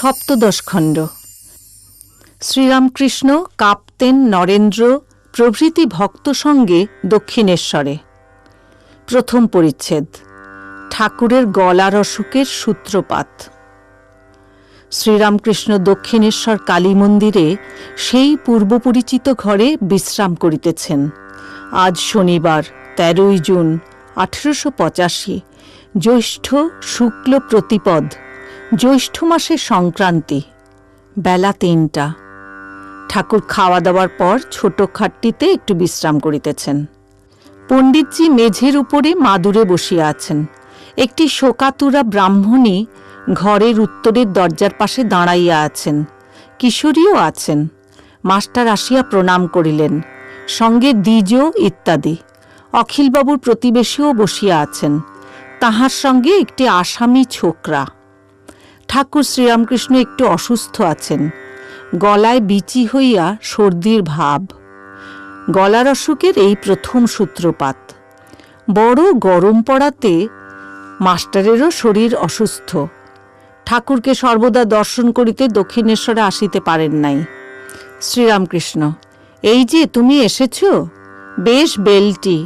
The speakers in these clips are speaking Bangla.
সপ্তদশ খণ্ড। শ্রীরামকৃষ্ণ কাঁপতেন নরেন্দ্র প্রভৃতি ভক্ত সঙ্গে দক্ষিণেশ্বরে। প্রথম পরিচ্ছেদ। ঠাকুরের গলার অসুখের সূত্রপাত। শ্রীরামকৃষ্ণ দক্ষিণেশ্বর কালী মন্দিরে সেই পূর্বপরিচিত ঘরে বিশ্রাম করিতেছেন। আজ শনিবার 13 জুন 1885, জ্যৈষ্ঠ শুক্ল প্রতিপদ, জ্যৈষ্ঠ মাসের সংক্রান্তি। বেলা 3টা। ঠাকুর খাওয়া দাওয়ার পর ছোট খাটটিতে একটু বিশ্রাম করিতেছেন। পণ্ডিতজি মেঝের উপরে মাদুরে বসিয়া আছেন। একটি শোকাতুরা ব্রাহ্মণী ঘরের উত্তরের দরজার পাশে দাঁড়াইয়া আছেন। কিশোরীও আছেন। মাস্টার আসিয়া প্রণাম করিলেন, সঙ্গে দ্বিজ ইত্যাদি। অখিলবাবুর প্রতিবেশীও বসিয়া আছেন, তাহার সঙ্গে একটি আসামি ছোকরা। ঠাকুর শ্রীরামকৃষ্ণ একটু অসুস্থ আছেন। গলায় বিচি হইয়া সর্দির ভাব। গলার অসুখের এই প্রথম সূত্রপাত। বড় গরম পড়াতে মাস্টারেরও শরীর অসুস্থ। ঠাকুরকে সর্বদা দর্শন করিতে দক্ষিণেশ্বরে আসিতে পারেন নাই। শ্রীরামকৃষ্ণ: এই যে তুমি এসেছ, বেশ বেলটি।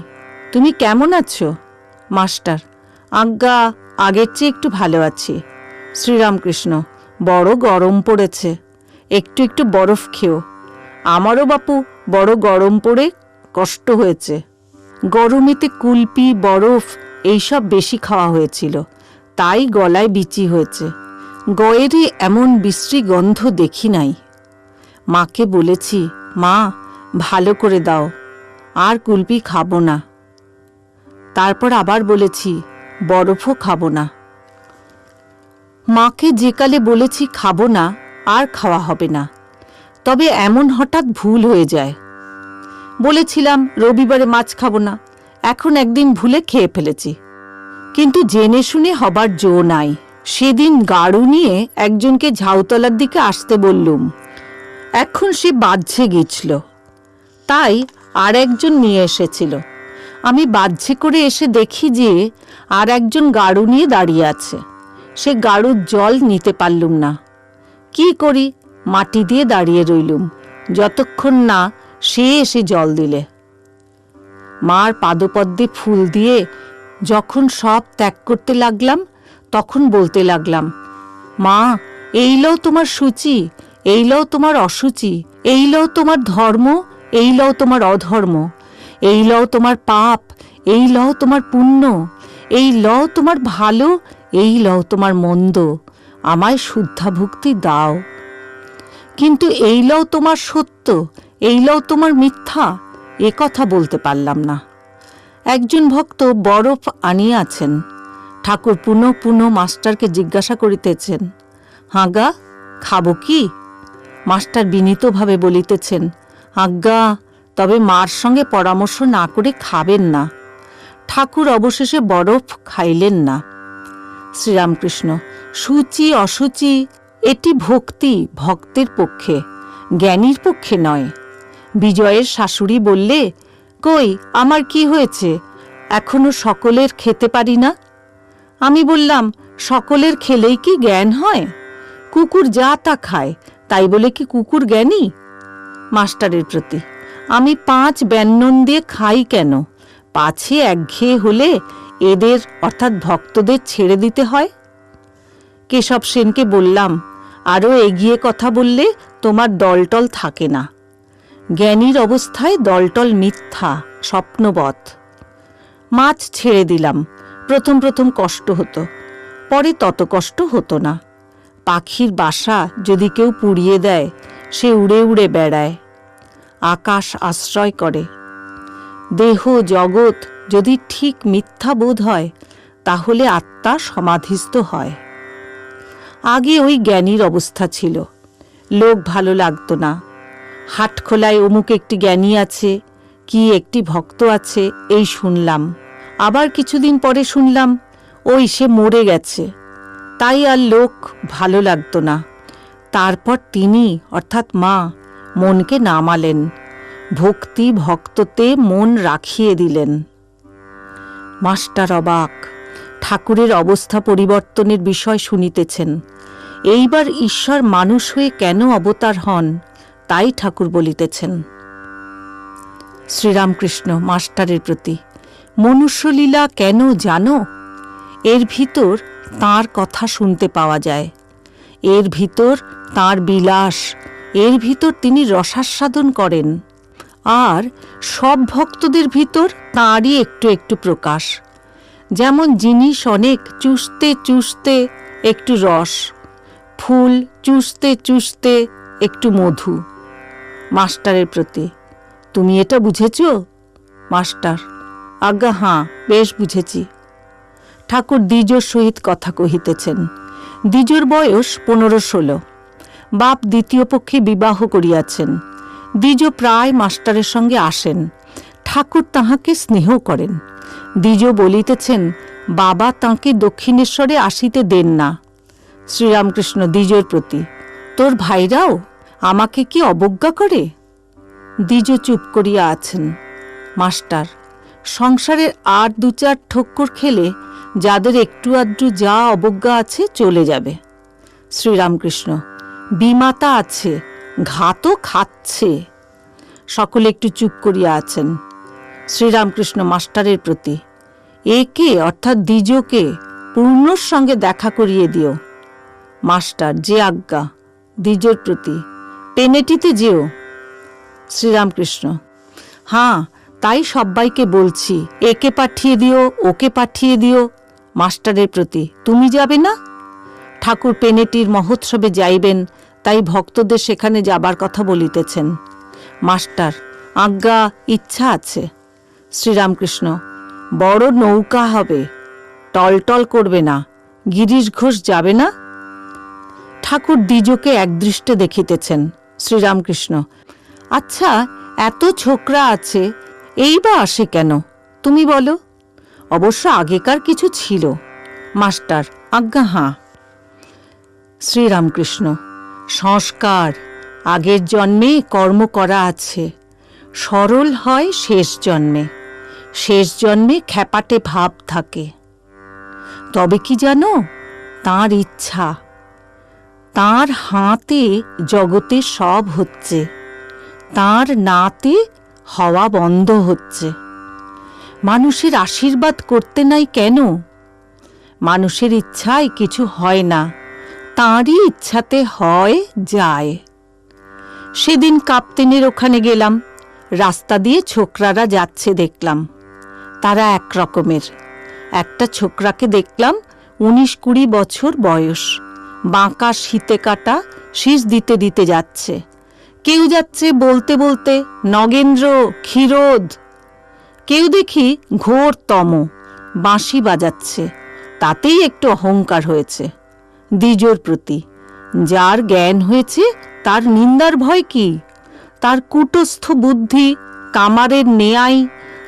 তুমি কেমন আছো? মাস্টার: আজ্ঞা, আগের চেয়ে একটু ভালো আছি। শ্রীরামকৃষ্ণ: বড় গরম পড়েছে, একটু একটু বরফ খেও। আমারও বাপু বড় গরম পড়ে কষ্ট হয়েছে। গরমেতে কুলপি, বরফ এইসব বেশি খাওয়া হয়েছিল, তাই গলায় বিচি হয়েছে। গয়েরই এমন বিশ্রী গন্ধ দেখি নাই। মাকে বলেছি, মা ভালো করে দাও, আর কুলপি খাবো না। তারপর আবার বলেছি, বরফও খাবো না। মাকে যে কালে বলেছি খাবো না, আর খাওয়া হবে না। তবে এমন হঠাৎ ভুল হয়ে যায়। বলেছিলাম রবিবারে মাছ খাবো না, এখন একদিন ভুলে খেয়ে ফেলেছি। কিন্তু জেনে শুনে হবার জো নাই। সেদিন গাড়ু নিয়ে একজনকে ঝাউতলার দিকে আসতে বললুম, এখন সে বাহ্যে গেছিল, তাই আর একজন নিয়ে এসেছিল। আমি বাহ্যে করে এসে দেখি যে আর একজন গাড়ু নিয়ে দাঁড়িয়ে আছে। সে গাড়ুর জল নিতে পারলুম না। কি করি, মাটি দিয়ে দাঁড়িয়ে রইলুম যতক্ষণ না সে এসে জল দিলে। মার পাদপদ্মে ফুল দিয়ে যখন সব ত্যাগ করতে লাগলাম, তখন বলতে লাগলাম, মা এই লও তোমার সূচি, এই লও তোমার অসুচি, এই লও তোমার ধর্ম, এই লও তোমার অধর্ম, এই লও তোমার পাপ, এই লও তোমার পুণ্য, এই লও তোমার ভালো, এই লও তোমার মন্দ, আমায় শুদ্ধা ভক্তি দাও। কিন্তু এই লও তোমার সত্য, এই লও তোমার মিথ্যা, এ কথা বলতে পারলাম না। একজন ভক্ত বরফ আনিয়াছেন। ঠাকুর পুনঃ পুনঃ মাস্টারকে জিজ্ঞাসা করিতেছেন, হাগা খাবো কি? মাস্টার বিনীতভাবে বলিতেছেন, আজ্ঞা, তবে মার সঙ্গে পরামর্শ না করে খাবেন না। ঠাকুর অবশেষে বরফ খাইলেন না। শ্রীরামকৃষ্ণ: সূচি অসুচি এটি ভক্তি, ভক্তের পক্ষে, জ্ঞানীর পক্ষে নয়। বিজয়ের শাশুড়ি বললে, কই আমার কি হয়েছে, এখনো সকলের খেতে পারি না? আমি বললাম, সকলের খেলেই কি জ্ঞান হয়? কুকুর যা তা খায়, তাই বলে কি কুকুর জ্ঞানী? মাস্টারের প্রতি: আমি 5 ব্যঞ্জন দিয়ে খাই কেন? পাছে একঘেয়ে হলে এদের অর্থাৎ ভক্তদের ছেড়ে দিতে হয়। কেশব সেনকে বললাম, আরও এগিয়ে কথা বললে তোমার দলটল থাকে না। জ্ঞানীর অবস্থায় দলটল মিথ্যা, স্বপ্নবৎ। মাছ ছেড়ে দিলাম। প্রথম প্রথম কষ্ট হতো, পরে তত কষ্ট হতো না। পাখির বাসা যদি কেউ পুড়িয়ে দেয়, সে উড়ে উড়ে বেড়ায়, আকাশ আশ্রয় করে। দেহ জগৎ যদি ঠিক মিথ্যা বোধ হয়, তাহলে আত্মা সমাধিস্থ হয়। আগে ওই জ্ঞানীর অবস্থা ছিল। লোক ভালো লাগতো না। হাটখোলায় অমুক একটি জ্ঞানী আছে, কি একটি ভক্ত আছে, এই শুনলাম। আবার কিছুদিন পরে শুনলাম ওই সে মরে গেছে, তাই আর লোক ভালো লাগতো না। তারপর তিনি অর্থাৎ মা মনকে নামালেন, ভক্তি ভক্ততে মন রাখিয়ে দিলেন। মাস্টার অবাক। ঠাকুরের অবস্থা পরিবর্তনের বিষয় শুনিতেছেন। এইবার ঈশ্বর মানুষ হয়ে কেন অবতার হন তাই ঠাকুর বলিতেছেন। শ্রীরামকৃষ্ণ মাস্টারের প্রতি, মনুষ্যলীলা কেন জানো? এর ভিতর তাঁর কথা শুনতে পাওয়া যায়, এর ভিতর তাঁর বিলাস, এর ভিতর তিনি রসাস্বাদন করেন, আর সব ভক্তদের ভিতর তাঁরই একটু একটু প্রকাশ। যেমন জিনিস অনেক, চুষতে চুষতে একটু রস, ফুল চুষতে চুষতে একটু মধু। মাস্টারের প্রতি, তুমি এটা বুঝেছ? মাস্টার, আজ্ঞা হাঁ, বেশ বুঝেছি। ঠাকুর দ্বিজোর সহিত কথা কহিতেছেন। দ্বিজোর বয়স 15-16। বাপ দ্বিতীয় পক্ষে বিবাহ করিয়াছেন। দ্বিজ প্রায় মাস্টারের সঙ্গে আসেন। ঠাকুর তাহাকে স্নেহ করেন। দ্বিজ বলিতেছেন, বাবা তাঁকে দক্ষিণেশ্বরে আসিতে দেন না। শ্রীরামকৃষ্ণ দ্বিজোর প্রতি, তোর ভাইরাও আমাকে কি অবজ্ঞা করে? দ্বিজ চুপ করিয়া আছেন। মাস্টার, সংসারের আর 2-4 ঠক্কর খেলে যাদের একটু আধটু যা অবজ্ঞা আছে চলে যাবে। শ্রীরামকৃষ্ণ, বিমাতা আছে, ঘাতও খাচ্ছে। সকলে একটু চুপ করিয়া আছেন। শ্রীরামকৃষ্ণ মাস্টারের প্রতি, একে অর্থাৎ দ্বিজকে পূর্ণর সঙ্গে দেখা করিয়ে দিও। মাস্টার, যে আজ্ঞা। দ্বিজোর প্রতি, পেনেটিতে যেও। শ্রীরামকৃষ্ণ, হাঁ, তাই সব্বাইকে বলছি, একে পাঠিয়ে দিও, ওকে পাঠিয়ে দিও। মাস্টারের প্রতি, তুমি যাবে না? ঠাকুর পেনেটির মহোৎসবে যাইবেন, তাই ভক্তদের সেখানে যাবার কথা বলিতেছেন। মাস্টার, আজ্ঞা, ইচ্ছা আছে। শ্রীরামকৃষ্ণ, বড় নৌকা হবে, টলটল করবে না। গিরিশ ঘোষ যাবে না? ঠাকুর দ্বিজকে একদৃষ্টে দেখিতেছেন। শ্রীরামকৃষ্ণ, আচ্ছা, এত ছোকরা আছে, এই বা আসে কেন তুমি বলো? অবশ্য আগেকার কিছু ছিল। মাস্টার, আজ্ঞা হাঁ। শ্রীরামকৃষ্ণ, সংস্কার, আগের জন্মে কর্ম করা আছে, সরল হয় শেষ জন্মে, শেষ জন্মে খ্যাপাটে ভাব থাকে। তবে কি জানো, তাঁর ইচ্ছা, তাঁর হাতে জগতে সব হচ্ছে, তাঁর নাতে হওয়া বন্ধ হচ্ছে। মানুষের আশীর্বাদ করতে নাই কেন? মানুষের ইচ্ছায় কিছু হয় না, তাঁরই ইচ্ছাতে হয় যায়। সেদিন কাপ্তেনের ওখানে গেলাম, রাস্তা দিয়ে ছোকরারা যাচ্ছে দেখলাম। তারা এক রকমের। একটা ছোকরাকে দেখলাম 19-20 বছর বয়স, বাঁকা শীতে কাটা, শীষ দিতে দিতে যাচ্ছে। কেউ যাচ্ছে বলতে বলতে, নগেন্দ্র, ক্ষীরোদ। কেউ দেখি ঘোর তম, বাঁশি বাজাচ্ছে, তাতেই একটু অহংকার হয়েছে। দ্বিজোর প্রতি, যার জ্ঞান হয়েছে তার নিন্দার ভয় কি? তার কূটস্থ বুদ্ধি, কামারের নেয়াই,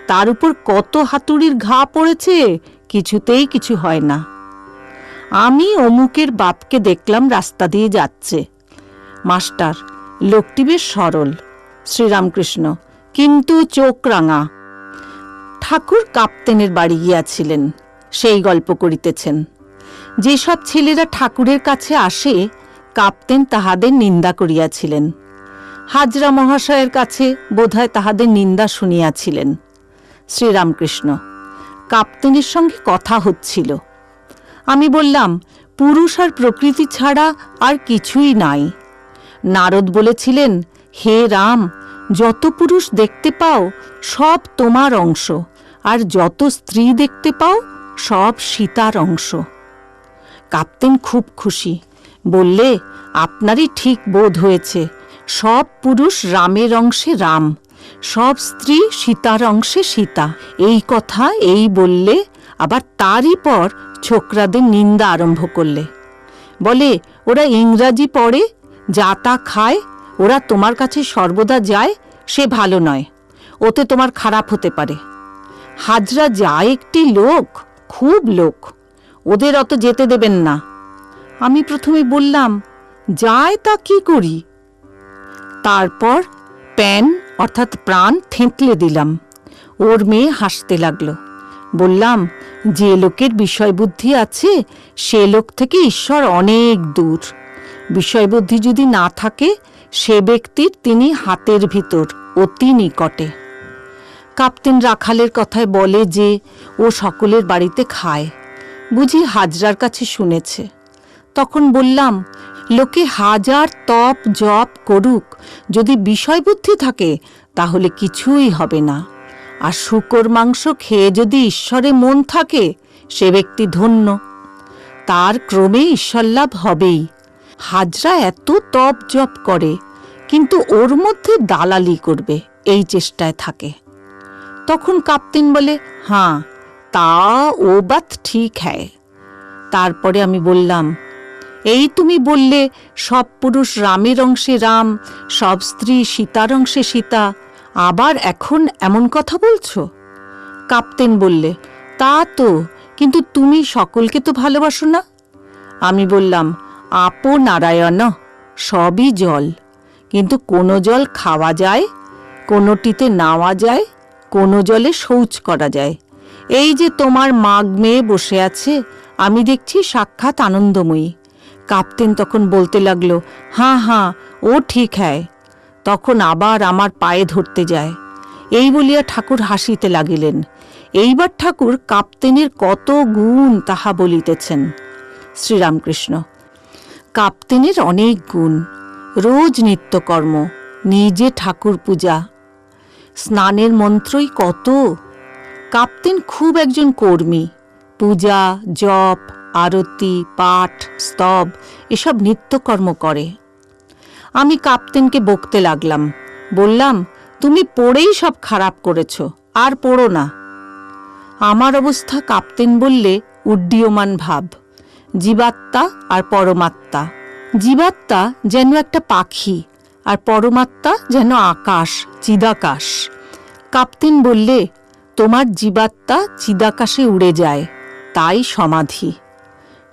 তার উপর কত হাতুড়ির ঘা পড়েছে, কিছুতেই কিছু হয় না। আমি অমুকের বাপকে দেখলাম রাস্তা দিয়ে যাচ্ছে। মাস্টার, লোকটি বেশ সরল। শ্রীরামকৃষ্ণ, কিন্তু চোখ রাঙা। ঠাকুর কাপ্তেনের বাড়ি গিয়াছিলেন, সেই গল্প করিতেছেন। যেসব ছেলেরা ঠাকুরের কাছে আসে, কাপ্তেন তাহাদের নিন্দা করিয়াছিলেন। হাজরা মহাশয়ের কাছে বোধহয় তাহাদের নিন্দা শুনিয়াছিলেন। শ্রীরামকৃষ্ণ, কাপ্তেনের সঙ্গে কথা হচ্ছিল। আমি বললাম, পুরুষ আর প্রকৃতি ছাড়া আর কিছুই নাই। নারদ বলেছিলেন, হে রাম, যত পুরুষ দেখতে পাও সব তোমার অংশ, আর যত স্ত্রী দেখতে পাও সব সীতার অংশ। কাপ্তেন খুব খুশি, বললে, আপনারই ঠিক বোধ হয়েছে, সব পুরুষ রামের অংশে রাম, সব স্ত্রী সীতার অংশে সীতা। এই কথা এই বললে, আবার তারই পর ছোকরাদের নিন্দা আরম্ভ করলে। বলে, ওরা ইংরাজি পড়ে, যা তা খায়, ওরা তোমার কাছে সর্বদা যায়, সে ভালো নয়, ওতে তোমার খারাপ হতে পারে। হাজরা যায় একটি লোক, খুব লোক, ওদের অত যেতে দেবেন না। আমি প্রথমে বললাম, যায় তা কি করি? তারপর প্যান অর্থাৎ প্রাণ থেঁতলে দিলাম। ওর মেয়ে হাসতে লাগলো। বললাম, যে লোকের বিষয় বুদ্ধি আছে সে লোক থেকে ঈশ্বর অনেক দূর। বিষয়বুদ্ধি যদি না থাকে সে ব্যক্তির তিনি হাতের ভিতর অতি নিকটে। কাপ্তেন রাখালের কথায় বলে যে ও সকলের বাড়িতে খায়, বুঝি হাজরার কাছে শুনেছে। তখন বললাম, লোকে হাজার তপ জপ করুক, যদি বিষয়বুদ্ধি থাকে তাহলে কিছুই হবে না। আর শূকর মাংস খেয়ে যদি ঈশ্বরে মন থাকে সে ব্যক্তি ধন্য, তার ক্রমে ঈশ্বরলাভ হবেই। হাজরা এত তপ জপ করে, কিন্তু ওর মধ্যে দালালি করবে এই চেষ্টায় থাকে। তখন কাপ্তেন বলে, হ্যাঁ তা ও বাত ঠিক হ্যায়। তারপরে আমি বললাম, এই তুমি বললে সব পুরুষ রামের অংশে রাম, সব স্ত্রী সীতার অংশে সীতা, আবার এখন এমন কথা বলছো? কাপ্তেন বললে, তা তো, কিন্তু তুমি সকলকে তো ভালোবাসো না। আমি বললাম, আপো নারায়ণ, সবই জল, কিন্তু কোনো জল খাওয়া যায়, কোনোটিতে নাওয়া যায়, কোনো জলে শৌচ করা যায়। এই যে তোমার মাগ মেয়ে বসে আছে, আমি দেখছি সাক্ষাৎ আনন্দময়ী। কাপ্তেন তখন বলতে লাগলো, হ্যাঁ হ্যাঁ ও ঠিক হ্যায়। তখন আবার আমার পায়ে ধরতে যায়। এই বলিয়া ঠাকুর হাসিতে লাগিলেন। এইবার ঠাকুর কাপ্তেনের কত গুণ তাহা বলিতেছেন। শ্রীরামকৃষ্ণ। কাপ্তেনের অনেক গুণ, রোজ নিত্যকর্ম, নিজে ঠাকুর পূজা, স্নানের মন্ত্রই কত। কাপ্তেন খুব একজন কর্মী, পূজা জপ আরতি পাঠ স্তব এসব নিত্যকর্ম করে। আমি কাপ্তেনকে বকতে লাগলাম, বললাম, তুমি পড়েই সব খারাপ করেছ, আর পড়ো না। আমার অবস্থা কাপ্তেন বললে উড্ডীয়মান ভাব, জীবাত্মা আর পরমাত্মা। জীবাত্মা যেন একটা পাখি, আর পরমাত্মা যেন আকাশ, চিদাকাশ। কাপ্তেন বললে, তোমার জীবাত্মা চিদাকাশে উড়ে যায়, তাই সমাধি।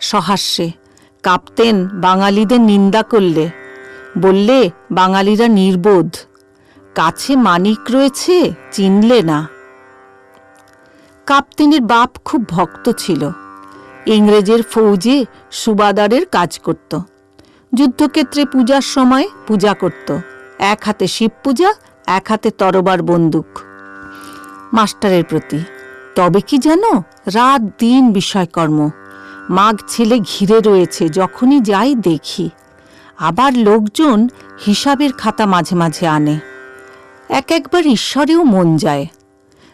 সহাস্যে কাপ্তেন বাঙালিদের নিন্দা করলে, বললে বাঙালিরা নির্বোধ, কাছে মানিক রয়েছে চিনলে না। কাপ্তেনের বাপ খুব ভক্ত ছিল, ইংরেজের ফৌজে সুবাদারের কাজ করত, যুদ্ধক্ষেত্রে পূজার সময় পূজা করত, এক হাতে শিব পূজা, এক হাতে তরবার বন্দুক। মাস্টারের প্রতি তবে কি জানো, রাত দিন বিষয়কর্ম, মাগ ছেলে ঘিরে রয়েছে, যখনই যাই দেখি। আবার লোকজন হিসাবের খাতা মাঝে মাঝে আনে। একবার ঈশ্বরেও মন যায়,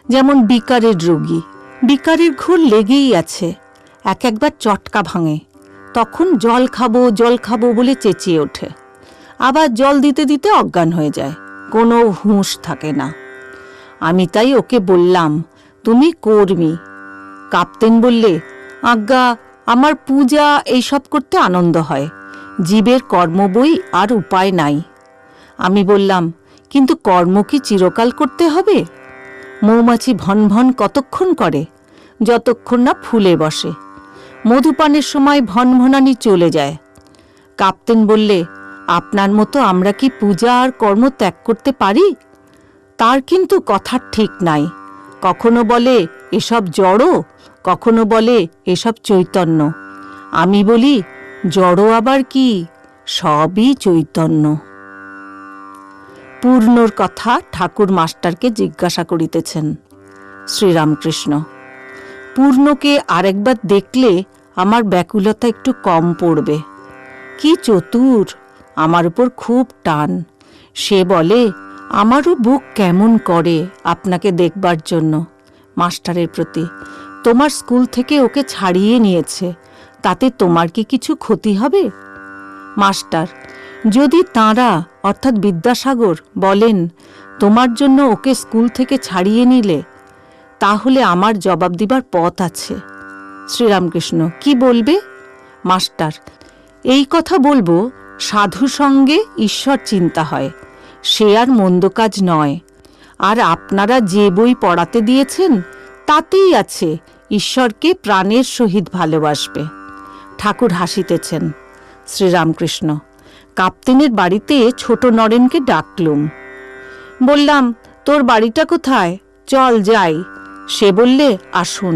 যেমন বিকারের রোগী, বিকারের ঘোর লেগেই আছে, একবার চটকা ভাঙে, তখন জল খাবো বলে চেঁচিয়ে ওঠে, আবার জল দিতে দিতে অজ্ঞান হয়ে যায়, কোনো হুঁশ থাকে না। আমি তাই ওকে বললাম, তুমি কর্মী। কাপ্তেন বললে, আজ্ঞা আমার পূজা এইসব করতে আনন্দ হয়, জীবের কর্ম বই আর উপায় নাই। আমি বললাম, কিন্তু কর্ম কি চিরকাল করতে হবে? মৌমাছি ভন ভন কতক্ষণ করে? যতক্ষণ না ফুলে বসে। মধুপানের সময় ভনভনানি চলে যায়। কাপ্তেন বললে, আপনার মতো আমরা কি পূজা আর কর্ম ত্যাগ করতে পারি? তার কিন্তু কথার ঠিক নাই, কখনো বলে এসব জড়, কখনো বলে এসব চৈতন্য। আমি বলি, জড় আবার কি, সবই চৈতন্য। পূর্ণর কথা ঠাকুর মাস্টারকে জিজ্ঞাসা করিতেছেন। শ্রীরামকৃষ্ণ। পূর্ণকে আরেকবার দেখলে আমার ব্যাকুলতা একটু কম পড়বে। কি চতুর, আমার উপর খুব টান। সে বলে, আমারও বুক কেমন করে আপনাকে দেখবার জন্য। মাস্টারের প্রতি, তোমার স্কুল থেকে ওকে ছাড়িয়ে নিয়েছে, তাতে তোমার কি কিছু ক্ষতি হবে? মাস্টার, যদি তাঁরা অর্থাৎ বিদ্যাসাগর বলেন তোমার জন্য ওকে স্কুল থেকে ছাড়িয়ে নিলে, তাহলে আমার জবাব দিবার পথ আছে। শ্রীরামকৃষ্ণ, কি বলবে? মাস্টার, এই কথা বলবো, সাধু সঙ্গে ঈশ্বর চিন্তা হয়, সে আর মন্দ কাজ নয়। আর আপনারা যে বই পড়াতে দিয়েছেন তাতেই আছে ঈশ্বরকে প্রাণের সহিত ভালোবাসবে। ঠাকুর হাসিতেছেন। শ্রীরামকৃষ্ণ। কাপ্তেনের বাড়িতে ছোট নরেনকে ডাকলুম। বললাম, তোর বাড়িটা কোথায়? চল যাই। সে বললে, আসুন,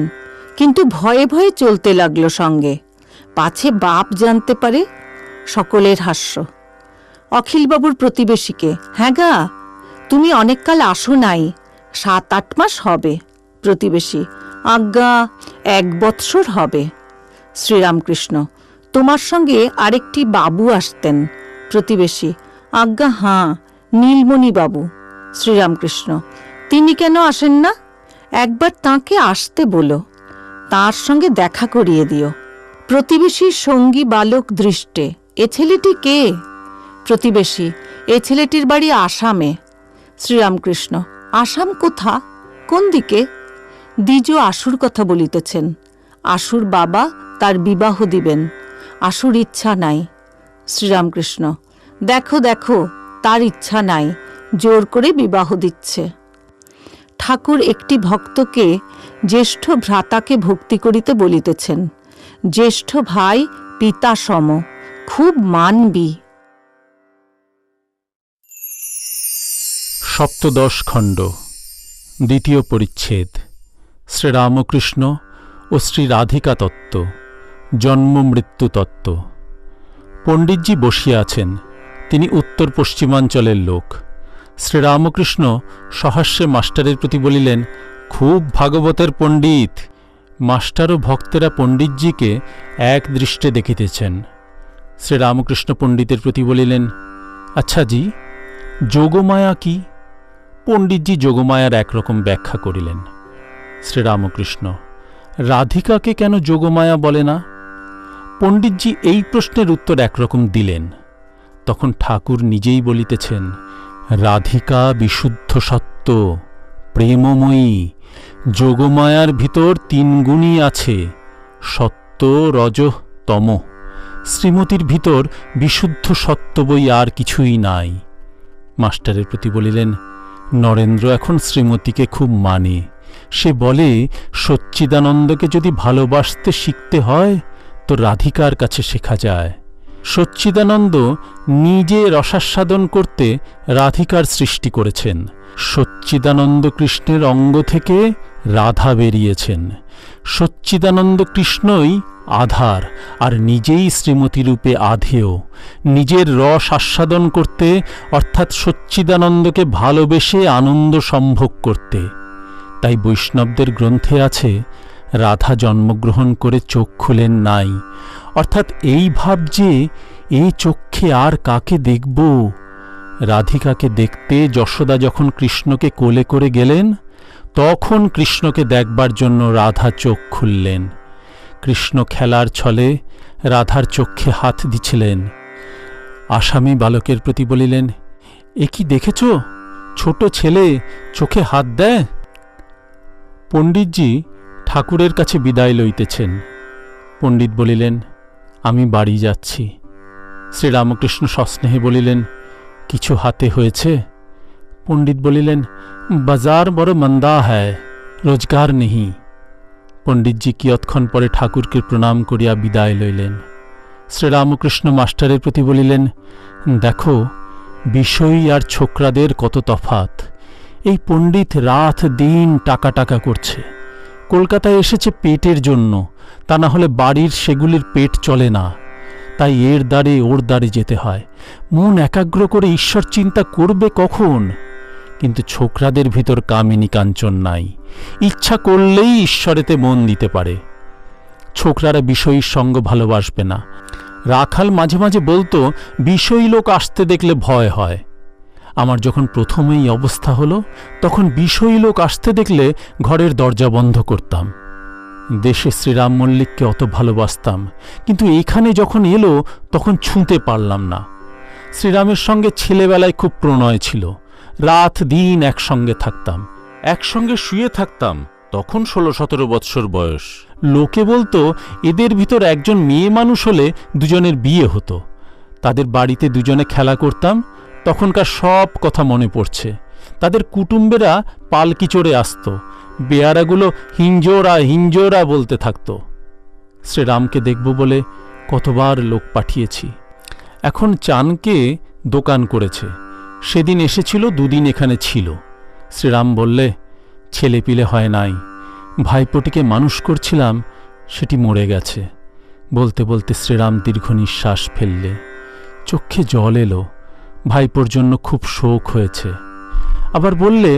কিন্তু ভয়ে ভয়ে চলতে লাগলো সঙ্গে, পাছে বাপ জানতে পারে। সকলের হাস্য। অখিলবাবুর প্রতিবেশীকে, হ্যাঁ গা, তুমি অনেককাল আসো নাই, 7-8 মাস হবে। প্রতিবেশী, আজ্ঞা 1 বৎসর হবে। শ্রীরামকৃষ্ণ, তোমার সঙ্গে আরেকটি বাবু আসতেন। প্রতিবেশী, আজ্ঞা হাঁ, নীলমণি বাবু। শ্রীরামকৃষ্ণ, তিনি কেন আসেন না? একবার তাঁকে আসতে বলো, তাঁর সঙ্গে দেখা করিয়ে দিও। প্রতিবেশীর সঙ্গী বালক দৃষ্টে, এ ছেলেটি কে? প্রতিবেশী, এ ছেলেটির বাড়ি আসামে। শ্রীরামকৃষ্ণ, আসাম কোথা, কোন দিকে? দ্বিজ আশুর কথা বলিতেছেন। আশুর বাবা তার বিবাহ দিবেন, আশুর ইচ্ছা নাই। শ্রীরামকৃষ্ণ, দেখো দেখো, তার ইচ্ছা নাই, জোর করে বিবাহ দিচ্ছে। ঠাকুর একটি ভক্তকে জ্যেষ্ঠ ভ্রাতাকে ভক্তি করিতে বলিতেছেন। জ্যেষ্ঠ ভাই পিতা সম, খুব মানবি। সপ্তদশ খণ্ড, দ্বিতীয় পরিচ্ছেদ। শ্রীরামকৃষ্ণ ও শ্রী রাধিকা তত্ত্ব, জন্ম মৃত্যু তত্ত্ব। পণ্ডিতজি বসিয়া আছেন। তিনি উত্তর পশ্চিমাঞ্চলের লোক। শ্রীরামকৃষ্ণ সহাস্যে মাস্টারের প্রতি বলিলেন, খুব ভাগবতের পণ্ডিত। মাস্টার ও ভক্তেরা পণ্ডিতজিকে এক দৃষ্টে দেখিতেছেন। শ্রীরামকৃষ্ণ পণ্ডিতের প্রতি বলিলেন, আচ্ছা জি, যোগমায়া কি? পণ্ডিতজি যোগমায়ার একরকম ব্যাখ্যা করিলেন। শ্রীরামকৃষ্ণ, রাধিকাকে কেন যোগমায়া বলে না? পণ্ডিতজি এই প্রশ্নের উত্তর একরকম দিলেন। তখন ঠাকুর নিজেই বলিতেছেন, রাধিকা বিশুদ্ধ সত্য, প্রেমময়ী। যোগমায়ার ভিতর 3 গুণই আছে, সত্য, রজঃ, তম। শ্রীমতীর ভিতর বিশুদ্ধ সত্য বই আর কিছুই নাই। মাস্টারের প্রতি বলিলেন, নরেন্দ্র এখন শ্রীমতীকে খুব মানে। সে বলে, সচ্চিদানন্দকে যদি ভালোবাসতে শিখতে হয় তো রাধিকার কাছে শেখা যায়। সচ্চিদানন্দ নিজে রসাস্বাদন করতে রাধিকার সৃষ্টি করেছেন। সচ্চিদানন্দ কৃষ্ণের অঙ্গ থেকে রাধা বেরিয়েছেন। সচ্চিদানন্দ কৃষ্ণই আধার, আর নিজেই শ্রীমতীরূপে আধেয়। নিজের রস আস্বাদন করতে, অর্থাৎ সচ্চিদানন্দকে ভালোবেসে আনন্দ সম্ভোগ করতে। তাই বৈষ্ণবদের গ্রন্থে আছে, রাধা জন্মগ্রহণ করে চোখ খুলেন নাই, অর্থাৎ এই ভাব যে এই চক্ষে আর কাকে দেখব। রাধিকাকে দেখতে যশোদা যখন কৃষ্ণকে কোলে করে গেলেন, তখন কৃষ্ণকে দেখবার জন্য রাধা চোখ খুললেন। কৃষ্ণ খেলার ছলে রাধার চক্ষে হাত দিছিলেন। আসামী বালকের প্রতি বলিলেন, এ কি দেখেছ, ছোট ছেলে চোখে হাত দেয়? পণ্ডিতজি ঠাকুরের কাছে বিদায় লইতেছেন। পণ্ডিত বলিলেন, আমি বাড়ি যাচ্ছি। শ্রীরামকৃষ্ণ সস্নেহে বলিলেন, কিছু হাতে হয়েছে? পণ্ডিত বলিলেন, বাজার বড় মন্দা হ্যায়, রোজগার নেহি। পণ্ডিতজি কিয়ৎক্ষণ পরে ঠাকুরকে প্রণাম করিয়া বিদায় লইলেন। শ্রীরামকৃষ্ণ মাস্টারের প্রতি বলিলেন, দেখো, বিষয়ী আর ছোকরাদের কত তফাত। এই পণ্ডিত রাত দিন টাকা টাকা করছে। কলকাতায় এসেছে পেটের জন্য, তা না হলে বাড়ির সেগুলির পেট চলে না। তাই এর দ্বারে ওর দ্বারে যেতে হয়। মন একাগ্র করে ঈশ্বর চিন্তা করবে কখন? কিন্তু ছোকরাদের ভিতর কামিনী কাঞ্চন নাই। ইচ্ছা করলেই ঈশ্বরেতে মন দিতে পারে। ছোকরারা বিষয়ীর সঙ্গ ভালোবাসবে না। রাখাল মাঝে মাঝে বলতো, বিষয়ী লোক আসতে দেখলে ভয় হয়। আমার যখন প্রথম এই অবস্থা হলো, তখন বিষয়ী লোক আসতে দেখলে ঘরের দরজা বন্ধ করতাম। দেশে শ্রীরাম মল্লিককে অত ভালোবাসতাম, কিন্তু এইখানে যখন এলো তখন ছুঁতে পারলাম না। শ্রীরামের সঙ্গে ছেলেবেলায় খুব প্রণয় ছিল। রাত দিন একসঙ্গে থাকতাম, একসঙ্গে শুয়ে থাকতাম। তখন 16-17 বৎসর বয়স। লোকে বলতো, এদের ভিতর একজন মেয়ে মানুষ হলে দুজনের বিয়ে হতো। তাদের বাড়িতে দুজনে খেলা করতাম। তখনকার সব কথা মনে পড়ছে। তাদের কুটুম্বেরা পালকি চড়ে আসত। বেয়ারাগুলো হিঞ্জোরা হিঞ্জোরা বলতে থাকত। শ্রীরামকে দেখব বলে কতবার লোক পাঠিয়েছি। এখন চানকে দোকান করেছে। সেদিন এসেছিল, 2 দিন এখানে ছিল। শ্রীরাম বললে, ছেলেপিলে হয় নাই, ভাইপোটিকে মানুষ করছিলাম, সেটি মরে গেছে। বলতে বলতে শ্রীরাম দীর্ঘ নিঃশ্বাস ফেললে। চোখে জল এলো। ভাইপোর জন্য খুব শোক হয়েছে। আবার বললে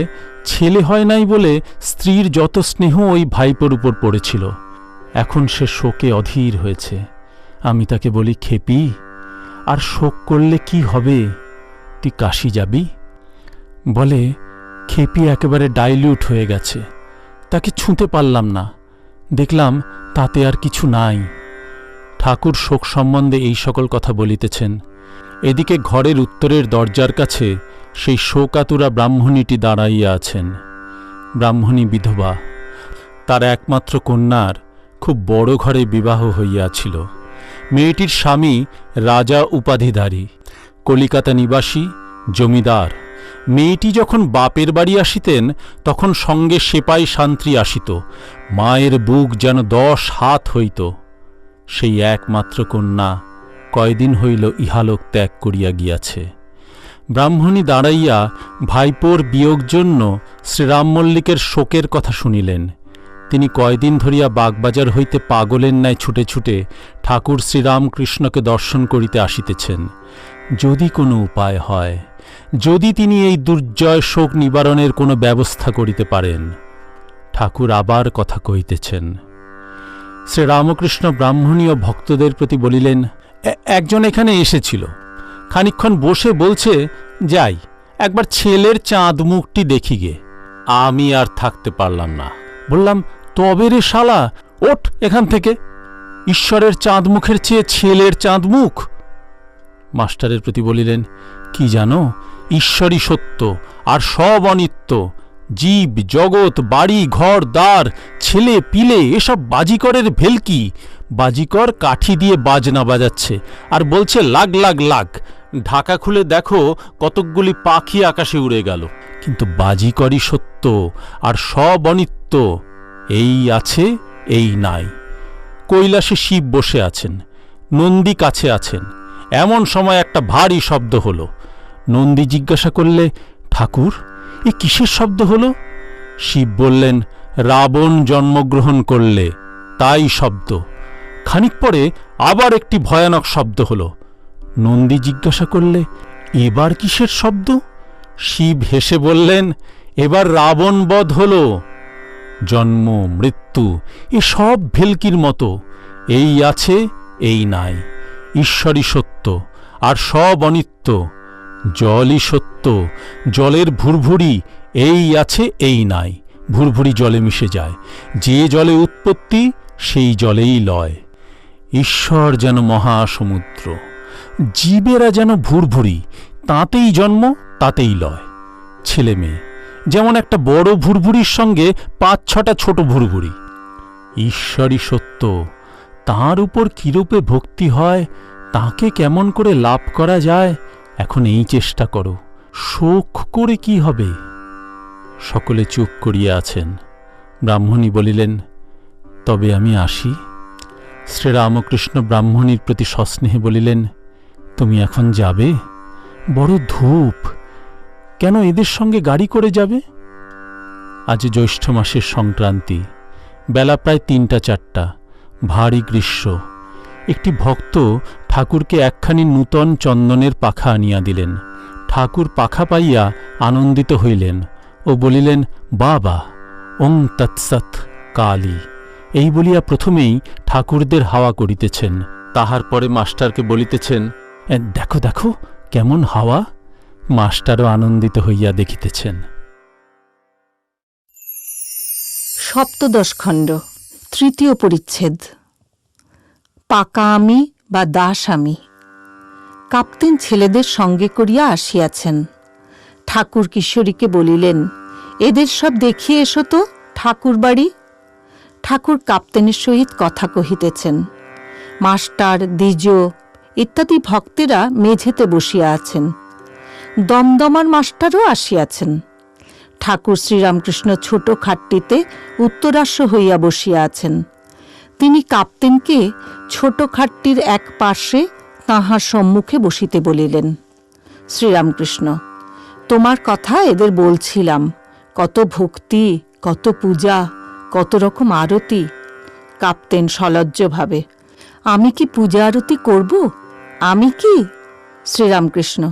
ছেলে হয় নাই বলে স্ত্রীর যত স্নেহ ওই ভাইপোর উপর পড়েছিল, এখন সে শোকে অধীর হয়েছে। আমি তাকে বলি, খেপি, আর শোক করলে কি হবে, তুই কাশি যাবি? বলে, খেপি একেবারে ডাইলিউট হয়ে গেছে, তাকে ছুঁতে পারলাম না, দেখলাম তাতে আর কিছু নাই। ঠাকুর শোক সম্বন্ধে এই সকল কথা বলিতেছেন। এদিকে ঘরের উত্তরের দরজার কাছে সেই শোকাতুরা ব্রাহ্মণীটি দাঁড়াইয়া আছেন। ব্রাহ্মণী বিধবা, তার একমাত্র কন্যার খুব বড় ঘরে বিবাহ হইয়াছিল। মেয়েটির স্বামী রাজা উপাধিধারী, কলিকাতা নিবাসী জমিদার। মেয়েটি যখন বাপের বাড়ি আসিতেন তখন সঙ্গে সেপাই শান্ত্রী আসিত। মায়ের বুক যেন 10 হাত হইত। সেই একমাত্র কন্যা কয়দিন হইল ইহালোক ত্যাগ করিয়া গিয়াছে। ব্রাহ্মণী দাঁড়াইয়া ভাইপোর বিয়োগ জন্য শ্রীরাম মল্লিকের শোকের কথা শুনিলেন। তিনি কয়দিন ধরিয়া বাগবাজার হইতে পাগলের ন্যায় ছুটে ছুটে ঠাকুর শ্রীরামকৃষ্ণকে দর্শন করিতে আসিতেছেন। যদি কোনো উপায় হয়, যদি তিনি এই দুর্জয় শোক নিবারণের কোনো ব্যবস্থা করিতে পারেন। ঠাকুর আবার কথা কহিতেছেন। শ্রীরামকৃষ্ণ ব্রাহ্মণী ও ভক্তদের প্রতি বলিলেন, একজন এখানে এসেছিল, খানিকক্ষণ বসে বলছে, যাই একবার ছেলের চাঁদ মুখটি দেখি গে। আমি আর থাকতে পারলাম না, বললাম, তবে রে শালা, ওঠ এখান থেকে, ঈশ্বরের চাঁদ মুখের চেয়ে ছেলের চাঁদ মুখ। মাস্টারের প্রতি বলিলেন, কি জানো, ঈশ্বরই সত্য, আর সব অনিত্য। জীব জগৎ, বাড়ি ঘর দ্বার, ছেলে পিলে এসব বাজিকরের ভেলকি। বাজিকর কাঠি দিয়ে বাজনা বাজাচ্ছে আর বলছে লাগ লাগ লাগ। ঢাকা খুলে দেখো কতকগুলি পাখি আকাশে উড়ে গেল। কিন্তু বাজিকরই সত্য আর সব অনিত্য। এই আছে, এই নাই। কৈলাসে শিব বসে আছেন, নন্দী কাছে আছেন। এমন সময় একটা ভারী শব্দ হলো। নন্দী জিজ্ঞাসা করলে, ঠাকুর, এ কিসের শব্দ হলো? শিব বললেন, রাবণ জন্মগ্রহণ করলে তাই শব্দ। খানিক পরে আবার একটি ভয়ানক শব্দ হলো। নন্দী জিজ্ঞাসা করলে, এবার কিসের শব্দ? শিব হেসে বললেন, এবার রাবণ বধ হল। জন্ম মৃত্যু এ সব ভেলকির মতো। এই আছে, এই নাই। ঈশ্বরই সত্য আর সব অনিত্য। জলই সত্য, জলের ভুরভুরি। এই আছে, এই নাই। ভুরভুরি জলে মিশে যায়। যে জলে উৎপত্তি সেই জলেই লয়। ঈশ্বর যেন মহাসমুদ্র, জীবেরা যেন ভুরভুরি, তাতেই জন্ম তাতেই লয়। ছেলে মেয়ে যেমন একটা বড় ভুরভুরির সঙ্গে 5-6টা ছোট ভুরভুরি। ঈশ্বরই সত্য, তাঁর উপর কিরূপে ভক্তি হয়, তাকে কেমন করে লাভ করা যায়, এখন এই চেষ্টা করো। শোক করে কি হবে? সকলে চুপ করিয়া আছেন। ব্রাহ্মণী বলিলেন, তবে আমি আসি। শ্রীরামকৃষ্ণ ব্রাহ্মণীর প্রতি সস্নেহে বলিলেন, তুমি এখন যাবে? বড় ধূপ, কেন এদের সঙ্গে গাড়ি করে যাবে? আজ জ্যৈষ্ঠ মাসের সংক্রান্তি, বেলা প্রায় 3টা-4টা, ভারী গ্রীষ্ম। একটি ভক্ত ঠাকুরকে একখানি নূতন চন্দনের পাখা আনিয়া দিলেন। ঠাকুর পাখা পাইয়া আনন্দিত হইলেন ও বলিলেন, বাবা, ওং তৎসৎ কালী। এই বলিয়া প্রথমেই ঠাকুরদের হাওয়া করিতেছেন। তাহার পরে মাস্টারকে বলিতেছেন, দেখো দেখো কেমন হাওয়া। মাস্টারও আনন্দিত হইয়া দেখিতেছেন। সপ্তদশ খণ্ড, 3য় পরিচ্ছেদ। পাকা আমি বা দাস আমি। কাপ্তেন ছেলেদের সঙ্গে করিয়া আসিয়াছেন। ঠাকুর কিশোরীকে বলিলেন, এদের সব দেখিয়ে এসো তো ঠাকুর বাড়ি। ঠাকুর কাপ্তেনের সহিত কথা কহিতেছেন। মাস্টার, দ্বিজ ইত্যাদি ভক্তেরা মেঝেতে বসিয়া আছেন। দমদমার মাস্টারও আসিয়াছেন। ঠাকুর শ্রীরামকৃষ্ণ ছোট খাটটিতে উত্তরাস্য হইয়া বসিয়া আছেন। তিনি কাপ্তেনকে ছোট খাটটির এক পার্শ্বে তাঁহার সম্মুখে বসিতে বলিলেন। শ্রীরামকৃষ্ণ, তোমার কথা এদের বলছিলাম, কত ভক্তি, কত পূজা, কত রকম আরতি। কাপ্তেন সলজ্জভাবে, আমি কি পূজা আরতি করব? আমি কি? শ্রীরামকৃষ্ণ: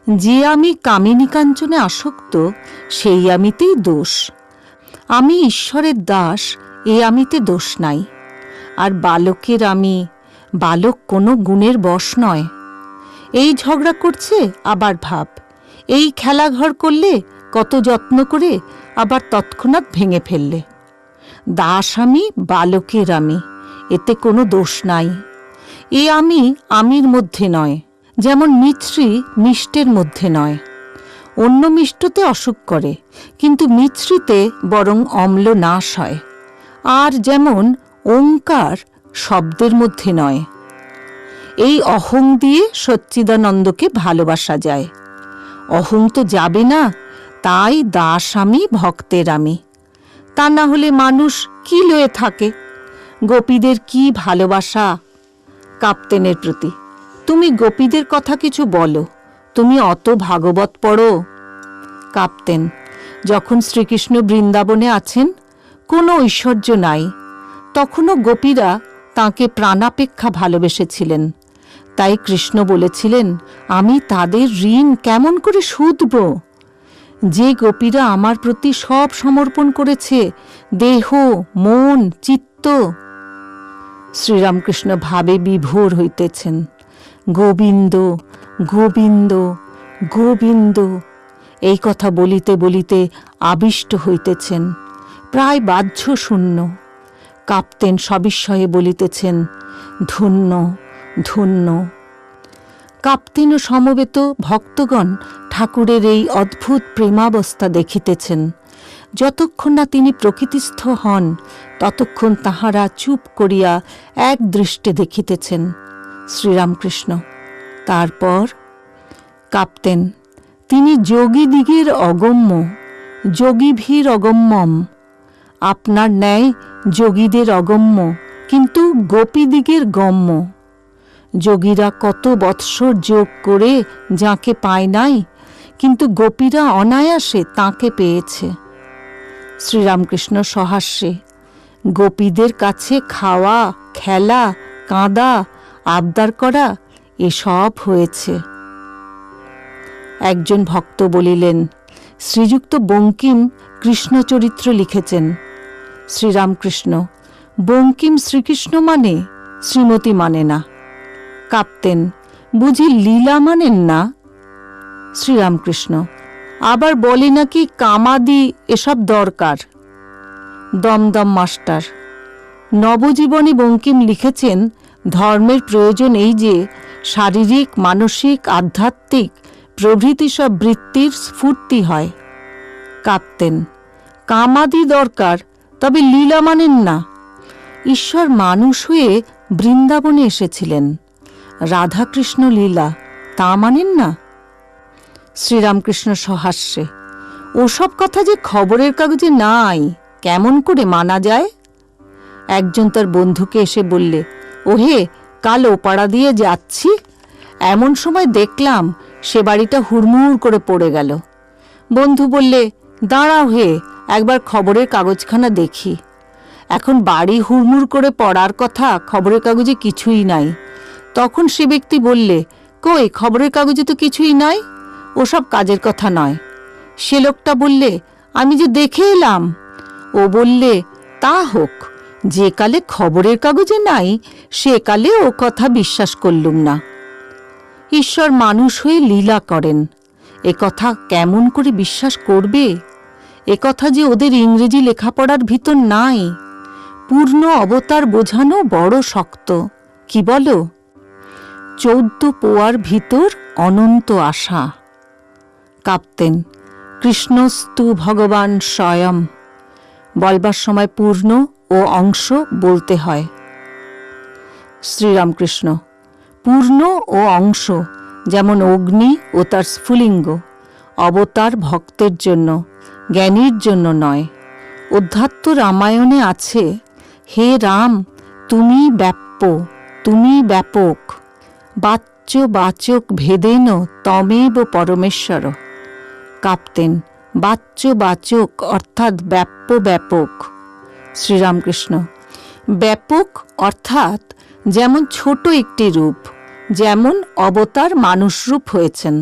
যে আমি কামিনী কাঞ্চনে আসক্ত, সেই আমিতেই দোষ। আমি ঈশ্বরের দাস, এ আমিতে দোষ নাই। আর বালকের আমি, বালক কোনো গুণের বশ নয়। এই ঝগড়া করছে, আবার ভাব। এই খেলাঘর করলে, কত যত্ন করে, আবার তৎক্ষণাৎ ভেঙে ফেললে। দাস আমি, বালকের আমি, এতে কোনো দোষ নাই। এ আমি আমির মধ্যে নয়, যেমন মিছরি মিষ্টের মধ্যে নয়। অন্য মিষ্টতে অসুখ করে, কিন্তু মিছরিতে বরং অম্ল নাশ হয়। আর যেমন ওঙ্কার শব্দের মধ্যে নয়। এই অহং দিয়ে সচ্চিদানন্দকে ভালোবাসা যায়। অহং তো যাবে না, তাই দাস আমি, ভক্তের আমি। তা না হলে মানুষ কি লয়ে থাকে? গোপীদের কি ভালোবাসা কাপ্তেনের প্রতি! তুমি গোপীদের কথা কিছু বলো, তুমি অত ভাগবত পড়ো। কাপ্তেন: যখন শ্রীকৃষ্ণ বৃন্দাবনে আছেন, কোনো ঐশ্বর্য নাই, তখনও গোপীরা তাঁকে প্রাণাপেক্ষা ভালোবেসেছিলেন। তাই কৃষ্ণ বলেছিলেন, আমি তাদের ঋণ কেমন করে শুধব? যে গোপীরা আমার প্রতি সব সমর্পণ করেছে, দেহ, মন, চিত্ত। শ্রীরামকৃষ্ণ ভাবে বিভোর হইতেছেন। গোবিন্দ, গোবিন্দ, গোবিন্দ, এই কথা বলিতে বলিতে আবিষ্ট হইতেছেন, প্রায় বাহ্য শূন্য। কাপ্তেন সবিস্ময়ে বলিতেছেন, ধন্য, ধন্য। কাপ্তেন ও সমবেত ভক্তগণ ঠাকুরের এই অদ্ভুত প্রেমাবস্থা দেখিতেছেন। যতক্ষণ না তিনি প্রকৃতিস্থ হন, ততক্ষণ তাহারা চুপ করিয়া এক দৃষ্টে দেখিতেছেন শ্রীরামকৃষ্ণ। তারপর কাপ্তেন: তিনি যোগীদিগের অগম্য, যোগীভীর অগম্যম। আপনার ন্যায় যোগীদের অগম্য, কিন্তু গোপীদিগের গম্য। যোগীরা কত বৎসর যোগ করে যাকে পায় নাই, কিন্তু গোপীরা অনায়াসে তাঁকে পেয়েছে। শ্রীরামকৃষ্ণ সহাস্যে: গোপীদের কাছে খাওয়া, খেলা, কাঁদা, আবদার করা, এসব হয়েছে। একজন ভক্ত বলিলেন, শ্রীযুক্ত বঙ্কিম কৃষ্ণচরিত্র লিখেছেন। শ্রীরামকৃষ্ণ: বঙ্কিম শ্রীকৃষ্ণ মানে, শ্রীমতী মানে না। কাপ্তেন: বুঝি লীলা মানেন না? শ্রীরামকৃষ্ণ: আবার বলে নাকি কামাদি এসব দরকার। দমদম মাস্টার: নবজীবনী বঙ্কিম লিখেছেন, ধর্মের প্রয়োজন এই যে শারীরিক, মানসিক, আধ্যাত্মিক প্রভৃতি সব বৃত্তির স্ফূর্তি হয়। কাপ্তেন: কামাদি দরকার, তবে লীলা মানেন না। ঈশ্বর মানুষ হয়ে বৃন্দাবনে এসেছিলেন, রাধাকৃষ্ণ লীলা, তা মানেন না? শ্রীরামকৃষ্ণ সহাস্যে: ওসব কথা যে খবরের কাগজে নাই, কেমন করে মানা যায়? একজন তার বন্ধুকে এসে বললে, ওহে, কাল ওপাড়া দিয়ে যাচ্ছি, এমন সময় দেখলাম সে বাড়িটা হুড়মুড় করে পড়ে গেল। বন্ধু বললে, দাঁড়াও হে, একবার খবরের কাগজখানা দেখি। এখন বাড়ি হুড়মুড় করে পড়ার কথা খবরের কাগজে কিছুই নাই। তখন সে ব্যক্তি বললে, কই, খবরের কাগজে তো কিছুই নাই, ওসব কাজের কথা নয়। সে লোকটা বললে, আমি যে দেখে এলাম। ও বললে, তা হোক, যে কালে খবরের কাগজে নাই, সে কালে ও কথা বিশ্বাস করলুম না। ঈশ্বর মানুষ হয়ে লীলা করেন, এ কথা কেমন করে বিশ্বাস করবে? এ কথা যে ওদের ইংরেজি লেখাপড়ার ভিতর নাই। পূর্ণ অবতার বোঝানো বড় শক্ত, কি বলো? 14 পোয়ার ভিতর অনন্ত আশা। কাপ্তেন: কৃষ্ণস্তু ভগবান স্বয়ং, বলবার সময় পূর্ণ ও অংশ বলতে হয়। শ্রীরামকৃষ্ণ: পূর্ণ ও অংশ যেমন অগ্নি ও তার স্ফুলিঙ্গ, অবতার ভক্তের জন্য, জ্ঞানীর জন্য নয়। অধ্যাত্ম রামায়ণে আছে, হে রাম, তুমি ব্যাপ্য, তুমি ব্যাপক, বাচ্য বাচক ভেদেন তমেব পরমেশ্বর। কাপ্তেন: বাচ্য বাচক অর্থাৎ ব্যাপ্য ব্যাপক। শ্রীরামকৃষ্ণ: ব্যাপক অর্থাৎ যেমন ছোট একটি রূপ, যেমন অবতার মানুষরূপ হয়েছেন।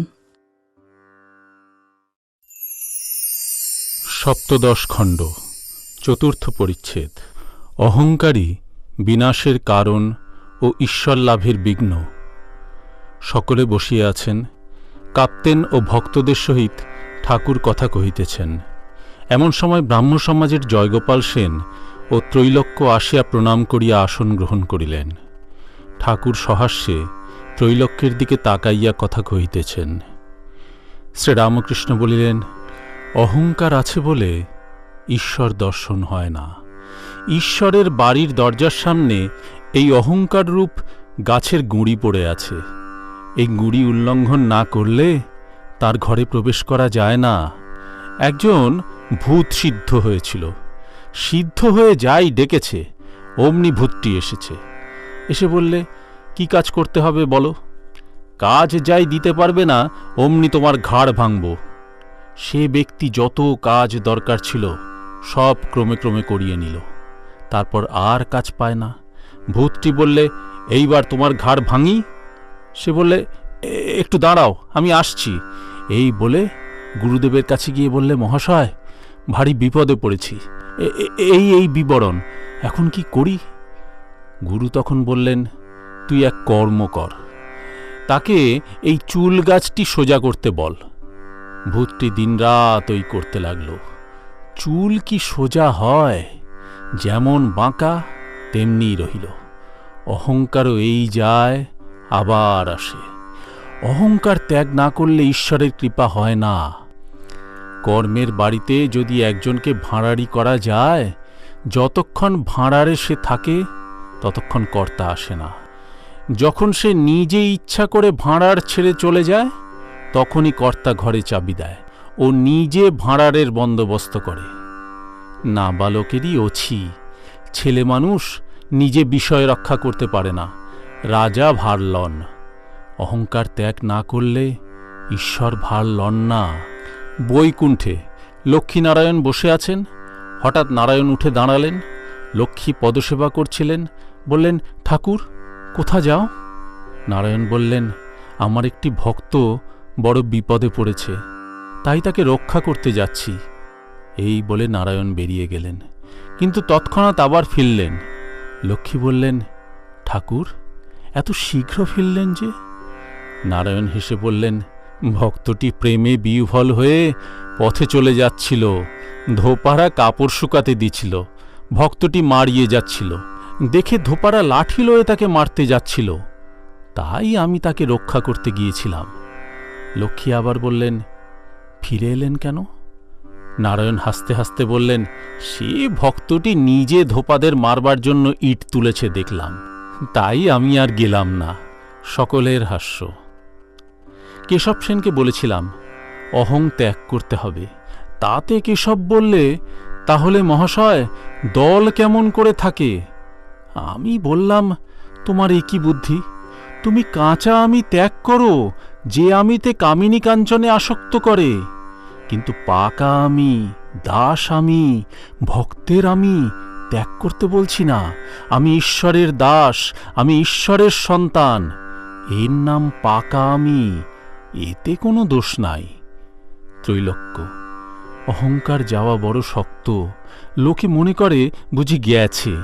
সপ্তদশ খণ্ড, চতুর্থ পরিচ্ছেদ। অহংকারী বিনাশের কারণ ও ঈশ্বর লাভের বিঘ্ন। সকলে বসিয়া আছেন। কাপ্তেন ও ভক্তদের সহিত ঠাকুর কথা কহিতেছেন। এমন সময় ব্রাহ্ম সমাজের জয়গোপাল সেন ও ত্রৈলোক্য আসিয়া প্রণাম করিয়া আসন গ্রহণ করিলেন। ঠাকুর সহাস্যে ত্রৈলোক্যের দিকে তাকাইয়া কথা কহিতেছেন। শ্রীরামকৃষ্ণ বলিলেন, অহংকার আছে বলে ঈশ্বর দর্শন হয় না। ঈশ্বরের বাড়ির দরজার সামনে এই অহংকার রূপ গাছের গুঁড়ি পড়ে আছে। এই গুঁড়ি উল্লঙ্ঘন না করলে তার ঘরে প্রবেশ করা যায় না। একজন ভূত সিদ্ধ হয়েছিল। সিদ্ধ হয়ে যাই ডেকেছে, অমনি ভূতটি এসেছে। এসে বললে, কি কাজ করতে হবে বলো? কাজ যাই দিতে পারবে না, অমনি তোমার ঘাড় ভাঙব। সে ব্যক্তি যত কাজ দরকার ছিল সব ক্রমে ক্রমে করিয়ে নিল। তারপর আর কাজ পায় না। ভূতটি বললে, এইবার তোমার ঘাড় ভাঙি? সে বললে, একটু দাঁড়াও, আমি আসছি। এই বলে গুরুদেবের কাছে গিয়ে বললে, মহাশয়, ভারী বিপদে পড়েছি। এই বিবরণ, এখন কি করি? গুরু তখন বললেন, তুই এক কর্ম কর, তাকে এই চুল গাছটি সোজা করতে বল। ভূতটি দিনরাত ওই করতে লাগল। চুল কি সোজা হয়? যেমন বাঁকা তেমনি রহিল। অহংকারও এই যায় আবার আসে। অহংকার ত্যাগ না করলে ঈশ্বরের কৃপা হয় না। কর্মের বাড়িতে যদি একজনকে ভাঁড়ারি করা যায়, যতক্ষণ ভাঁড়ারে সে থাকে ততক্ষণ কর্তা আসে না। যখন সে নিজে ইচ্ছা করে ভাঁড়ার ছেড়ে চলে যায়, তখনই কর্তা ঘরে চাবি দেয় ও নিজে ভাঁড়ারের বন্দোবস্ত করে। নাবালকেরই অছি। ছেলে মানুষ নিজে বিষয় রক্ষা করতে পারে না, রাজা ভার লন। অহংকার ত্যাগ না করলে ঈশ্বর ভার লন না। বৈকুণ্ঠে লক্ষ্মীনারায়ণ বসে আছেন। হঠাৎ নারায়ণ উঠে দাঁড়ালেন। লক্ষ্মী পদসেবা করছিলেন। বললেন, ঠাকুর, কোথা যাও? নারায়ণ বললেন, আমার একটি ভক্ত বড় বিপদে পড়েছে, তাই তাকে রক্ষা করতে যাচ্ছি। এই বলে নারায়ণ বেরিয়ে গেলেন, কিন্তু তৎক্ষণাৎ আবার ফিরলেন। লক্ষ্মী বললেন, ঠাকুর, এত শীঘ্র ফিরলেন যে? নারায়ণ হেসে বললেন, ভক্তটি প্রেমে বিহ্বল হয়ে পথে চলে যাচ্ছিল। ধোপারা কাপড় শুকাতে দিছিল। ভক্তটি মারিয়ে যাচ্ছিল। দেখে ধোপারা লাঠি লয়ে তাকে মারতে যাচ্ছিল, তাই আমি তাকে রক্ষা করতে গিয়েছিলাম। লক্ষ্মী আবার বললেন, ফিরে এলেন কেন? নারায়ণ হাসতে হাসতে বললেন, সে ভক্তটি নিজে ধোপাদের মারবার জন্য ইট তুলেছে দেখলাম, তাই আমি আর গেলাম না। সকলের হাস্য। কেশব সেনকে বলেছিলাম, অহং ত্যাগ করতে হবে। তাতে কেশব বললে, তাহলে মহাশয় দল কেমন করে থাকে? আমি বললাম, তোমার একই বুদ্ধি। তুমি কাঁচা আমি ত্যাগ করো, যে আমিতে কামিনী কাঞ্চনে আসক্ত করে। কিন্তু পাকা আমি, দাস আমি, ভক্তের আমি ত্যাগ করতে বলছি না। আমি ঈশ্বরের দাস, আমি ঈশ্বরের সন্তান। এর নাম পাকা আমি, এতে কোনো দোষ নাই। ত্রৈলোক্য, অহংকার যাওয়া বড় শক্ত। লোকে মনে করে বুঝি গেছে।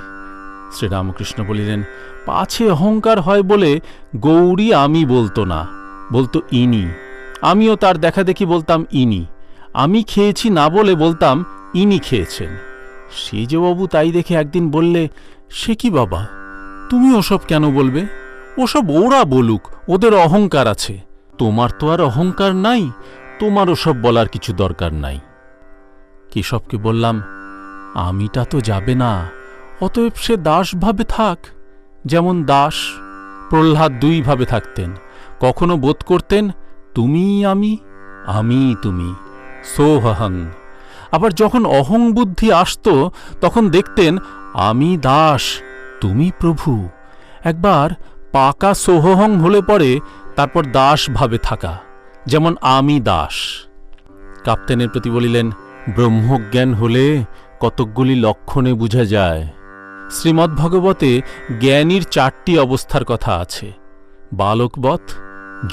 শ্রীরামকৃষ্ণ বলিলেন, পাছে অহংকার হয় বলে গৌরী আমি বলতো না, বলতো ইনি। আমিও তার দেখা দেখি বলতাম ইনি। আমি খেয়েছি না বলে বলতাম ইনি খেয়েছেন। সেজবাবু তাই দেখে একদিন বললে, সে কি বাবা, তুমি ওসব কেন বলবে? ওসব ওরা বলুক, ওদের অহংকার আছে। তোমার তো আর অহংকার নাই, তোমার ওসব বলার কিছু দরকার নাই। কেশবকে বললাম, আমিটা তো যাবে না, অতএব সে দাস ভাবে থাক। যেমন দাস প্রহ্লাদ দুই ভাবে থাকতেন। কখনো বোধ করতেন তুমি আমি, আমি তুমি, সোহং। আবার যখন অহং বুদ্ধি আসত, তখন দেখতেন আমি দাস, তুমি প্রভু। একবার পাকা সোহং হলে পরে তারপর দাস ভাবে থাকা, যেমন আমি দাস। কাপ্তেনের প্রতি বলিলেন, ব্রহ্মজ্ঞান হলে কতকগুলি লক্ষণে বুঝা যায়। শ্রীমদ্ভগবতে জ্ঞানীর 4টি অবস্থার কথা আছে। বালকবৎ,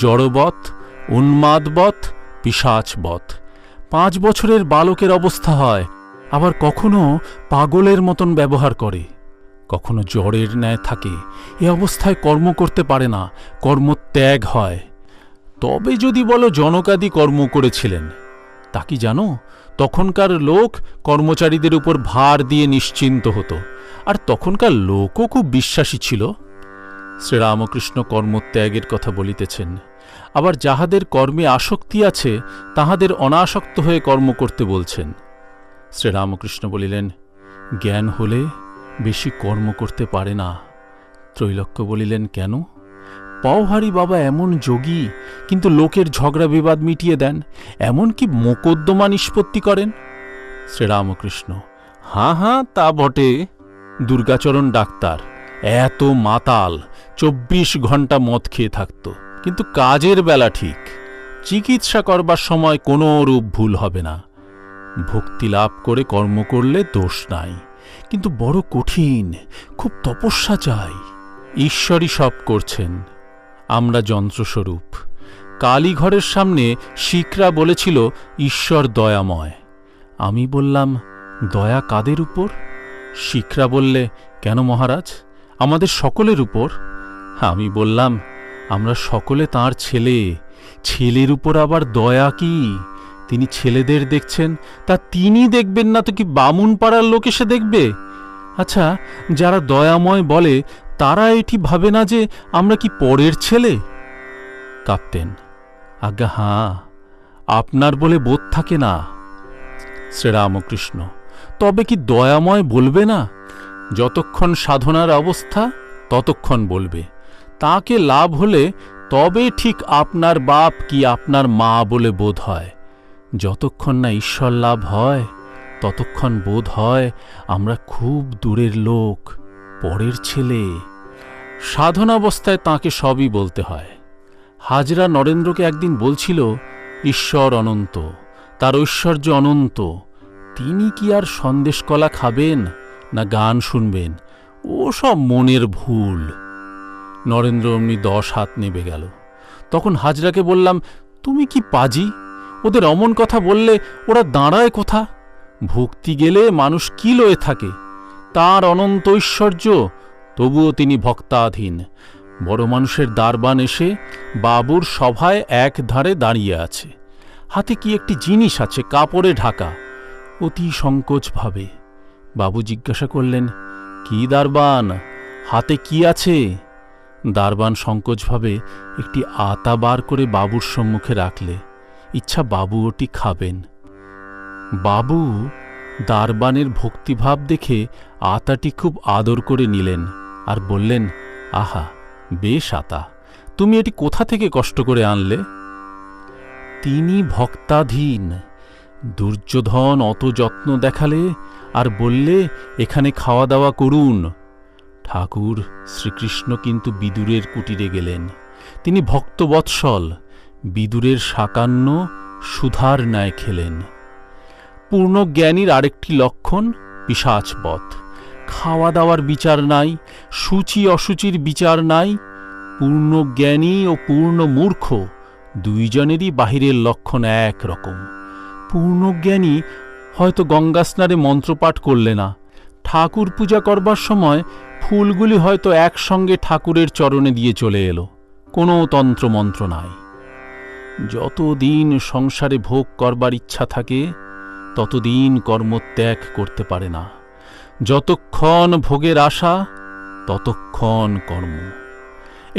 জড়বৎ, উন্মাদবৎ, পিশাচবৎ। 5 বছরের বালকের অবস্থা হয়, আবার কখনো পাগলের মতন ব্যবহার করে, কখনো জ্বরের ন্যায় থাকে। এ অবস্থায় কর্ম করতে পারে না, কর্মত্যাগ হয়। তবে যদি বলো জনকাদি কর্ম করেছিলেন, তা কি জানো? তখনকার লোক কর্মচারীদের উপর ভার দিয়ে নিশ্চিন্ত হতো, আর তখনকার লোকও খুব বিশ্বাসী ছিল। শ্রীরামকৃষ্ণ কর্মত্যাগের কথা বলিতেছেন। আবার যাহাদের কর্মে আসক্তি আছে তাহাদের অনাসক্ত হয়ে কর্ম করতে বলছেন। শ্রীরামকৃষ্ণ বলিলেন, জ্ঞান হলে বেশি কর্ম করতে পারে না। ত্রৈলোক্য বলিলেন, কেন? পওহারি বাবা এমন যোগী, কিন্তু লোকের ঝগড়া বিবাদ মিটিয়ে দেন, এমনকি মোকদ্দমা নিষ্পত্তি করেন। শ্রীরামকৃষ্ণ, হাঁ হাঁ, তা বটে। দুর্গাচরণ ডাক্তার এত মাতাল, 24 ঘণ্টা মদ খেয়ে থাকত, কিন্তু কাজের বেলা ঠিক। চিকিৎসা করবার সময় কোনো রূপ ভুল হবে না। ভক্তি লাভ করে কর্ম করলে দোষ নাই, কিন্তু বড় কঠিন, খুব তপস্যা চাই। ঈশ্বরই সব করছেন, আমরা যন্ত্রস্বরূপ। কালীঘরের সামনে শিখরা বলেছিল ঈশ্বর দয়াময়। আমি বললাম, দয়া কাদের উপর? শিখরা বললে, কেন মহারাজ, আমাদের সকলের উপর। আমি বললাম, আমরা সকলে তাঁর ছেলে, ছেলের উপর আবার দয়া কি? তিনি ছেলেদের দেখছেন, তা তিনি দেখবেন না তো কি বামুন পাড়ার লোক এসে দেখবে? আচ্ছা, যারা দয়াময় বলে তারা এটি ভাবে না যে আমরা কি পরের ছেলে? কাঁপতেন, আজ্ঞা হাঁ, আপনার বলে বোধ থাকে না। শ্রীরামকৃষ্ণ, তবে কি দয়াময় বলবে না? যতক্ষণ সাধনার অবস্থা ততক্ষণ বলবে। তাকে লাভ হলে তবে ঠিক আপনার বাপ কি আপনার মা বলে বোধ হয়। যতক্ষণ না ঈশ্বর লাভ হয় ততক্ষণ বোধ হয় আমরা খুব দূরের লোক, পরের ছেলে। সাধনাবস্থায় তাঁকে সবই বলতে হয়। হাজরা নরেন্দ্রকে একদিন বলছিল, ঈশ্বর অনন্ত, তার ঐশ্বর্য অনন্ত, তিনি কি আর সন্দেশ কলা খাবেন না গান শুনবেন? ও সব মনের ভুল। নরেন্দ্র অমনি 10 হাত নেবে গেল। তখন হাজরাকে বললাম, তুমি কি পাজি? ওদের অমন কথা বললে ওরা দাঁড়ায় কোথা? ভক্তি গেলে মানুষ কি লয়ে থাকে? তার অনন্ত ঐশ্বর্য, তবুও তিনি ভক্তাধীন। বড় মানুষের দারবান এসে বাবুর সভায় এক ধারে দাঁড়িয়ে আছে, হাতে কি একটি জিনিস আছে কাপড়ে ঢাকা, অতি সংকোচ ভাবে। বাবু জিজ্ঞাসা করলেন, কি দারবান, হাতে কি আছে? দারবান সংকোচভাবে একটি আতা বার করে বাবুর সম্মুখে রাখলে, ইচ্ছা বাবু ওটি খাবেন। বাবু দারবানের ভক্তিভাব দেখে আতাটি খুব আদর করে নিলেন আর বললেন, আহা, বেশ আতা, তুমি এটি কোথা থেকে কষ্ট করে আনলে? তিনি ভক্তাধীন। দুর্যোধন অত যত্ন দেখালে আর বললে, এখানে খাওয়া দাওয়া করুন। ঠাকুর শ্রীকৃষ্ণ কিন্তু বিদুরের কুটিরে গেলেন। তিনি ভক্তবৎসল, বিদুরের সাকান্ন সুধার ন্যায় খেলেন। পূর্ণ জ্ঞানীর আরেকটি লক্ষণ পিশাচবৎ। খাওয়া দাওয়ার বিচার নাই, সূচি অসুচির বিচার নাই। পূর্ণ জ্ঞানী ও পূর্ণ মূর্খ দুইজনেরই বাহিরের লক্ষণ এক রকম। পূর্ণজ্ঞানী হয়তো গঙ্গা স্নানে মন্ত্রপাঠ করলে না, ঠাকুর পূজা করবার সময় ফুলগুলি হয়তো একসঙ্গে ঠাকুরের চরণে দিয়ে চলে এলো, কোনো তন্ত্রমন্ত্র নাই। যতদিন সংসারে ভোগ করবার ইচ্ছা থাকে ততদিন কর্মত্যাগ করতে পারে না। যতক্ষণ ভোগের আশা ততক্ষণ কর্ম।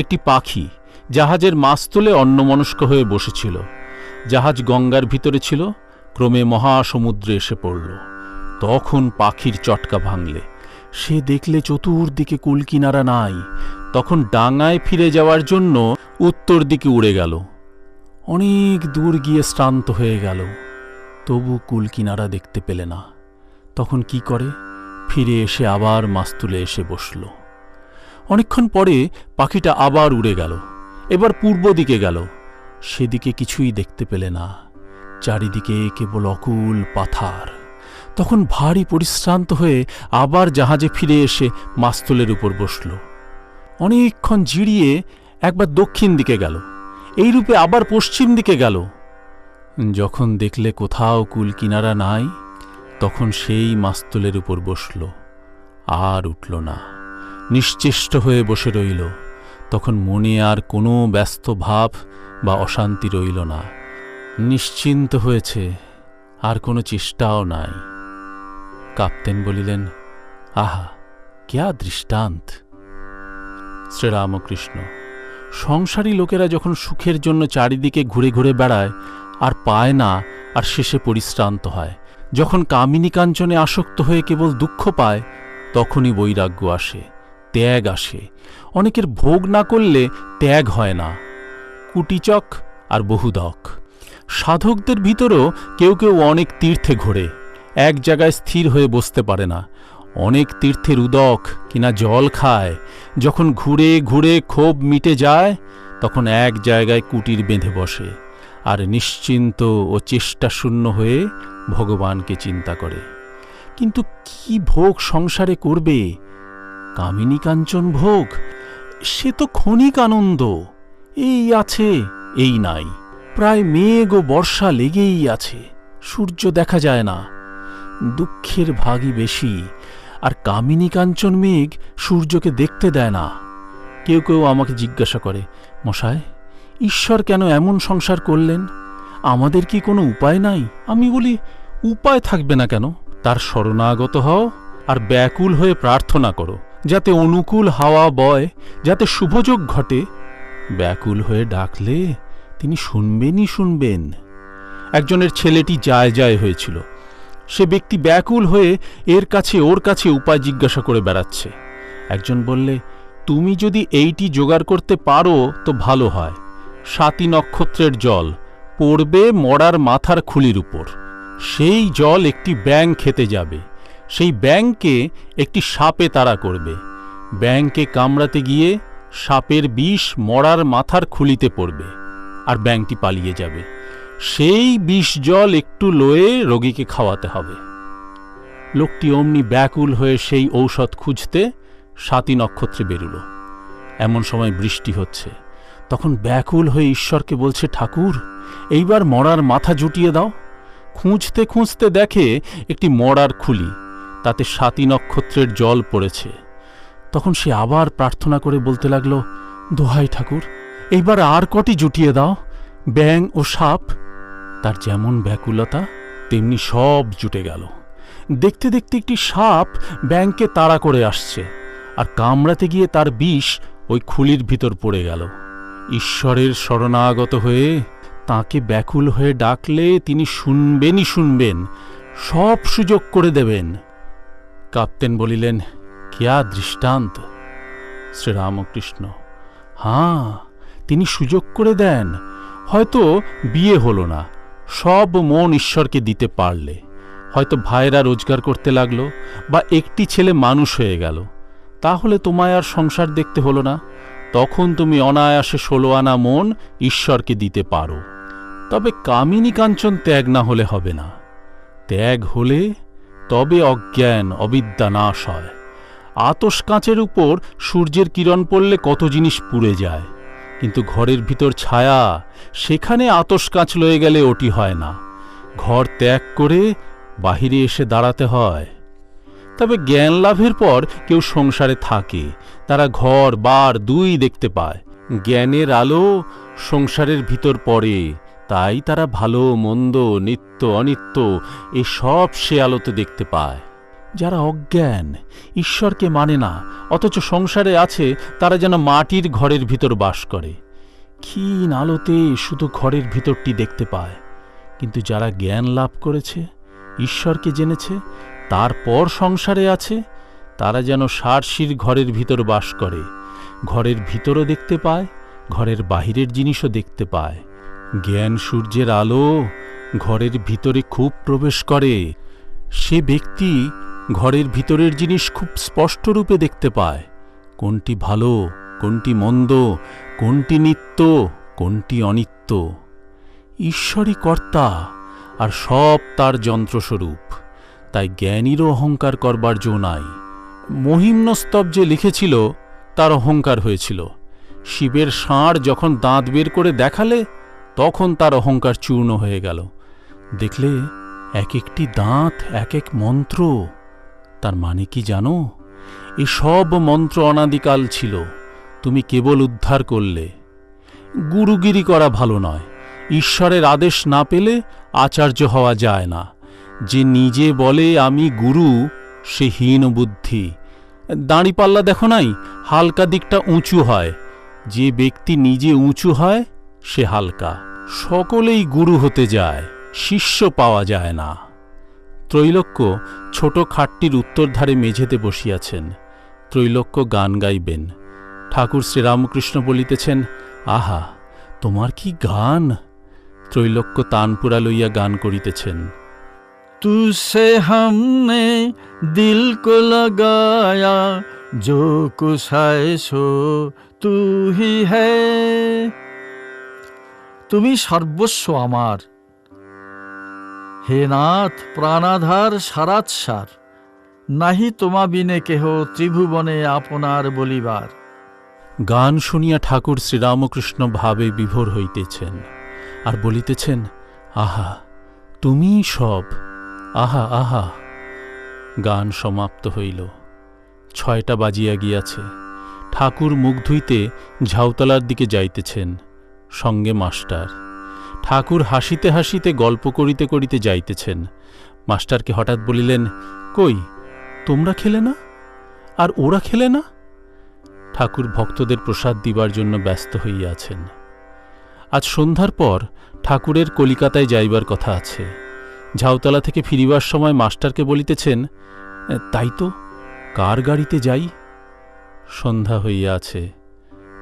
একটি পাখি জাহাজের মাস্তুলে অন্যমনস্ক হয়ে বসেছিল। জাহাজ গঙ্গার ভিতরে ছিল, ক্রমে মহাসমুদ্রে এসে পড়ল। তখন পাখির চটকা ভাঙলে, সে দেখলে চতুর্দিকে কুলকিনারা নাই। তখন ডাঙায় ফিরে যাওয়ার জন্য উত্তর দিকে উড়ে গেল। অনেক দূর গিয়ে শ্রান্ত হয়ে গেল, তবু কুলকিনারা দেখতে পেলে না। তখন কি করে? ফিরে এসে আবার মাস্তুলে এসে বসল। অনেকক্ষণ পরে পাখিটা আবার উড়ে গেল, এবার পূর্ব দিকে গেল। সেদিকে কিছুই দেখতে পেলে না, চারিদিকে কেবল অকুল পাথার। তখন ভারী পরিশ্রান্ত হয়ে আবার জাহাজে ফিরে এসে মাস্তুলের উপর বসল। অনেকক্ষণ জিরিয়ে একবার দক্ষিণ দিকে গেল, এইরূপে আবার পশ্চিম দিকে গেল। যখন দেখলে কোথাও কুল কিনারা নাই, তখন সেই মাস্তুলের উপর বসল, আর উঠল না, নিশ্চেষ্ট হয়ে বসে রইল। তখন মনে আর কোনো ব্যস্ত ভাব বা অশান্তি রইল না, নিশ্চিন্ত হয়েছে, আর কোনো চেষ্টাও নাই। কাপ্তেন বলিলেন, আহা, ক্যা দৃষ্টান্ত! শ্রীরামকৃষ্ণ, সংসারী লোকেরা যখন সুখের জন্য চারিদিকে ঘুরে ঘুরে বেড়ায়, আর পায় না, আর শেষে পরিশ্রান্ত হয়, যখন কামিনী কাঞ্চনে আসক্ত হয়ে কেবল দুঃখ পায়, তখনই বৈরাগ্য আসে, ত্যাগ আসে। অনেকের ভোগ না করলে ত্যাগ হয় না। কুটিচক আর বহুদক। সাধকদের ভিতরও কেউ কেউ অনেক তীর্থে ঘোরে, এক জায়গায় স্থির হয়ে বসতে পারে না। অনেক তীর্থের উদক কিনা জল খায়, যখন ঘুরে ঘুরে ক্ষোভ মিটে যায়, তখন এক জায়গায় কুটির বেঁধে বসে, আর নিশ্চিন্ত ও চেষ্টা শূন্য হয়ে ভগবানকে চিন্তা করে। কিন্তু কি ভোগ সংসারে করবে? কামিনী কাঞ্চন ভোগ, সে তো ক্ষণিক আনন্দ, এই আছে এই নাই। প্রায় মেঘ ও বর্ষা লেগেই আছে, সূর্য দেখা যায় না। দুঃখের ভাগই বেশি, আর কামিনী কাঞ্চন মেঘ সূর্যকে দেখতে দেয় না। কেউ কেউ আমাকে জিজ্ঞাসা করে, মশায়, ঈশ্বর কেন এমন সংসার করলেন? আমাদের কি কোনো উপায় নাই? আমি বলি, উপায় থাকবে না কেন? তার শরণাগত হও, আর ব্যাকুল হয়ে প্রার্থনা করো, যাতে অনুকূল হাওয়া বয়, যাতে শুভযোগ ঘটে। ব্যাকুল হয়ে ডাকলে তিনি শুনবেনই শুনবেন। একজনের ছেলেটি যায় যায় হয়েছিল। সে ব্যক্তি ব্যাকুল হয়ে এর কাছে ওর কাছে উপায় জিজ্ঞাসা করে বেড়াচ্ছে। একজন বললে, তুমি যদি এইটি জোগাড় করতে পারো তো ভালো হয়। 7 নক্ষত্রের জল পড়বে মরার মাথার খুলির উপর, সেই জল একটি ব্যাঙ খেতে যাবে, সেই ব্যাঙকে একটি সাপে তাড়া করবে, ব্যাঙকে কামড়াতে গিয়ে সাপের বিষ মরার মাথার খুলিতে পড়বে, আর ব্যাঙটি পালিয়ে যাবে। সেই বিষ জল একটু লয়ে রোগীকে খাওয়াতে হবে। লোকটি অমনি ব্যাকুল হয়ে সেই ঔষধ খুঁজতে 7 নক্ষত্রে বেরুল। এমন সময় বৃষ্টি হচ্ছে। তখন ব্যাকুল হয়ে ঈশ্বরকে বলছে, ঠাকুর, এইবার মরার মাথা জুটিয়ে দাও। খুঁজতে খুঁজতে দেখে একটি মরার খুলি, তাতে 7 নক্ষত্রের জল পড়েছে। তখন সে আবার প্রার্থনা করে বলতে লাগলো, দোহাই ঠাকুর, এইবার আর কটি জুটিয়ে দাও, ব্যাঙ ও সাপ। তার যেমন ব্যাকুলতা তেমনি সব জুটে গেল। দেখতে দেখতে একটি সাপ ব্যাঙকে তাড়া করে আসছে, আর কামড়াতে গিয়ে তার বিষ ওই খুলির ভিতর পড়ে গেল। ঈশ্বরের শরণাগত হয়ে তাকে ব্যাকুল হয়ে ডাকলে তিনি শুনবেনই শুনবেন, সব সুযোগ করে দেবেন। কাপ্তেন বলিলেন, ক্যা দৃষ্টান্ত! শ্রীরামকৃষ্ণ, হাঁ, তিনি সুযোগ করে দেন। হয়তো বিয়ে হলো না, সব মন ঈশ্বরকে দিতে পারলে, হয়তো ভাইরা রোজগার করতে লাগলো, বা একটি ছেলে মানুষ হয়ে গেল, তাহলে তোমায় আর সংসার দেখতে হলো না। তখন তুমি অনায়াসে 16 আনা মন ঈশ্বরকে দিতে পারো। তবে কামিনী কাঞ্চন ত্যাগ না হলে হবে না। ত্যাগ হলে তবে অজ্ঞান অবিদ্যা নাশ হয়। আতস কাঁচের উপর সূর্যের কিরণ পড়লে কত জিনিস পুড়ে যায়, কিন্তু ঘরের ভিতর ছায়া, সেখানে আতস কাঁচ লয়ে গেলে ওটি হয় না। ঘর ত্যাগ করে বাহিরে এসে দাঁড়াতে হয়। তবে জ্ঞান লাভের পর কেউ সংসারে থাকে, তারা ঘর বার দুই দেখতে পায়। জ্ঞানের আলো সংসারের ভিতর পড়ে, তাই তারা ভালো মন্দ, নিত্য অনিত্য এ সব সে আলোতে দেখতে পায়। যারা অজ্ঞান, ঈশ্বরকে মানে না, অথচ সংসারে আছে, তারা যেন মাটির ঘরের ভিতর বাস করে, ক্ষীণ আলোতে শুধু ঘরের ভিতরটি দেখতে পায়। কিন্তু যারা জ্ঞান লাভ করেছে, ঈশ্বরকে জেনেছে, তারপর সংসারে আছে, তারা যেন সারসির ঘরের ভিতর বাস করে, ঘরের ভিতরও দেখতে পায়, ঘরের বাহিরের জিনিসও দেখতে পায়। জ্ঞান সূর্যের আলো ঘরের ভিতরে খুব প্রবেশ করে, সে ব্যক্তি ঘরের ভিতরের জিনিস খুব স্পষ্ট রূপে দেখতে পায়, কোনটি ভালো, কোনটি মন্দ, কোনটি নিত্য, কোনটি অনিত্য। ঈশ্বরই কর্তা, আর সব তার যন্ত্রস্বরূপ। তাই জ্ঞানীরও অহংকার করবার জো নাই। মহিম্নস্তব যে লিখেছিল তার অহংকার হয়েছিল, শিবের ষাঁড় যখন দাঁত বের করে দেখালে তখন তার অহংকার চূর্ণ হয়ে গেল। দেখলে এক একটি দাঁত এক এক মন্ত্র। তার মানে কি জানো? এসব মন্ত্র অনাদিকাল ছিল, তুমি কেবল উদ্ধার করলে। গুরুগিরি করা ভালো নয়। ঈশ্বরের আদেশ না পেলে আচার্য হওয়া যায় না। যে নিজে বলে আমি গুরু, সে হীন বুদ্ধি। দাঁড়িপাল্লা দেখো নাই, হালকা দিকটা উঁচু হয়। যে ব্যক্তি নিজে উঁচু হয় সে হালকা। সকলেই গুরু হতে যায়, শিষ্য পাওয়া যায় না। ত্রৈলোক্য ছোট খাটটির উত্তরধারে মেঝেতে বসিয়াছেন। ত্রৈলোক্য গান গাইবেন। ঠাকুর শ্রীরামকৃষ্ণ বলিতেছেন, আহা, তোমার কি গান! ত্রৈলোক্য তানপুরা লইয়া গান করিতেছেন। तुझसे हमने दिल को लगाया, जो कुछ है सो तू ही है। তুমি সর্বস্ব আমার, হে নাথ প্রাণাধার সারাৎসার। নাহি তোমা বিনে কেহ ত্রিভুবনে আপনার বলিবার। গান শুনিয়া ঠাকুর শ্রীরামকৃষ্ণ ভাবে বিভোর হইতেছেন আর বলিতেছেন, আহা, তুমিই সব, আহা আহা। গান সমাপ্ত হইল। 6টা বাজিয়া গিয়াছে। ঠাকুর মুখ ধুইতে ঝাউতলার দিকে যাইতেছেন, সঙ্গে মাস্টার। ঠাকুর হাসিতে হাসিতে গল্প করিতে করিতে যাইতেছেন। মাস্টারকে হঠাৎ বলিলেন, কই, তোমরা খেলে না? আর ওরা খেলে না? ঠাকুর ভক্তদের প্রসাদ দিবার জন্য ব্যস্ত হইয়াছেন। আজ সন্ধ্যার পর ঠাকুরের কলিকাতায় যাইবার কথা আছে। ঝাউতলা থেকে ফিরিবার সময় মাস্টারকে বলিতেছেন, তাই তো, কার গাড়িতে যাই? সন্ধ্যা হইয়াছে।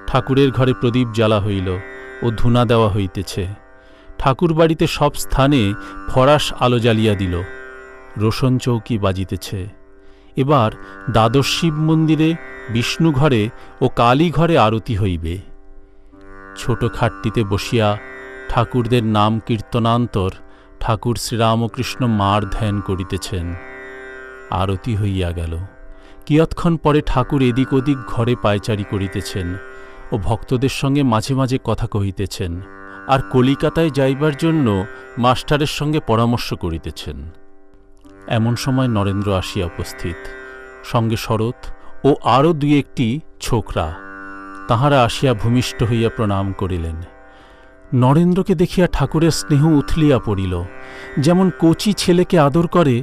ঠাকুরের ঘরে প্রদীপ জ্বালা হইল ও ধূনা দেওয়া হইতেছে। ঠাকুর বাড়িতে সব স্থানে ফরাস আলো জ্বালিয়া দিল। রোশন চৌকি বাজিতেছে। এবার দ্বাদশ শিব মন্দিরে, বিষ্ণু ঘরে ও কালী ঘরে আরতি হইবে। ছোট খাটটিতে বসিয়া ঠাকুরদের নাম কীর্তনান্তর ঠাকুর শ্রীরামকৃষ্ণ মার ধ্যান করিতেছেন। আরতি হইয়া গেল। কিয়ৎক্ষণ পরে ঠাকুর এদিক ওদিক ঘরে পায়চারি করিতেছেন ও ভক্তদের সঙ্গে মাঝে মাঝে কথা কহিতেছেন, আর কলিকাতায় যাইবার জন্য মাস্টারের সঙ্গে পরামর্শ করিতেছেন। এমন সময় নরেন্দ্র আসিয়া উপস্থিত, সঙ্গে শরৎ ও আরও 2-1টি ছোকরা। তাহারা আসিয়া ভূমিষ্ঠ হইয়া প্রণাম করিলেন। নরেন্দ্রকে দেখিয়া ঠাকুরের স্নেহ উথলিয়া পড়িল। যেমন কচি ছেলেকে আদর করে,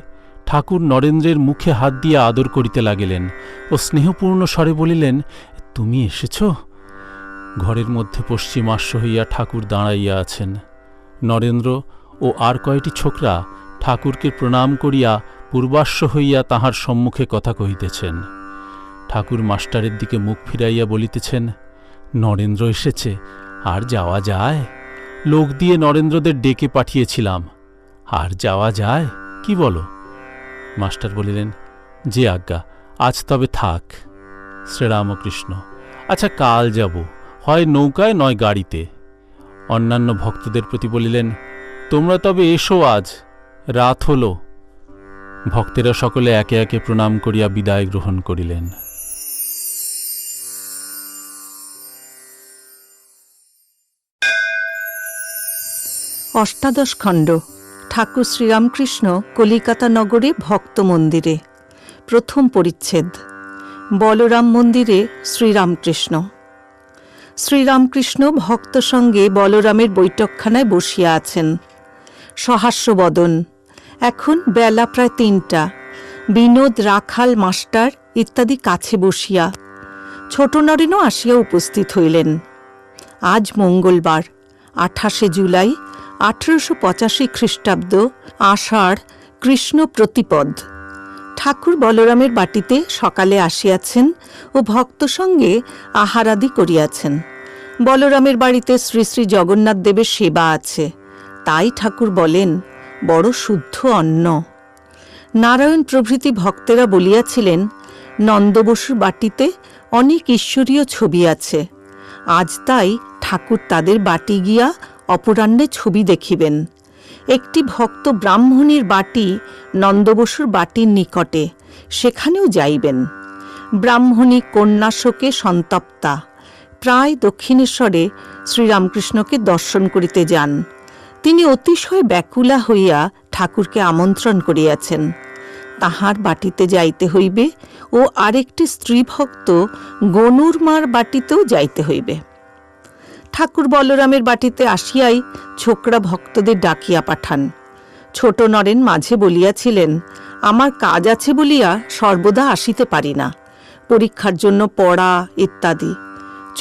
ঠাকুর নরেন্দ্রের মুখে হাত দিয়া আদর করিতে লাগিলেন ও স্নেহপূর্ণ স্বরে বলিলেন, তুমি এসেছ? ঘরের মধ্যে পশ্চিমাস্য হইয়া ঠাকুর দাঁড়াইয়া আছেন। নরেন্দ্র ও আর কয়টি ছোকরা ঠাকুরকে প্রণাম করিয়া পূর্বাশ্ব হইয়া তাহার সম্মুখে কথা কহিতেছেন। ঠাকুর মাস্টারের দিকে মুখ ফিরাইয়া বলিতেছেন, নরেন্দ্র এসেছে, আর যাওয়া যায়? লোক দিয়ে নরেন্দ্রদের ডেকে পাঠিয়েছিলাম, আর যাওয়া যায়, কি বলো? মাস্টার বলিলেন, যে আজ্ঞা, আজ তবে থাক। শ্রীরামকৃষ্ণ, আচ্ছা, কাল যাব, হয় নৌকায় নয় গাড়িতে। অন্যান্য ভক্তদের প্রতি বলিলেন, তোমরা তবে এসো, আজ রাত হল। ভক্তেরা সকলে একে একে প্রণাম করিয়া বিদায় গ্রহণ করিলেন। অষ্টাদশ খণ্ড। ঠাকুর শ্রীরামকৃষ্ণ কলিকাতা নগরে ভক্ত মন্দিরে। প্রথম পরিচ্ছেদ। বলরাম মন্দিরে শ্রীরামকৃষ্ণ। শ্রীরামকৃষ্ণ ভক্ত সঙ্গে বলরামের বৈঠকখানায় বসিয়া আছেন। সহাস্যবদন। এখন বেলা প্রায় 3টা। বিনোদ, রাখাল, মাস্টার ইত্যাদি কাছে বসিয়া। ছোট নরেনও আসিয়া উপস্থিত হইলেন। আজ মঙ্গলবার, 28শে জুলাই 1885 খ্রিস্টাব্দ, আষাঢ় কৃষ্ণ প্রতিপদ। ঠাকুর বলরামের বাটিতে সকালে আসিয়াছেন ও ভক্ত সঙ্গে আহারাদি করিয়াছেন। বলরামের বাড়িতে শ্রী শ্রী জগন্নাথ দেবের সেবা আছে, তাই ঠাকুর বলেন, বড় শুদ্ধ অন্ন। নারায়ণ প্রভৃতি ভক্তেরা বলিয়াছিলেন, নন্দবসুর বাটিতে অনেক ঈশ্বরীয় ছবি আছে। আজ তাই ঠাকুর তাদের বাটি গিয়া অপরাহ্নে ছবি দেখিবেন। একটি ভক্ত ব্রাহ্মণীর বাটি নন্দবসুর বাটির নিকটে, সেখানেও যাইবেন। ব্রাহ্মণী কন্যাশোকে সন্তপ্তা, প্রায় দক্ষিণেশ্বরে শ্রীরামকৃষ্ণকে দর্শন করিতে যান। তিনি অতিশয় ব্যাকুলা হইয়া ঠাকুরকে আমন্ত্রণ করিয়াছেন। তাহার বাটিতে যাইতে হইবে ও আরেকটি স্ত্রী ভক্ত গনুর মার বাটিতেও যাইতে হইবে। ঠাকুর বলরামের বাটিতে আসিয়াই ছোকরা ভক্তদের ডাকিয়া পাঠান। ছোট নরেন মাঝে বলিয়াছিলেন, আমার কাজ আছে বলিয়া সর্বদা আসিতে পারি না, পরীক্ষার জন্য পড়া ইত্যাদি।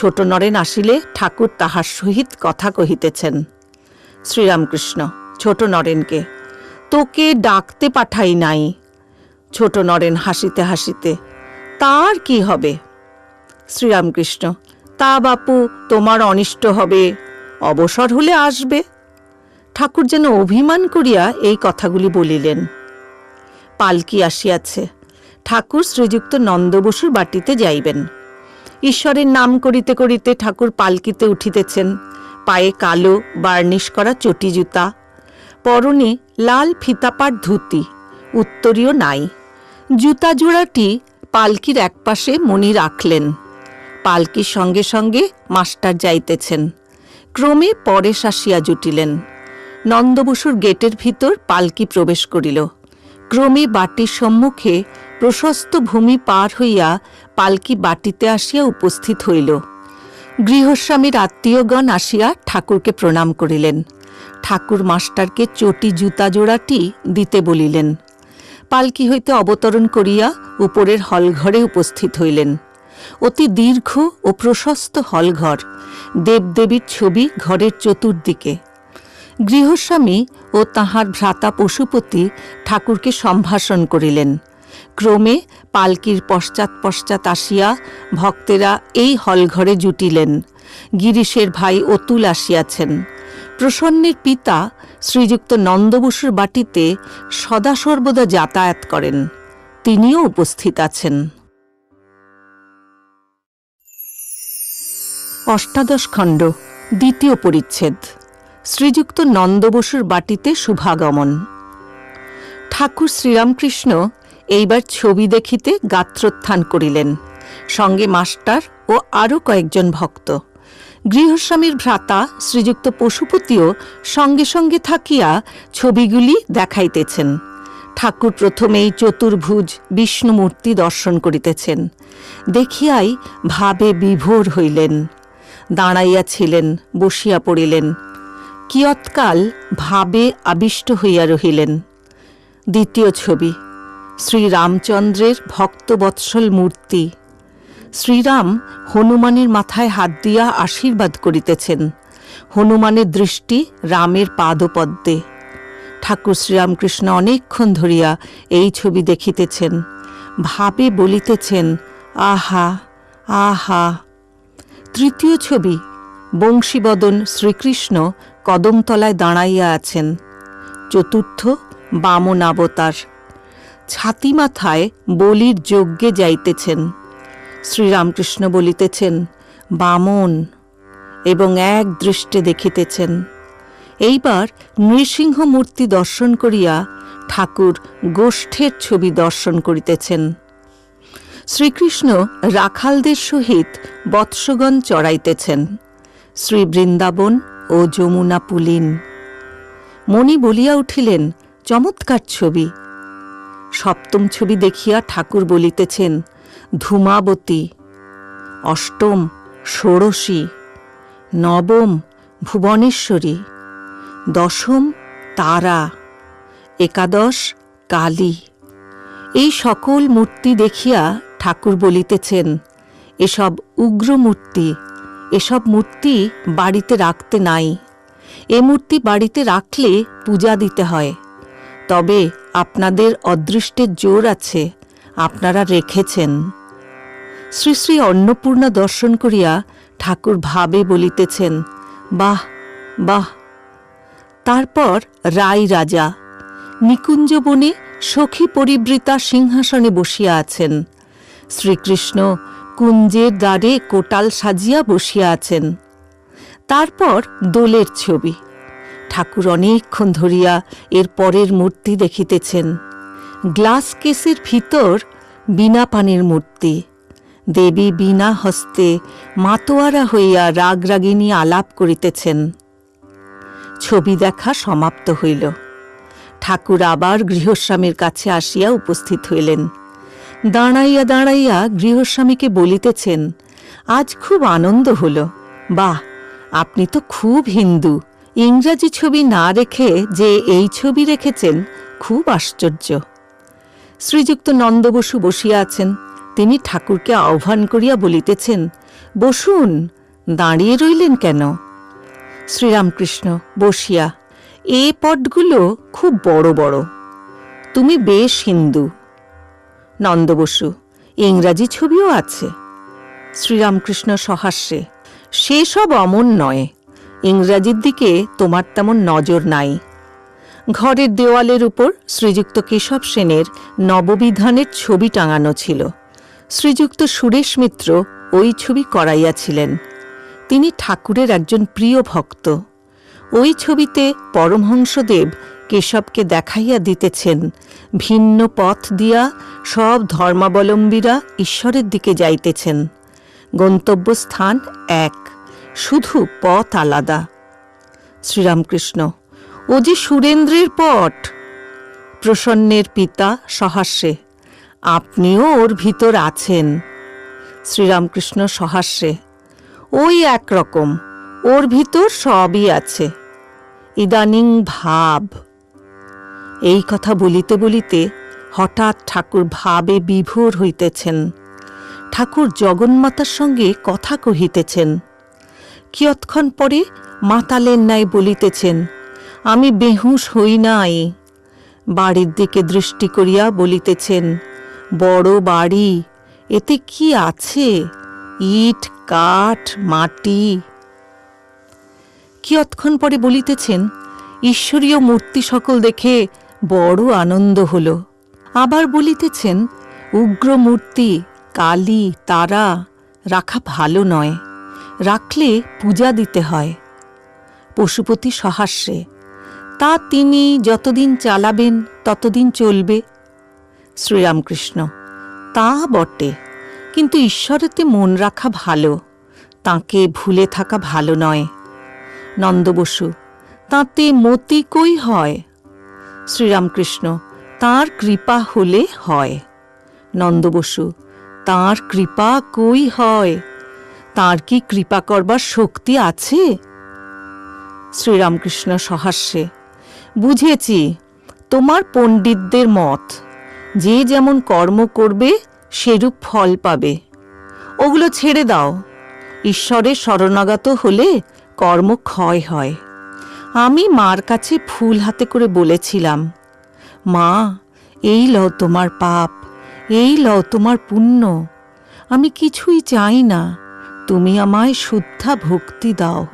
ছোট নরেন আসিলে ঠাকুর তাহার সহিত কথা কহিতেছেন। শ্রীরামকৃষ্ণ ছোট নরেনকে, তোকে ডাকতে পাঠাই নাই। ছোট নরেন হাসিতে হাসিতে, তার কি হবে? শ্রীরামকৃষ্ণ, তা বাপু, তোমার অনিষ্ট হবে, অবসর হলে আসবে। ঠাকুর যেন অভিমান করিয়া এই কথাগুলি বলিলেন। পালকি আসিয়াছে। ঠাকুর শ্রীযুক্ত নন্দবসুর বাটিতে যাইবেন। ঈশ্বরের নাম করিতে করিতে ঠাকুর পালকিতে উঠিতেছেন। পায়ে কালো বার্নিশ করা চটি জুতা, পরনে লাল ফিতাপাট ধুতি, উত্তরীয় নাই। জুতা জোড়াটি পালকির একপাশে মণি রাখলেন। পালকির সঙ্গে সঙ্গে মাস্টার যাইতেছেন। ক্রমে পরেশ আসিয়া জুটিলেন। নন্দবসুর গেটের ভিতর পালকি প্রবেশ করিল। ক্রমে বাটির সম্মুখে প্রশস্ত ভূমি পার হইয়া পালকি বাটিতে আসিয়া উপস্থিত হইল। গৃহস্বামীর আত্মীয়গণ আসিয়া ঠাকুরকে প্রণাম করিলেন। ঠাকুর মাস্টারকে চটি জুতা জোড়াটি দিতে বলিলেন। পালকি হইতে অবতরণ করিয়া উপরের হলঘরে উপস্থিত হইলেন। অতি দীর্ঘ ও প্রশস্ত হলঘর, দেবদেবীর ছবি ঘরের চতুর্দিকে। গৃহস্বামী ও তাহার ভ্রাতা পশুপতি ঠাকুরকে সম্ভাষণ করিলেন। ক্রমে পালকির পশ্চাৎ পশ্চাৎ আসিয়া ভক্তেরা এই হলঘরে জুটিলেন। গিরিশের ভাই অতুল আসিয়াছেন। প্রসন্নের পিতা শ্রীযুক্ত নন্দবসুর বাটিতে সদা সর্বদা যাতায়াত করেন, তিনিও উপস্থিত আছেন। অষ্টাদশ খণ্ড, দ্বিতীয় পরিচ্ছেদ। শ্রীযুক্ত নন্দবসুর বাটিতে শুভাগমন। ঠাকুর শ্রীরামকৃষ্ণ এইবার ছবি দেখিতে গাত্রোত্থান করিলেন, সঙ্গে মাস্টার ও আরও কয়েকজন ভক্ত। গৃহস্বামীর ভ্রাতা শ্রীযুক্ত পশুপতিও সঙ্গে সঙ্গে থাকিয়া ছবিগুলি দেখাইতেছেন। ঠাকুর প্রথমেই চতুর্ভুজ বিষ্ণুমূর্তি দর্শন করিতেছেন। দেখিয়াই ভাবে বিভোর হইলেন। দাঁড়াইয়াছিলেন, বসিয়া পড়িলেন। কিয়ৎকাল ভাবে আবিষ্ট হইয়া রহিলেন। দ্বিতীয় ছবি, শ্রীরামচন্দ্রের ভক্তবৎসল মূর্তি। শ্রীরাম হনুমানের মাথায় হাত দিয়া আশীর্বাদ করিতেছেন। হনুমানের দৃষ্টি রামের পাদপদ্মে। ঠাকুর শ্রীরামকৃষ্ণ অনেকক্ষণ ধরিয়া এই ছবি দেখিতেছেন। ভাবে বলিতেছেন, আহা আহা। তৃতীয় ছবি, বংশীবদন শ্রীকৃষ্ণ কদমতলায় দাঁড়াইয়া আছেন। চতুর্থ, বামনাবতার, ছাতি মাথায় বলির যজ্ঞে যাইতেছেন। শ্রীরামকৃষ্ণ বলিতেছেন, বামন, এবং এক দৃষ্টে দেখিতেছেন। এইবার নৃসিংহ মূর্তি দর্শন করিয়া ঠাকুর গোষ্ঠের ছবি দর্শন করিতেছেন। শ্রীকৃষ্ণ রাখালদের সহিত বৎসগণ চড়াইতেছেন। শ্রী বৃন্দাবন ও যমুনা পুলিন। মণি বলিয়া উঠিলেন, চমৎকার ছবি। সপ্তম ছবি দেখিয়া ঠাকুর বলিতেছেন, ধূমাবতী। অষ্টম, ষোড়শী। নবম, ভুবনেশ্বরী। দশম, তারা। একাদশ, কালী। এই সকল মূর্তি দেখিয়া ঠাকুর বলিতেছেন, এসব উগ্র মূর্তি, এসব মূর্তি বাড়িতে রাখতে নাই। এ মূর্তি বাড়িতে রাখলে পূজা দিতে হয়। তবে আপনাদের অদৃষ্টের জোর আছে, আপনারা রেখেছেন। শ্রী শ্রী অন্নপূর্ণা দর্শন করিয়া ঠাকুর ভাবে বলিতেছেন, বাহ বাহ। তারপর রাই রাজা নিকুঞ্জবনে সখী পরিবৃতা সিংহাসনে বসিয়া আছেন। শ্রীকৃষ্ণ কুঞ্জের দ্বারে কোটাল সাজিয়া বসিয়া আছেন। তারপর দোলের ছবি। ঠাকুর অনেকক্ষণ ধরিয়া এর পরের মূর্তি দেখিতেছেন। গ্লাস কেসের ভিতর বীণাপানির মূর্তি। দেবী বিনা হস্তে মাতোয়ারা হইয়া রাগরাগিনী আলাপ করিতেছেন। ছবি দেখা সমাপ্ত হইল। ঠাকুর আবার গৃহস্বামীর কাছে আসিয়া উপস্থিত হইলেন। দাঁড়াইয়া দাঁড়াইয়া গৃহস্বামীকে বলিতেছেন, আজ খুব আনন্দ হল। বাহ, আপনি তো খুব হিন্দু। ইংরাজি ছবি না রেখে যে এই ছবি রেখেছেন, খুব আশ্চর্য। শ্রীযুক্ত নন্দবসু বসিয়া আছেন। তিনি ঠাকুরকে আহ্বান করিয়া বলিতেছেন, বসুন, দাঁড়িয়ে রইলেন কেন? শ্রীরামকৃষ্ণ বসিয়া, এ পটগুলো খুব বড় বড়। তুমি বেশ হিন্দু। নন্দবসু, ইংরাজি ছবিও আছে। শ্রীরামকৃষ্ণ সহাস্যে, সেসব অমন নয়। ইংরাজির দিকে তোমার তেমন নজর নাই। ঘরের দেওয়ালের উপর শ্রীযুক্ত কেশব সেনের নববিধানের ছবি টাঙানো ছিল। শ্রীযুক্ত সুরেশ মিত্র ওই ছবি করাইয়াছিলেন। তিনি ঠাকুরের একজন প্রিয় ভক্ত। ওই ছবিতে পরমহংসদেব কেশবকে দেখাইয়া দিতেছেন, ভিন্ন পথ দিয়া সব ধর্মাবলম্বীরা ঈশ্বরের দিকে যাইতেছেন। গন্তব্যস্থান এক, শুধু পথ আলাদা। শ্রীরামকৃষ্ণ, ও যে সুরেন্দ্রের পট। প্রসন্নের পিতা সহাস্যে, আপনিও ওর ভিতর আছেন। শ্রীরামকৃষ্ণ সহাস্যে, ওই একরকম, ওর ভিতর সবই আছে। ইদানিং ভাব। এই কথা বলিতে বলিতে হঠাৎ ঠাকুর ভাবে বিভোর হইতেছেন। ঠাকুর জগন্মাতার সঙ্গে কথা কহিতেছেন। কিয়ৎক্ষণ পরে মাতালের ন্যায় বলিতেছেন, আমি বেহুশ হই নাই। বাড়ির দিকে দৃষ্টি করিয়া বলিতেছেন, বড় বাড়ি, এতে কি আছে? ইট, কাঠ, মাটি। কিয়ৎক্ষণ পরে বলিতেছেন, ঈশ্বরীয় মূর্তি সকল দেখে বড় আনন্দ হল। আবার বলিতেছেন, উগ্র মূর্তি, কালী, তারা রাখা ভালো নয়, রাখলে পূজা দিতে হয়। পশুপতি সহাস্যে, তা তিনি যতদিন চালাবেন ততদিন চলবে। শ্রীরামকৃষ্ণ, তা বটে, কিন্তু ঈশ্বরেতে মন রাখা ভালো, তাঁকে ভুলে থাকা ভালো নয়। নন্দবসু, তাতে মতি কই হয়? শ্রীরামকৃষ্ণ, তাঁর কৃপা হলে হয়। নন্দবসু, তাঁর কৃপা কই হয়? তাঁর কি কৃপা করবার শক্তি আছে? শ্রীরামকৃষ্ণ সহাস্যে, বুঝেছি, তোমার পণ্ডিতদের মত, যে যেমন কর্ম করবে সেরূপ ফল পাবে। ওগুলো ছেড়ে দাও। ঈশ্বরের শরণাগত হলে কর্ম ক্ষয় হয়। আমি মার কাছে ফুল হাতে করে বলেছিলাম, মা, এই লও তোমার পাপ, এই লও তোমার পুণ্য। আমি কিছুই চাই না, তুমি আমায় শুদ্ধা ভক্তি দাও।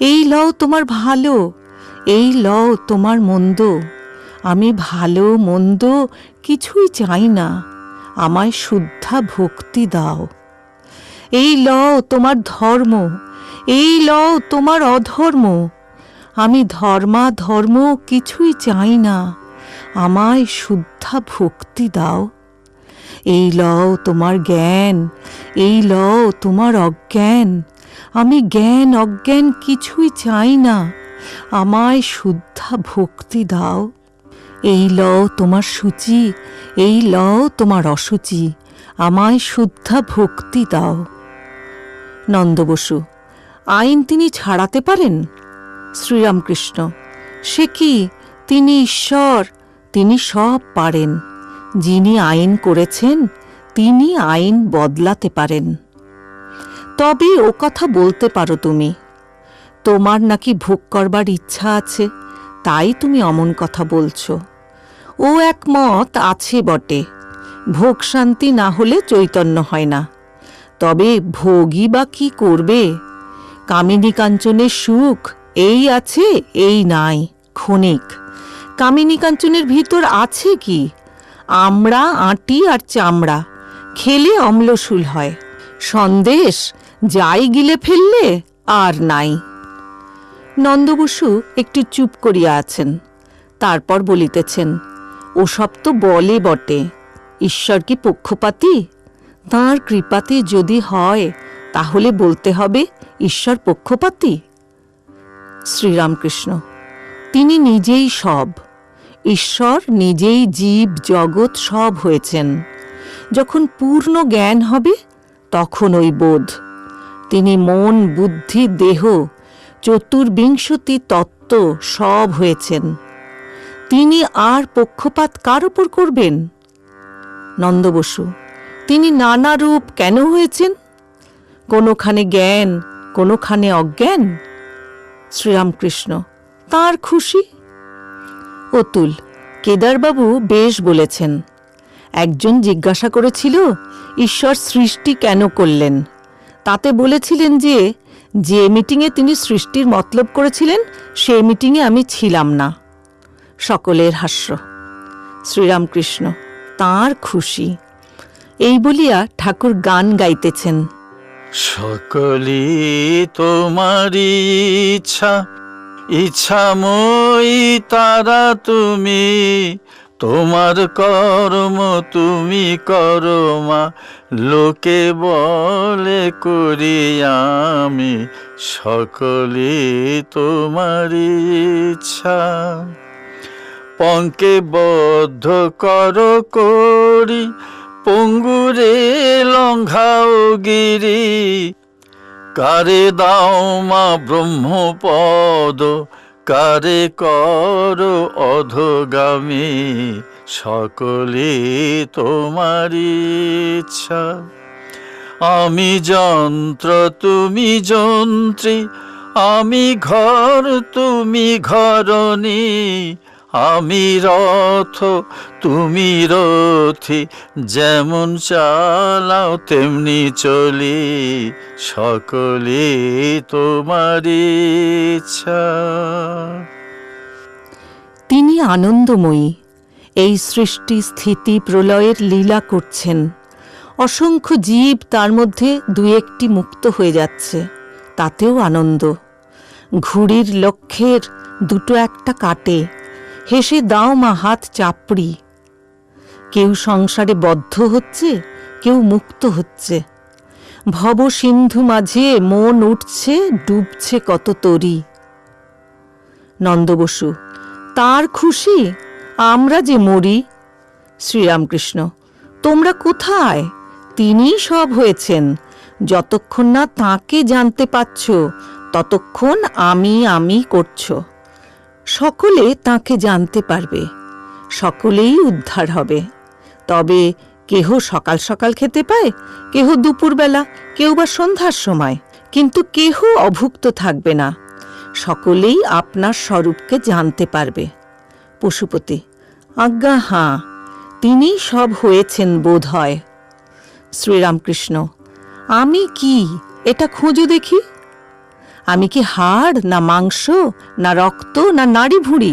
এই লও তোমার ভালো, এই লও তোমার মন্দ। আমি ভালো মন্দ কিছুই চাই না, আমায় শুদ্ধা ভক্তি দাও। এই লও তোমার ধর্ম, এই লও তোমার অধর্ম। আমি ধর্মাধর্ম কিছুই চাই না, আমায় শুদ্ধা ভক্তি দাও। এই লও তোমার জ্ঞান, এই লও তোমার অজ্ঞান। আমি জ্ঞান অজ্ঞান কিছুই চাই না, আমায় শুদ্ধা ভক্তি দাও। এই লও তোমার সূচি, এই লও তোমার অসুচি। আমায় শুদ্ধা ভক্তি দাও। নন্দবসু, আইন তিনি ছাড়াতে পারেন? শ্রীরামকৃষ্ণ, সে কি, তিনি ঈশ্বর, তিনি সব পারেন। যিনি আইন করেছেন তিনি আইন বদলাতে পারেন। তবে ও কথা বলতে পারো তুমি। তোমার নাকি ভোগ করবার ইচ্ছা আছে, তাই তুমি অমন কথা বলছো। ও এক মত আছে বটে, ভোগ শান্তি না হলে চৈতন্য হয় না। তবে ভোগই বা কি করবে? কামিনী কাঞ্চনের সুখ এই আছে এই নাই, ক্ষণিক। কামিনী কাঞ্চনের ভিতর আছে কি? আমড়া, আঁটি আর চামড়া, খেলে অম্লশূল হয়। সন্দেশ যাই গিলে ফেললে আর নাই। নন্দবসু একটু চুপ করিয়া আছেন। তারপর বলিতেছেন, ওসব তো বলে বটে, ঈশ্বর কি পক্ষপাতী? তাঁর কৃপাতে যদি হয় তাহলে বলতে হবে ঈশ্বর পক্ষপাতী? শ্রীরামকৃষ্ণ: তিনি নিজেই সব। ঈশ্বর নিজেই জীব জগৎ সব হয়েছেন। যখন পূর্ণ জ্ঞান হবে তখন ওই বোধ। তিনি মন, বুদ্ধি, দেহ, চতুর্বিংশতি তত্ত্ব সব হয়েছেন। তিনি আর পক্ষপাত কার ওপর করবেন? নন্দ বসু: তিনি নানা রূপ কেন হয়েছেন? কোনোখানে জ্ঞান, কোনোখানে অজ্ঞান। শ্রীরামকৃষ্ণ: তাঁর খুশি। অতুল: কেদারবাবু বেশ বলেছেন। একজন জিজ্ঞাসা করেছিল ঈশ্বর সৃষ্টি কেন করলেন। তাতে বলেছিলেন যে মিটিংয়ে তিনি সৃষ্টির মতলব করেছিলেন সেই মিটিংয়ে আমি ছিলাম না। সকলের হাস্য। শ্রীরামকৃষ্ণ: তাঁর খুশি। এই বলিয়া ঠাকুর গান গাইতেছেন। সকলি তোমারি ইচ্ছা, ইচ্ছাময়ী তারা তুমি, তোমার কর্ম তুমি করো মা, লোকে বলে করি আমি, সকলি তোমারি ইচ্ছা। পঙ্কে বদ্ধ করো করি, পঙ্গুরে লঙ্ঘাও গিরি, কারে দাও মা ব্রহ্মপদ, কারে করো অধোগামী, সকলে তোমারি ইচ্ছা। আমি যন্ত্র তুমি যন্ত্রী, আমি ঘর তুমি ঘরণী, আমি রথ তুমি রথী, যেমন চালাও তেমনি চলি, সকলে তোমারি ইচ্ছা। তিনি আনন্দময়ী। এই সৃষ্টি স্থিতি প্রলয়ের লীলা করছেন। অসংখ্য জীব তার মধ্যে দু একটি মুক্ত হয়ে যাচ্ছে, তাতেও আনন্দ। ঘুড়ির লক্ষ্যের দুটো একটা কাটে, হেসে দাও মা হাত চাপড়ি। কেউ সংসারে বদ্ধ হচ্ছে, কেউ মুক্ত হচ্ছে। ভব সিন্ধু মাঝে মন উঠছে, ডুবছে কত তরি। নন্দ বসু: তার খুশি, আমরা যে মরি। শ্রীরামকৃষ্ণ: তোমরা কোথায়? তিনিই সব হয়েছেন। যতক্ষণ না তাঁকে জানতে পারছ ততক্ষণ আমি আমি করছ। সকলে তাঁকে জানতে পারবে, সকলেই উদ্ধার হবে। তবে কেহ সকাল সকাল খেতে পায়, কেহ দুপুরবেলা, কেউ বা সন্ধ্যার সময়, কিন্তু কেহ অভুক্ত থাকবে না। সকলেই আপনার স্বরূপকে জানতে পারবে। পশুপতি: আজ্ঞা হাঁ, তিনি সব হয়েছেন বোধ হয়। শ্রীরামকৃষ্ণ: আমি কি, এটা খোঁজো দেখি। আমি কি হাড়, না মাংস, না রক্ত, না নাড়ি ভুঁড়ি?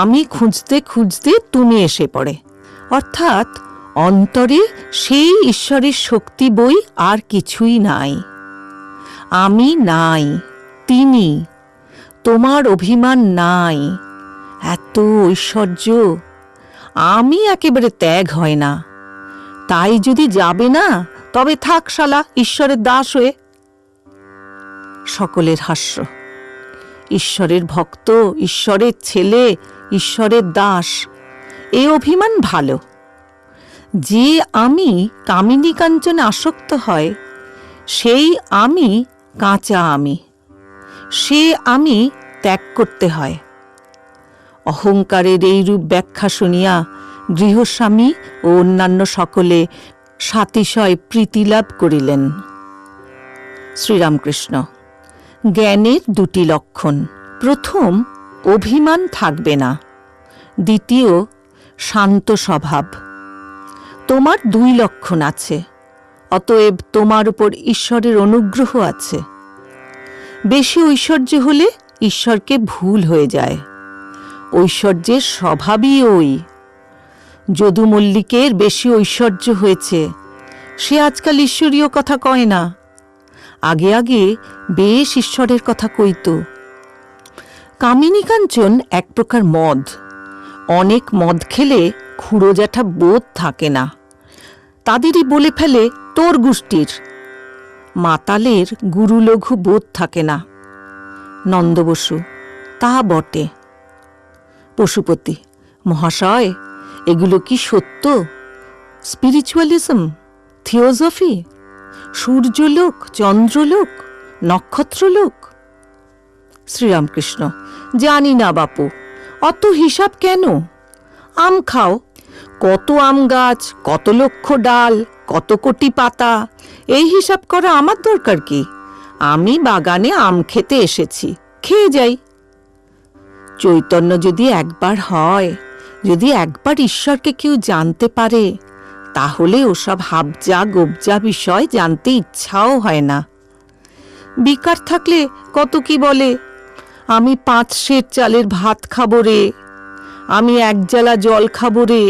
আমি খুঁজতে খুঁজতে তুমি এসে পড়ে। অর্থাৎ অন্তরে সেই ঈশ্বরের শক্তি বই আর কিছুই নাই। আমি নাই, তিনি। তোমার অভিমান নাই। এত ঐশ্বর্য, আমি একেবারে ত্যাগ হয় না। তাই যদি যাবে না, তবে থাক শালা ঈশ্বরের দাস হয়ে। সকলের হাস্য। ঈশ্বরের ভক্ত, ঈশ্বরের ছেলে, ঈশ্বরের দাস, এ অভিমান ভালো। যে আমি কামিনী কাঞ্চনে আসক্ত হয়, সেই আমি কাঁচা আমি, সে আমি ত্যাগ করতে হয়। অহংকারের এইরূপ ব্যাখ্যা শুনিয়া গৃহস্বামী ও অন্যান্য সকলে সাতিশয় প্রীতিলাভ করিলেন। শ্রীরামকৃষ্ণ: জ্ঞানের দুটি লক্ষণ। প্রথম, অভিমান থাকবে না। দ্বিতীয়, শান্ত স্বভাব। তোমার দুই লক্ষণ আছে, অতএব তোমার উপর ঈশ্বরের অনুগ্রহ আছে। বেশি ঐশ্বর্য হলে ঈশ্বরকে ভুল হয়ে যায়। ঐশ্বর্যের স্বভাবই ওই। যদু মল্লিকের বেশি ঐশ্বর্য হয়েছে, সে আজকাল ঈশ্বরীয় কথা কয় না। আগে আগে বেশ ঈশ্বরের কথা কইত। কামিনী কাঞ্চন এক প্রকার মদ। অনেক মদ খেলে খুড়ো জ্যাঠা বোধ থাকে না। তাদেরই বলে ফেলে তোর গোষ্ঠীর। মাতালের গুরুলঘু বোধ থাকে না। নন্দ বসু: তা বটে। পশুপতি: মহাশয়, এগুলো কি সত্য? স্পিরিচুয়ালিজম, থিওসফি, সূর্যলোক, চন্দ্রলোক, নক্ষত্রলোক? শ্রীরামকৃষ্ণ: জানি না বাপু, অত হিসাব কেন? আম খাও, কত আম গাছ, কত লক্ষ ডাল, কত কোটি পাতা, এই হিসাব করা আমার দরকার কি? আমি বাগানে আম খেতে এসেছি, খেয়ে যাই। চৈতন্য যদি একবার হয়, যদি একবার ঈশ্বরকে কেউ জানতে পারে, তাহলে ওসব হাবজা গোবজা বিষয় জানতে ইচ্ছাও হয় না। বিকার থাকলে কত কি বলে, আমি 5 সের চালের ভাত খাবো রে, আমি 1 জেলা জল খাবো রে।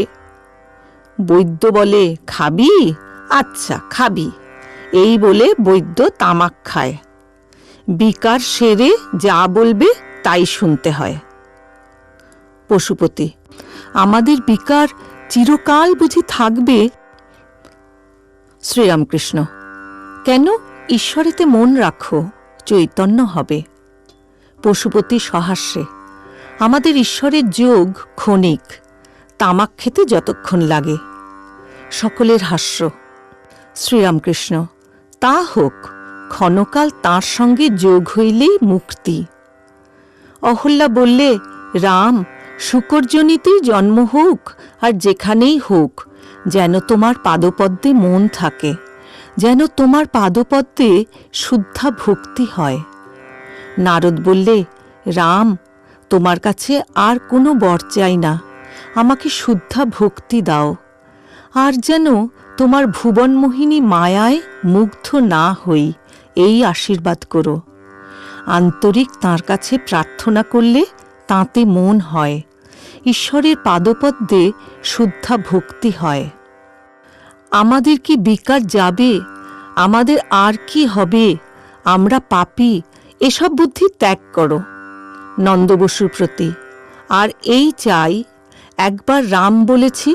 বৈদ্য বলে, খাবি? আচ্ছা খাবি, এই বলে বৈদ্য তামাক খায়। বিকার সেরে যা বলবে তাই শুনতে হয়। পশুপতি: আমাদের বিকার চিরকাল বুঝি থাকবে? শ্রীরামকৃষ্ণ: কেন? ঈশ্বরেতে মন রাখো, চৈতন্য হবে। পশুপতি সহাস্যে: আমাদের ঈশ্বরের যোগ ক্ষণিক, তামাক খেতে যতক্ষণ লাগে। সকলের হাস্য। শ্রীরামকৃষ্ণ: তা হোক, ক্ষণকাল তাঁর সঙ্গে যোগ হইলেই মুক্তি। অহল্যা বললে, রাম, শুকরজনিতেই জন্ম হোক আর যেখানেই হোক, যেন তোমার পাদপদ্মে মন থাকে, যেন তোমার পাদপদ্মে শুদ্ধা ভক্তি হয়। নারদ বললে, রাম, তোমার কাছে আর কোনো বর চাই না, আমাকে শুদ্ধা ভক্তি দাও, আর যেন তোমার ভুবনমোহিনী মায়ায় মুগ্ধ না হই, এই আশীর্বাদ করো। আন্তরিক তাঁর কাছে প্রার্থনা করলে তাঁতে মন হয়, ঈশ্বরের পাদপদ্মে শুদ্ধা ভক্তি হয়। আমাদের কি বিকার যাবে? আমাদের আর কি হবে? আমরা পাপী, এসব বুদ্ধি ত্যাগ করো। নন্দবসুর প্রতি: আর এই চাই, একবার রাম বলেছি,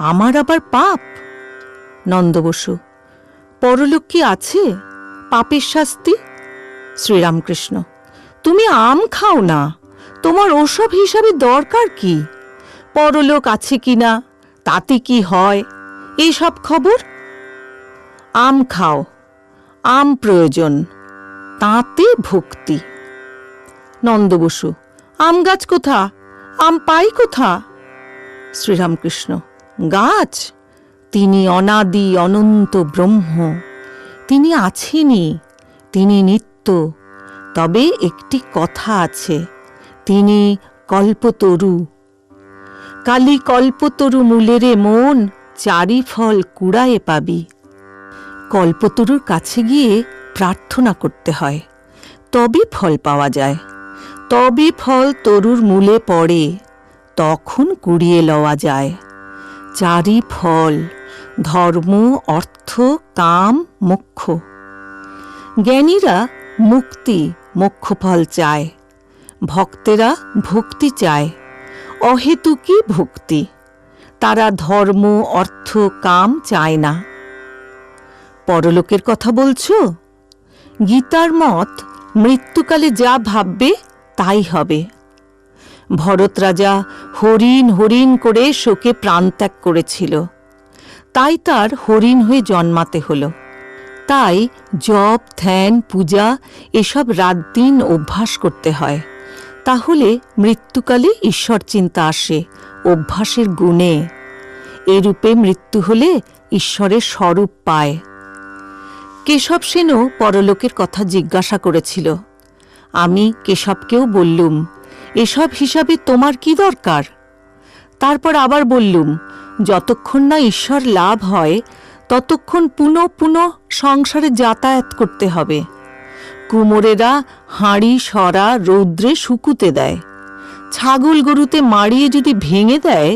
আমার আবার পাপ? নন্দবসু: পরলোক কি আছে? পাপের শাস্তি? শ্রীরামকৃষ্ণ: তুমি আম খাও না, তোমার ওসব হিসাবে দরকার কি? পরলোক আছে কিনা, তাতে কি হয়, এইসব খবর? আম খাও, আম প্রয়োজন, তাতে ভক্তি। নন্দবসু: আম গাছ কোথা? আম পাই কোথা? শ্রীরামকৃষ্ণ: গাছ? তিনি অনাদি অনন্ত ব্রহ্ম, তিনি আছেনই, তিনি নিত্য। তবে একটি কথা আছে, তিনি কল্পতরু। কালি কল্পতরু মূলেরে মন, চারি ফল কুড়ায়ে পাবি। কল্পতরুর কাছে গিয়ে প্রার্থনা করতে হয়, তবে ফল পাওয়া যায়। তবে ফল তরুর মূলে পড়ে, তখন কুড়িয়ে লওয়া যায়। চারি ফল: ধর্ম, অর্থ, কাম, মোক্ষ। জ্ঞানীরা মুক্তি, মোক্ষফল চায়, ভক্তেরা ভক্তি চায়, অহেতুকী ভক্তি। তারা ধর্ম, অর্থ, কাম চায় না। পরলোকের কথা বলছো? গীতার মত, মৃত্যুকালে যা ভাববে তাই হবে। ভরত রাজা হরিণ হরিণ করে শোকে প্রাণত্যাগ করেছিল, তাই তার হরিণ হয়ে জন্মাতে হল। তাই জপ, ধ্যান, পূজা এসব রাত দিন অভ্যাস করতে হয়, তাহলে মৃত্যুকালে ঈশ্বর চিন্তা আসে অভ্যাসের গুণে। এরূপে মৃত্যু হলে ঈশ্বরের স্বরূপ পায়। কেশব সেনও পরলোকের কথা জিজ্ঞাসা করেছিল। আমি কেশবকেও বললুম, এসব হিসাবে তোমার কি দরকার? তারপর আবার বললুম, যতক্ষণ না ঈশ্বর লাভ হয় ততক্ষণ পুনঃ পুনঃ সংসারে যাতায়াত করতে হবে। কুমোরেরা হাঁড়ি সরা রৌদ্রে শুকুতে দেয়, ছাগল গরুতে মাড়িয়ে যদি ভেঙে দেয়,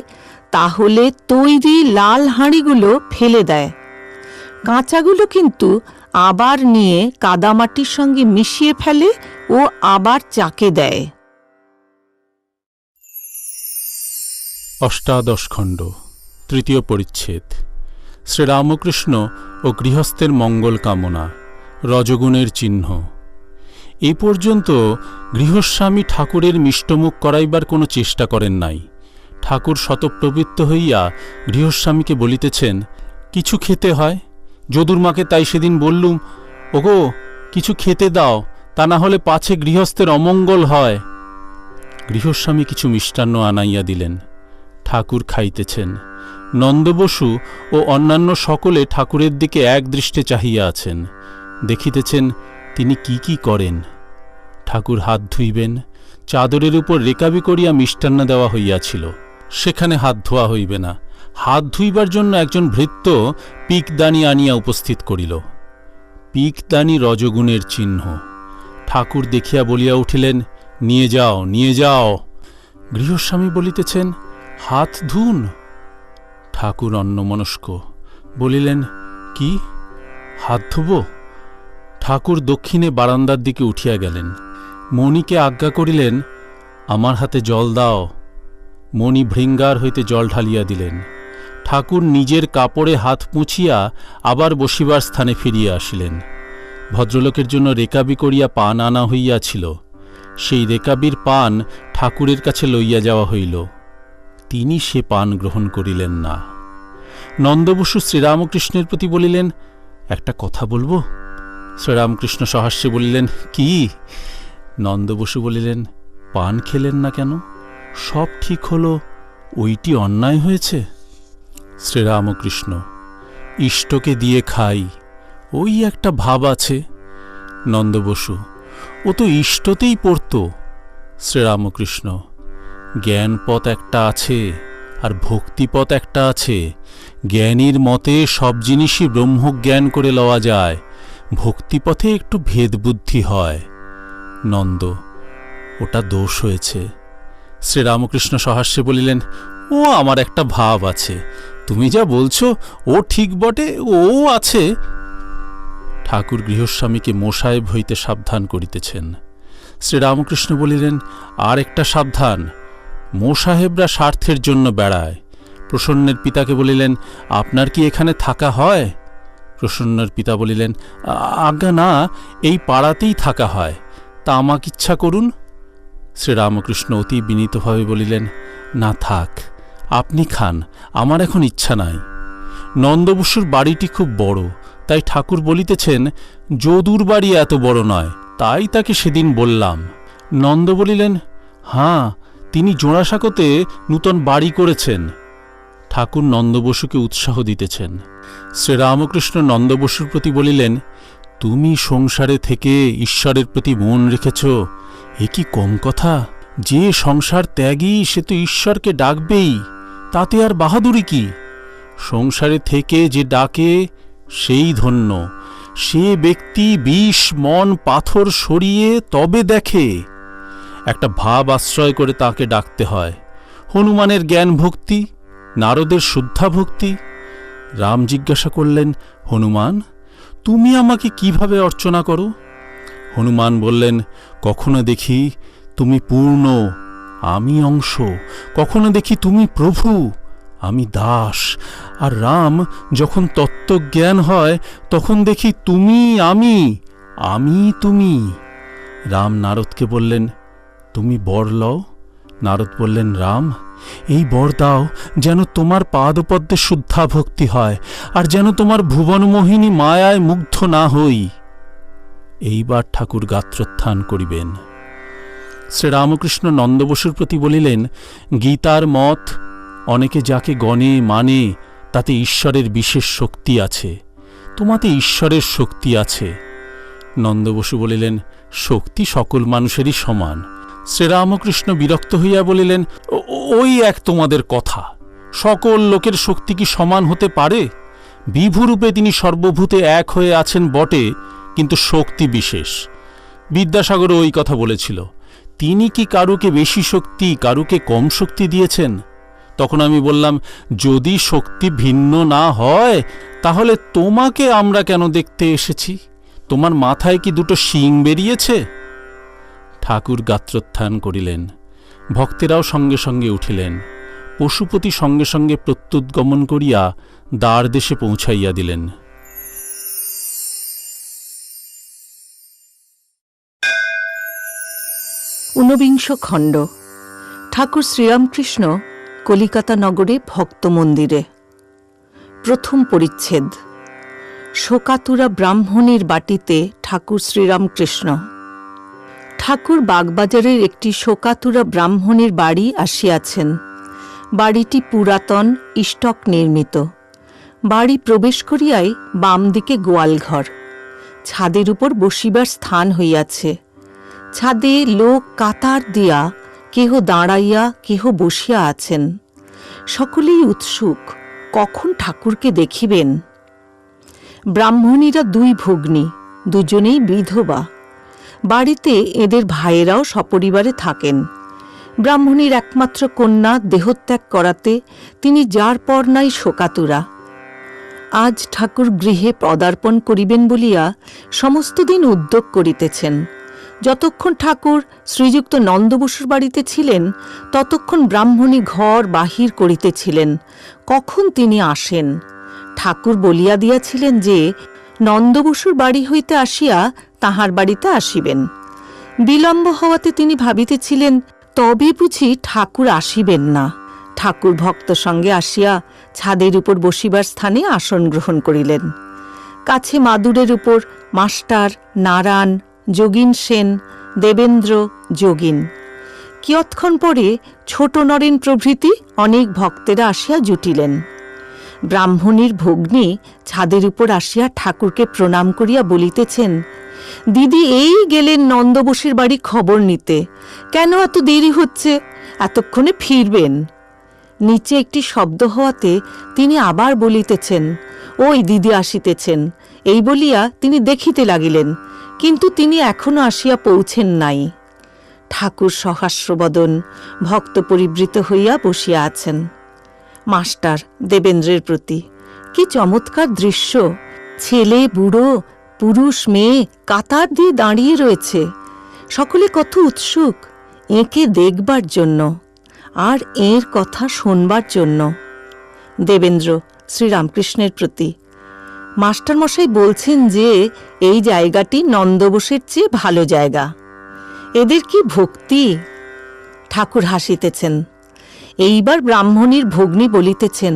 তাহলে তৈরি লাল হাঁড়িগুলো ফেলে দেয়। কাঁচাগুলো কিন্তু আবার নিয়ে কাদামাটির সঙ্গে মিশিয়ে ফেলে ও আবার চাকে দেয়। অষ্টাদশ খণ্ড, তৃতীয় পরিচ্ছেদ। শ্রীরামকৃষ্ণ ও গৃহস্থের মঙ্গল কামনা, রজগুণের চিহ্ন। এ পর্যন্ত গৃহস্বামী ঠাকুরের মিষ্টমুখ করাইবার কোনো চেষ্টা করেন নাই। ঠাকুর শতপ্রবৃত্ত হইয়া গৃহস্বামীকে বলিতেছেন, কিছু খেতে হয়। যদুর মাকে তাই সেদিন বললুম, ওগো কিছু খেতে দাও, তা না হলে পাছে গৃহস্থের অমঙ্গল হয়। গৃহস্বামী কিছু মিষ্টান্ন আনাইয়া দিলেন। ঠাকুর খাইতেছেন। নন্দবসু ও অন্যান্য সকলে ঠাকুরের দিকে একদৃষ্টে চাহিয়া আছেন, দেখিতেছেন তিনি কি কি করেন। ঠাকুর হাত ধুইবেন, চাদরের উপর রেকাবি করিয়া মিষ্টান্ন দেওয়া হইয়াছিল, সেখানে হাত ধোয়া হইবে না। হাত ধুইবার জন্য একজন ভৃত্য পিকদানি আনিয়া উপস্থিত করিল। পিকদানি রজগুণের চিহ্ন। ঠাকুর দেখিয়া বলিয়া উঠিলেন, নিয়ে যাও, নিয়ে যাও। গৃহস্বামী বলিতেছেন, হাত ধুন। ঠাকুর অন্যমনস্ক, বলিলেন, কি হাত ধুব? ঠাকুর দক্ষিণে বারান্দার দিকে উঠিয়া গেলেন। মণিকে আজ্ঞা করিলেন, আমার হাতে জল দাও। মণি ভৃঙ্গার হইতে জল ঢালিয়া দিলেন। ঠাকুর নিজের কাপড়ে হাত মুছিয়া আবার বসিবার স্থানে ফিরিয়া আসিলেন। ভদ্রলোকের জন্য রেকাবি করিয়া পান আনা হইয়াছিল। সেই রেকাবির পান ঠাকুরের কাছে লইয়া যাওয়া হইল। তিনি সে পান গ্রহণ করিলেন না। নন্দবসু শ্রীরামকৃষ্ণের প্রতি বলিলেন, একটা কথা বলবো? শ্রীরামকৃষ্ণ সহাস্যে বলিলেন, কি? নন্দবসু বলিলেন, পান খেলেন না কেন? সব ঠিক হলো, ওইটি অন্যায় হয়েছে। শ্রীরামকৃষ্ণ, ইষ্টকে দিয়ে খাই, ওই একটা ভাব আছে। নন্দবসু, ও তো ইষ্টতেই পড়ত। শ্রীরামকৃষ্ণ, জ্ঞানপথ একটা আছে আর ভক্তিপথ একটা আছে। জ্ঞানীর মতে সব জিনিসই ব্রহ্মজ্ঞান করে লওয়া যায়, ভক্তিপথে একটু ভেদবুদ্ধি হয়। নন্দ, ওটা দোষ হয়েছে। শ্রীরামকৃষ্ণ সহাস্যে বলিলেন, ও আমার একটা ভাব আছে, তুমি যা বলছো ও ঠিক বটে, ও আছে। ঠাকুর গৃহস্বামীকে মোসাহেব হইতে সাবধান করিতেছেন। শ্রীরামকৃষ্ণ বলিলেন, আর একটা সাবধান, মোসাহেবরা স্বার্থের জন্য বেড়ায়। প্রসন্নের পিতাকে বলিলেন, আপনার কি এখানে থাকা হয়? প্রসন্নের পিতা বলিলেন, আজ্ঞা না, এই পাড়াতেই থাকা হয়, তা আমাকে ইচ্ছা করুন। শ্রীরামকৃষ্ণ অতি বিনীতভাবে বলিলেন, না থাক, আপনি খান, আমার এখন ইচ্ছা নাই। নন্দবসুর বাড়িটি খুব বড়, তাই ঠাকুর বলিতেছেন, যদুর বাড়ি এত বড় নয়, তাই তাকে সেদিন বললাম। নন্দ বলিলেন, হাঁ, তিনি জোড়াসাঁকোতে নূতন বাড়ি করেছেন। ঠাকুর নন্দবসুকে উৎসাহ দিতেছেন। শ্রীরামকৃষ্ণ নন্দবসুর প্রতি বলিলেন, তুমি সংসারে থেকে ঈশ্বরের প্রতি মন রেখেছ, এ কি কম কথা? যে সংসার ত্যাগী সে তো ঈশ্বরকে ডাকবেই, তাতে আর বাহাদুরি কি? সংসারে থেকে যে ডাকে সেই ধন্য। সে ব্যক্তি বিষ মন পাথর সরিয়ে তবে দেখে। একটা ভাব আশ্রয় করে তাকে ডাকতে হয়। হনুমানের জ্ঞান ভক্তি, নারদের শুদ্ধা ভক্তি। রাম জিজ্ঞাসা করলেন, হনুমান, তুমি আমাকে কিভাবে অর্চনা করো? হনুমান বললেন, কখনো দেখি তুমি পূর্ণ, আমি অংশ, কখনো দেখি তুমি প্রভু, আমি দাস। আর রাম যখন তত্ত্বজ্ঞান হয় তখন দেখি তুমি আমি, আমি তুমি। রাম নারদকে বললেন, তুমি বর লও। নারদ বললেন, রাম, এই বর দাও যেন তোমার পাদপদ্মে শুদ্ধা ভক্তি হয়, আর যেন তোমার ভুবনমোহিনী মায়ায় মুগ্ধ না হই। এইবার ঠাকুর গাত্রোত্থান করিবেন। শ্রীরামকৃষ্ণ নন্দবসুর প্রতি বলিলেন, গীতার মত, অনেকে যাকে গণে মানে তাতে ঈশ্বরের বিশেষ শক্তি আছে, তোমাতে ঈশ্বরের শক্তি আছে। নন্দবসু বলিলেন, শক্তি সকল মানুষেরই সমান। শ্রীরামকৃষ্ণ বিরক্ত হইয়া বলিলেন, ওই এক তোমাদের কথা, সকল লোকের শক্তি কি সমান হতে পারে? বিভুরূপে তিনি সর্বভূতে এক হয়ে আছেন বটে, কিন্তু শক্তি বিশেষ। বিদ্যাসাগরও ওই কথা বলেছিল। তিনি কি কারুকে বেশি শক্তি, কারুকে কম শক্তি দিয়েছেন? তখন আমি বললাম, যদি শক্তি ভিন্ন না হয় তাহলে তোমাকে আমরা কেন দেখতে এসেছি? তোমার মাথায় কি দুটো শিং বেরিয়েছে? ঠাকুর গাত্রোত্থান করিলেন। ভক্তেরাও সঙ্গে সঙ্গে উঠিলেন। পশুপতি সঙ্গে সঙ্গে প্রত্যুৎগমন করিয়া দ্বার দেশে পৌঁছাইয়া দিলেন। ঊনবিংশ খণ্ড। ঠাকুর শ্রীরামকৃষ্ণ কলিকাতা নগরে ভক্ত মন্দিরে। প্রথম পরিচ্ছেদ। শোকাতুরা ব্রাহ্মণীর বাটিতে ঠাকুর শ্রীরামকৃষ্ণ। ঠাকুর বাগবাজারের একটি শোকাতুরা ব্রাহ্মণীর বাড়ি আসিয়াছেন। বাড়িটি পুরাতন ইষ্টক নির্মিত। বাড়ি প্রবেশ করিয়াই বাম দিকে গোয়ালঘর। ছাদের উপর বসিবার স্থান হইয়াছে। ছাদে লোক কাতার দিয়া কেহ দাঁড়াইয়া কেহ বসিয়া আছেন। সকলেই উৎসুক, কখন ঠাকুরকে দেখিবেন। ব্রাহ্মণীরা দুই ভগ্নী, দুজনেই বিধবা। বাড়িতে এদের ভাইয়েরাও সপরিবারে থাকেন। ব্রাহ্মণীর একমাত্র কন্যা দেহত্যাগ করাতে তিনি যার পর নাই শোকাতুরা। আজ ঠাকুর গৃহে পদার্পণ করিবেন বলিয়া সমস্ত দিন উদ্যোগ করিতেছেন। যতক্ষণ ঠাকুর শ্রীযুক্ত নন্দবসুর বাড়িতে ছিলেন ততক্ষণ ব্রাহ্মণী ঘর বাহির করিতেছিলেন কখন তিনি আসেন। ঠাকুর বলিয়া দিয়াছিলেন যে নন্দবসুর বাড়ি হইতে আসিয়া তাহার বাড়িতে আসিবেন। বিলম্ব হওয়াতে তিনি ভাবিতেছিলেন তবে বুঝি ঠাকুর আসিবেন না। ঠাকুর ভক্ত সঙ্গে আসিয়া ছাদের উপর বসিবার স্থানে আসন গ্রহণ করিলেন। কাছে মাদুরের উপর মাস্টার, নারায়ণ, যোগীন সেন, দেবেন্দ্র, যোগীন। কিয়ৎক্ষণ পরে ছোট নরেন প্রভৃতি অনেক ভক্তেরা আসিয়া জুটিলেন। ব্রাহ্মণীর ভগ্নী ছাদের উপর আসিয়া ঠাকুরকে প্রণাম করিয়া বলিতেছেন, দিদি এই গেলেন নন্দবসীর বাড়ি খবর নিতে, কেন এত দেরি হচ্ছে? এতক্ষণে ফিরবেন। নিচে একটি শব্দ হওয়াতে তিনি আবার বলিতেছেন, ওই দিদি আসিতেছেন। এই বলিয়া তিনি দেখিতে লাগিলেন, কিন্তু তিনি এখনো আসিয়া পৌঁছেন নাই। ঠাকুর সহাস্যবদন ভক্ত পরিবৃত হইয়া বসিয়া আছেন। মাস্টার দেবেন্দ্রের প্রতি, কি চমৎকার দৃশ্য! ছেলে বুড়ো, পুরুষ মেয়ে কাতার দিয়ে দাঁড়িয়ে রয়েছে। সকলে কত উৎসুক এঁকে দেখবার জন্য আর এর কথা শোনবার জন্য। দেবেন্দ্র শ্রীরামকৃষ্ণের প্রতি, মাস্টার মশাই বলছেন যে এই জায়গাটি নন্দবসের চেয়ে ভালো জায়গা। এদের কি ভক্তি! ঠাকুর হাসিতেছেন। এইবার ব্রাহ্মণীর ভগ্নী বলিতেছেন,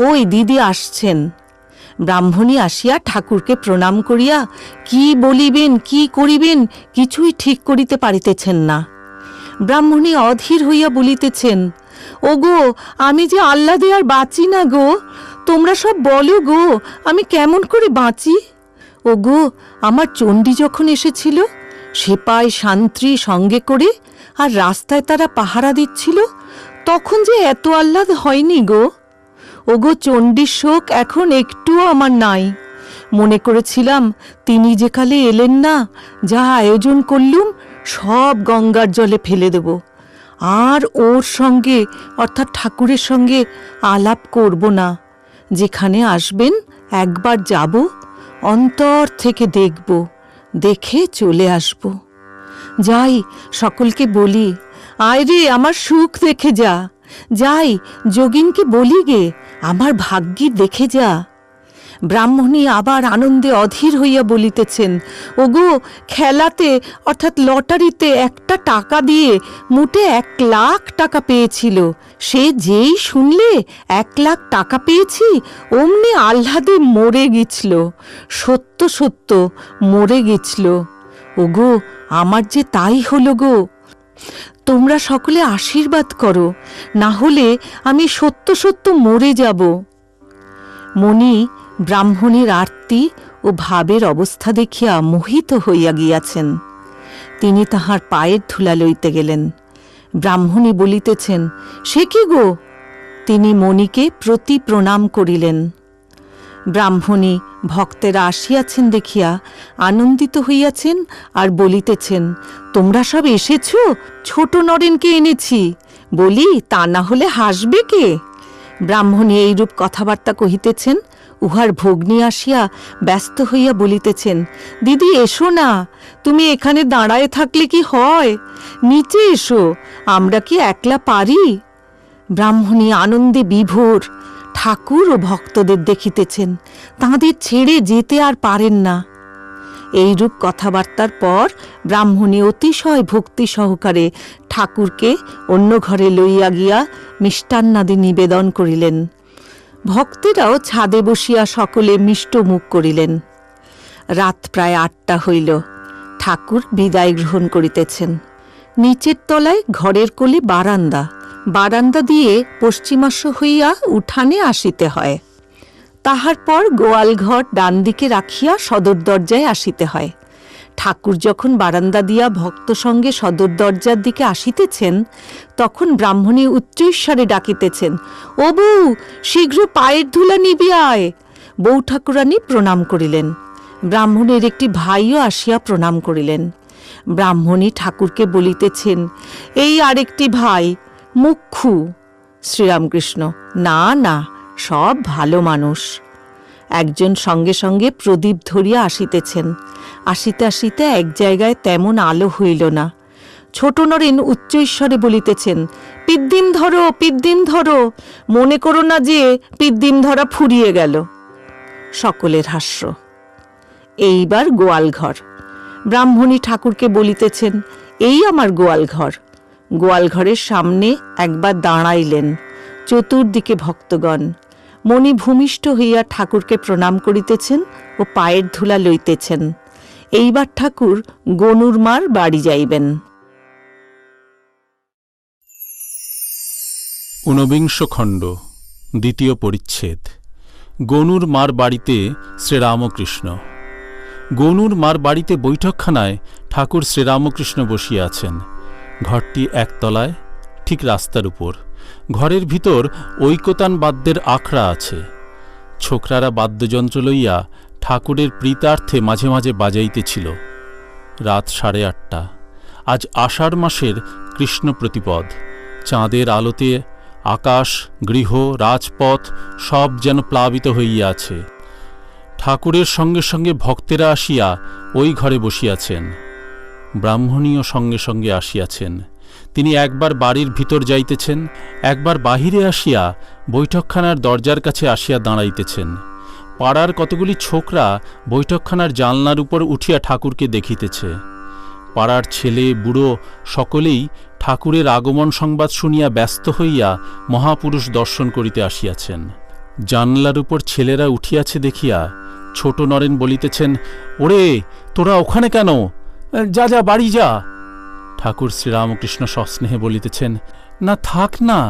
ওই দিদি আসছেন। ব্রাহ্মণী আসিয়া ঠাকুরকে প্রণাম করিয়া কি বলিবেন কি করিবেন কিছুই ঠিক করিতে পারিতেছেন না। ব্রাহ্মণী অধীর হইয়া বলিতেছেন, ওগো আমি যে আহ্লাদে আর বাঁচি না গো, তোমরা সব বলো গো আমি কেমন করে বাঁচি। ওগো আমার চণ্ডী যখন এসেছিল, সেপাই শান্ত্রী সঙ্গে করে আর রাস্তায় তারা পাহারা দিচ্ছিল, তখন যে এত আহ্লাদ হয়নি গো। ওগো চণ্ডীর শোক এখন একটুও আমার নাই। মনে করেছিলাম তিনি যে কালে এলেন না, যা আয়োজন করলুম সব গঙ্গার জলে ফেলে দেব, আর ওর সঙ্গে অর্থাৎ ঠাকুরের সঙ্গে আলাপ করব না। যেখানে আসবেন একবার যাব, অন্তর থেকে দেখব, দেখে চলে আসব। যাই সকলকে বলি, আয় রে আমার সুখ দেখে যা। যাই যোগিনকে বলি গে আমার ভাগ্যি দেখে যা। ব্রাহ্মণী আবার আনন্দে অধীর হইয়া বলিতেছেন, ওগো খেলাতে অর্থাৎ লটারিতে একটা টাকা দিয়ে মোটে 1,00,000 টাকা পেয়েছিল। সে যেই শুনলে 1,00,000 টাকা পেয়েছি অমনি আহ্লাদে মরে গেছিল, সত্য সত্য মরে গেছিল। ওগো আমার যে তাই হলো গো। তোমরা সকলে আশীর্বাদ করো, না হলে আমি সত্য সত্য মরে যাব। মণি ব্রাহ্মণের আরতি ও ভাবের অবস্থা দেখিয়া মোহিত হইয়া গিয়াছেন। তিনি তাহার পায়ের ধুলা লইতে গেলেন। ব্রাহ্মণী বলিতেছেন, সে কি গো? তিনি মণিকে প্রতি প্রণাম করিলেন। ব্রাহ্মণী ভক্তেরা আসিয়াছেন দেখিয়া আনন্দিত হইয়াছেন আর বলিতেছেন, তোমরা সব এসেছ? ছোট নরেনকে এনেছি। বলি তা না হলে হাসবে কে? ব্রাহ্মণী এইরূপ কথাবার্তা কহিতেছেন। উহার ভগ্নী আসিয়া ব্যস্ত হইয়া বলিতেছেন, দিদি এসো না, তুমি এখানে দাঁড়ায় থাকলে কি হয়? নিচে এসো, আমরা কি একলা পারি? ব্রাহ্মণী আনন্দে বিভোর। ঠাকুর ও ভক্তদের দেখিতেছেন, তাঁদের ছেড়ে যেতে আর পারেন না। এইরূপ কথাবার্তার পর ব্রাহ্মণী অতিশয় ভক্তি সহকারে ঠাকুরকে অন্য ঘরে লইয়া গিয়া মিষ্টান্নাদি নিবেদন করিলেন। ভক্তেরাও ছাদে বসিয়া সকলে মিষ্ট মুখ করিলেন। রাত প্রায় 8টা হইল। ঠাকুর বিদায় গ্রহণ করিতেছেন। নিচের তলায় ঘরের কোলে বারান্দা, বারান্দা দিয়ে পশ্চিমাস্য হইয়া উঠানে আসিতে হয়। তাহার পর গোয়াল ঘর ডান দিকে রাখিয়া সদর দরজায় আসিতে হয়। ঠাকুর যখন বারান্দা দিয়া ভক্ত সঙ্গে সদর দরজার দিকে আসিতেছেন, তখন ব্রাহ্মণী উচ্চৈঃস্বরে ডাকিতেছেন, ও বউ, শীঘ্র পায়ের ধুলা নিবি আয়। বউ ঠাকুরানী প্রণাম করিলেন। ব্রাহ্মণের একটি ভাইও আসিয়া প্রণাম করিলেন। ব্রাহ্মণী ঠাকুরকে বলিতেছেন, এই আরেকটি ভাই, মুখ্যু। শ্রীরামকৃষ্ণ, না না, সব ভালো মানুষ। একজন সঙ্গে সঙ্গে প্রদীপ ধরিয়া আসিতেছেন। আসিতে আসিতে এক জায়গায় তেমন আলো হইল না। ছোট নরেন উচ্চৈঃস্বরে বলিতেছেন, পিদ্দিম ধরো, পিদ্দিম ধরো, মনে করো না যে পিদ্দিম ধরা ফুরিয়ে গেল। সকলের হাস্য। এইবার গোয়াল ঘর। ব্রাহ্মণী ঠাকুরকে বলিতেছেন, এই আমার গোয়াল ঘর। গোয়াল ঘরের সামনে একবার দাঁড়াইলেন। চতুর্দিকে ভক্তগণ। মণি ভূমিষ্ঠ হইয়া ঠাকুরকে প্রণাম করিতেছেন ও পায়ের ধুলা লইতেছেন। এইবার ঠাকুর গনুর মার বাড়ি যাইবেন। ঊনবিংশ খণ্ড, দ্বিতীয় পরিচ্ছেদ। গনুর মার বাড়িতে শ্রীরামকৃষ্ণ। গনুর মার বাড়িতে বৈঠকখানায় ঠাকুর শ্রীরামকৃষ্ণ বসিয়া আছেন। ঘরটি একতলায়, ঠিক রাস্তার উপর। ঘরের ভিতর ঐকতান বাদ্যের আখড়া আছে। ছোকরারা বাদ্যযন্ত্র লইয়া ঠাকুরের প্রীতার্থে মাঝে মাঝে বাজাইতেছিল। রাত 8:30। আজ আষাঢ় মাসের কৃষ্ণ প্রতিপদ। চাঁদের আলোতে আকাশ, গৃহ, রাজপথ সব যেন প্লাবিত হইয়া আছে। ঠাকুরের সঙ্গে সঙ্গে ভক্তেরা আসিয়া ওই ঘরে বসিয়াছেন। ব্রাহ্মণীও সঙ্গে সঙ্গে আসিয়াছেন। তিনি একবার বাড়ির ভিতর যাইতেছেন, একবার বাহিরে আসিয়া বৈঠকখানার দরজার কাছে আসিয়া দাঁড়াইতেছেন। পাড়ার কতগুলি ছোকরা বৈঠকখানার জানলার উপর উঠিয়া ঠাকুরকে দেখিতেছে। পাড়ার ছেলে বুড়ো সকলেই ঠাকুরের আগমন সংবাদ শুনিয়া ব্যস্ত হইয়া মহাপুরুষ দর্শন করিতে আসিয়াছেন। জানলার উপর ছেলেরা উঠিয়াছে দেখিয়া ছোট নরেন বলিতেছেন, ওরে, তোরা ওখানে কেন? যা যা, বাড়ি যা। ঠাকুর শ্রীরামকৃষ্ণ সস্নেহে বলিতেছেন, না, থাক না,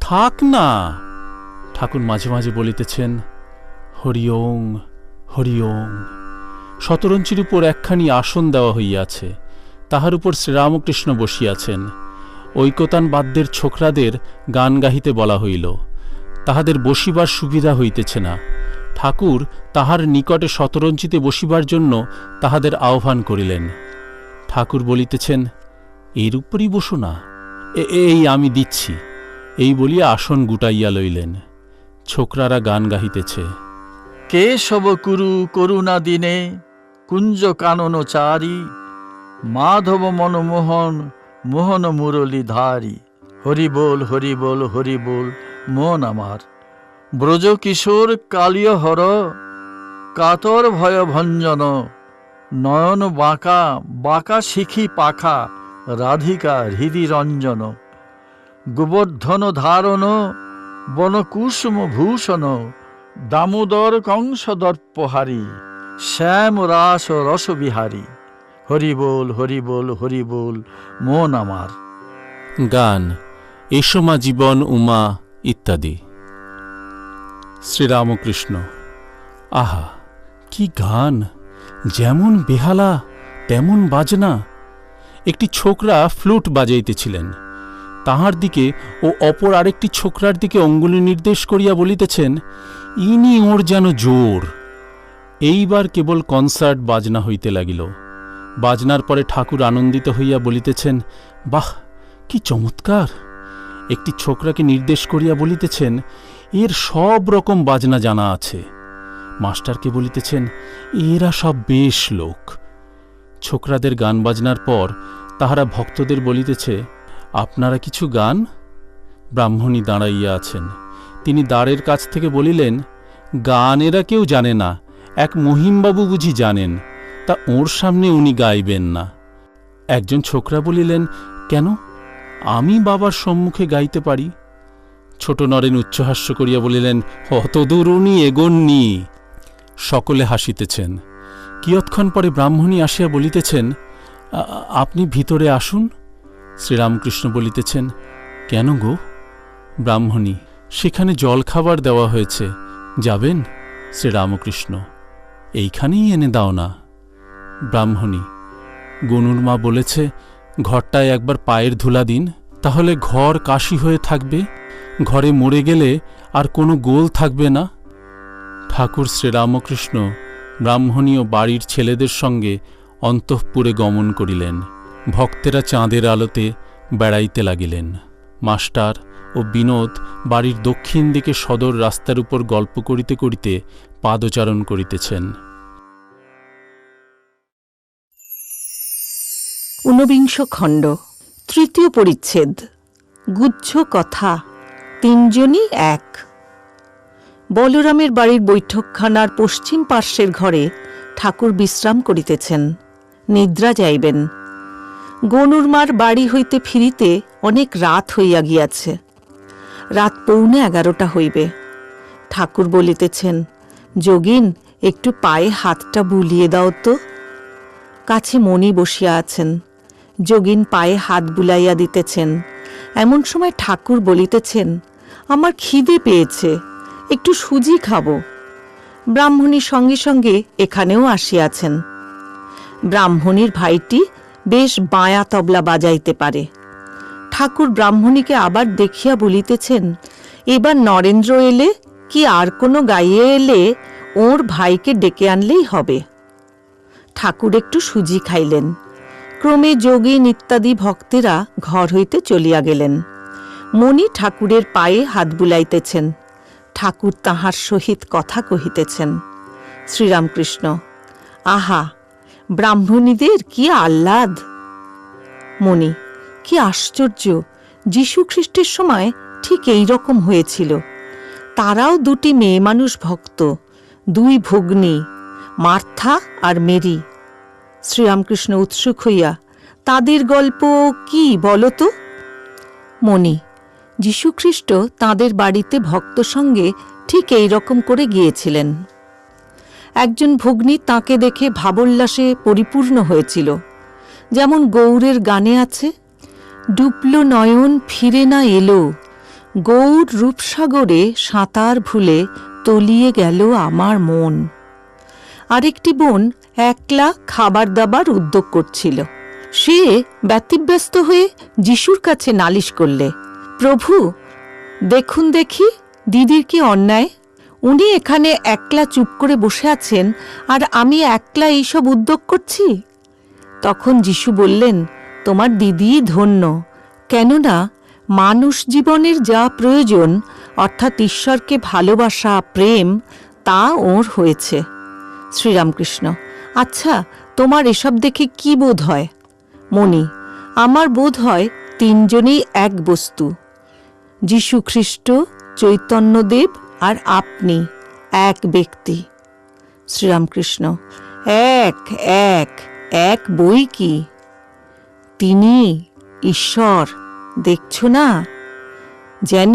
থাক না। ঠাকুর মাঝে মাঝে বলিতেছেন, হরি ওং, হরি ওং। শতরঞ্চির উপর একখানি আসন দেওয়া হইয়াছে, তাহার উপর শ্রীরামকৃষ্ণ বসিয়াছেন। ঐকতান বাদ্যের ছোকরাদের গান গাহিতে বলা হইল। তাহাদের বসিবার সুবিধা হইতেছে না। ঠাকুর তাহার নিকটে শতরঞ্চিতে বসিবার জন্য তাহাদের আহ্বান করিলেন। ঠাকুর বলিতেছেন, এর উপরই বসো না, এই আমি দিচ্ছি। এই বলিয়া আসন গুটাইয়া লইলেন। ছোকরারা গান গাহিতেছে, কেশব কুরু করুণা দিনে কুঞ্জ কানন চারি, মাধব মনমোহন মোহন মুরলী ধারি। হরি বল, হরি বল, হরি বল, মন আমার। ব্রজ কিশোর কালিয় হর, কাতর ভয় ভঞ্জন। নয়ন বাঁকা বাঁকা শিখি পাখা, রাধিকা হৃদি রঞ্জন। গোবর্ধন ধারণ বনকুসুম ভূষণ, দামোদর কংস দর্পহারী, শ্যাম রাস রসবিহারী। হরি বল, হরি বল, হরি বল, মন আমার। গান এসমা জীবন উমা ইত্যাদি। শ্রীরামকৃষ্ণ, আহা, কি গান! যেমন বেহালা তেমন বাজনা। একটি ছোকরা ফ্লুট বাজাইতেছিলেন। তাহার দিকে ও অপর আরেকটি ছোকরার দিকে অঙ্গুলি নির্দেশ করিয়া বলিতেছেন, ইনি ওর যেন জোর। এইবার কেবল কনসার্ট বাজনা হইতে লাগিল। বাজনার পরে ঠাকুর আনন্দিত হইয়া বলিতেছেন, বাহ, কি চমৎকার! একটি ছোকরাকে নির্দেশ করিয়া বলিতেছেন, এর সব রকম বাজনা জানা আছে। মাস্টারকে বলিতেছেন, এরা সব বেশ লোক। ছোকরাদের গান বাজনার পর তাহারা ভক্তদের বলিতেছে, আপনারা কিছু গান। ব্রাহ্মণী দাঁড়াইয়া আছেন। তিনি দ্বারের কাছ থেকে বলিলেন, গান এরা কেউ জানে না, এক মহিমবাবু বুঝি জানেন, তা ওর সামনে উনি গাইবেন না। একজন ছোকরা বলিলেন, কেন, আমি বাবার সম্মুখে গাইতে পারি। ছোট নরেন উচ্চহাস্য করিয়া বলিলেন, অতদূর উনি এগোননি। সকলে হাসিতেছেন। কিয়ৎক্ষণ পরে ব্রাহ্মণী আসিয়া বলিতেছেন, আপনি ভিতরে আসুন। শ্রীরামকৃষ্ণ বলিতেছেন, কেন গো? ব্রাহ্মণী, সেখানে জলখাবার দেওয়া হয়েছে, যাবেন? শ্রীরামকৃষ্ণ, এইখানেই এনে দাও না। ব্রাহ্মণী, গনুর মা বলেছে ঘরটায় একবার পায়ের ধুলা দিন, তাহলে ঘর কাশি হয়ে থাকবে, ঘরে মরে গেলে আর কোনো গোল থাকবে না। ঠাকুর শ্রীরামকৃষ্ণ ব্রাহ্মণী ও বাড়ির ছেলেদের সঙ্গে অন্তঃপুরে গমন করিলেন। ভক্তেরা চাঁদের আলোতে বেড়াইতে লাগিলেন। মাস্টার ও বিনোদ বাড়ির দক্ষিণ দিকে সদর রাস্তার উপর গল্প করিতে করিতে পাদচারণ করিতেছেন। ঊনবিংশ খণ্ড, তৃতীয় পরিচ্ছেদ। গুচ্ছ কথা, তিনজনই এক। বলরামের বাড়ির বৈঠকখানার পশ্চিম পার্শ্বের ঘরে ঠাকুর বিশ্রাম করিতেছেন, নিদ্রা যাইবেন। গনুর মার বাড়ি হইতে ফিরিতে অনেক রাত হইয়া গিয়াছে, রাত 11:15 হইবে। ঠাকুর বলিতেছেন, যোগিন, একটু পায়ে হাতটা বুলিয়ে দাও তো। কাছে মণি বসিয়া আছেন, যোগিন পায়ে হাত বুলাইয়া দিতেছেন। এমন সময় ঠাকুর বলিতেছেন, আমার খিদে পেয়েছে, একটু সুজি খাবো। ব্রাহ্মণীর সঙ্গে সঙ্গে এখানেও আসিয়াছেন। ব্রাহ্মণীর ভাইটি বেশ বায়া তবলা বাজাইতে পারে। ঠাকুর ব্রাহ্মণীকে আবার দেখিয়া বলিতেছেন, এবার নরেন্দ্র এলে কি আর কোনো গাইয়ে এলে ওর ভাইকে ডেকে আনলেই হবে। ঠাকুর একটু সুজি খাইলেন। ক্রমে যোগীন ইত্যাদি ভক্তেরা ঘর হইতে চলিয়া গেলেন। মণি ঠাকুরের পায়ে হাত বুলাইতেছেন, ঠাকুর তাহার সহিত কথা কহিতেছেন। শ্রীরামকৃষ্ণ, আহা, ব্রাহ্মণীদের কি আহ্লাদ! মণি, কি আশ্চর্য, যীশুখ্রিস্টের সময় ঠিক এই রকম হয়েছিল। তারাও দুটি মেয়ে মানুষ ভক্ত, দুই ভগ্নী, মার্থা আর মেরি। শ্রীরামকৃষ্ণ উৎসুক হইয়া, তাদের গল্প কি বলো তো? মণি, যীশুখ্রিস্ট তাঁদের বাড়িতে ভক্ত সঙ্গে ঠিক এই রকম করে গিয়েছিলেন। একজন ভগ্নী তাঁকে দেখে ভাবোল্লাসে পরিপূর্ণ হয়েছিল। যেমন গৌড়ের গানে আছে, ডুবলো নয়ন ফিরে না এলো, গৌর রূপসাগরে সাঁতার ভুলে তলিয়ে গেল আমার মন। আরেকটি বোন একলা খাবার দাবার উদ্যোগ করছিল। সে ব্যতিব্যস্ত হয়ে যিশুর কাছে নালিশ করলে, প্রভু, দেখুন দেখি দিদির কি অন্যায়, উনি এখানে একলা চুপ করে বসে আছেন আর আমি একলা এইসব উদ্যোগ করছি। তখন যিশু বললেন, তোমার দিদিই ধন্য, কেননা মানুষ জীবনের যা প্রয়োজন, অর্থাৎ ঈশ্বরকে ভালোবাসা, প্রেম, তা ওর হয়েছে। শ্রীরামকৃষ্ণ, আচ্ছা, তোমার এসব দেখে কি বোধ হয়? মণি, আমার বোধ হয় তিনজনেই এক বস্তু, যীশুখ্রিস্ট, চৈতন্যদেব আর আপনি এক ব্যক্তি। শ্রীরামকৃষ্ণ, এক এক এক বই কি, তিনি ঈশ্বর, দেখছ না, যেন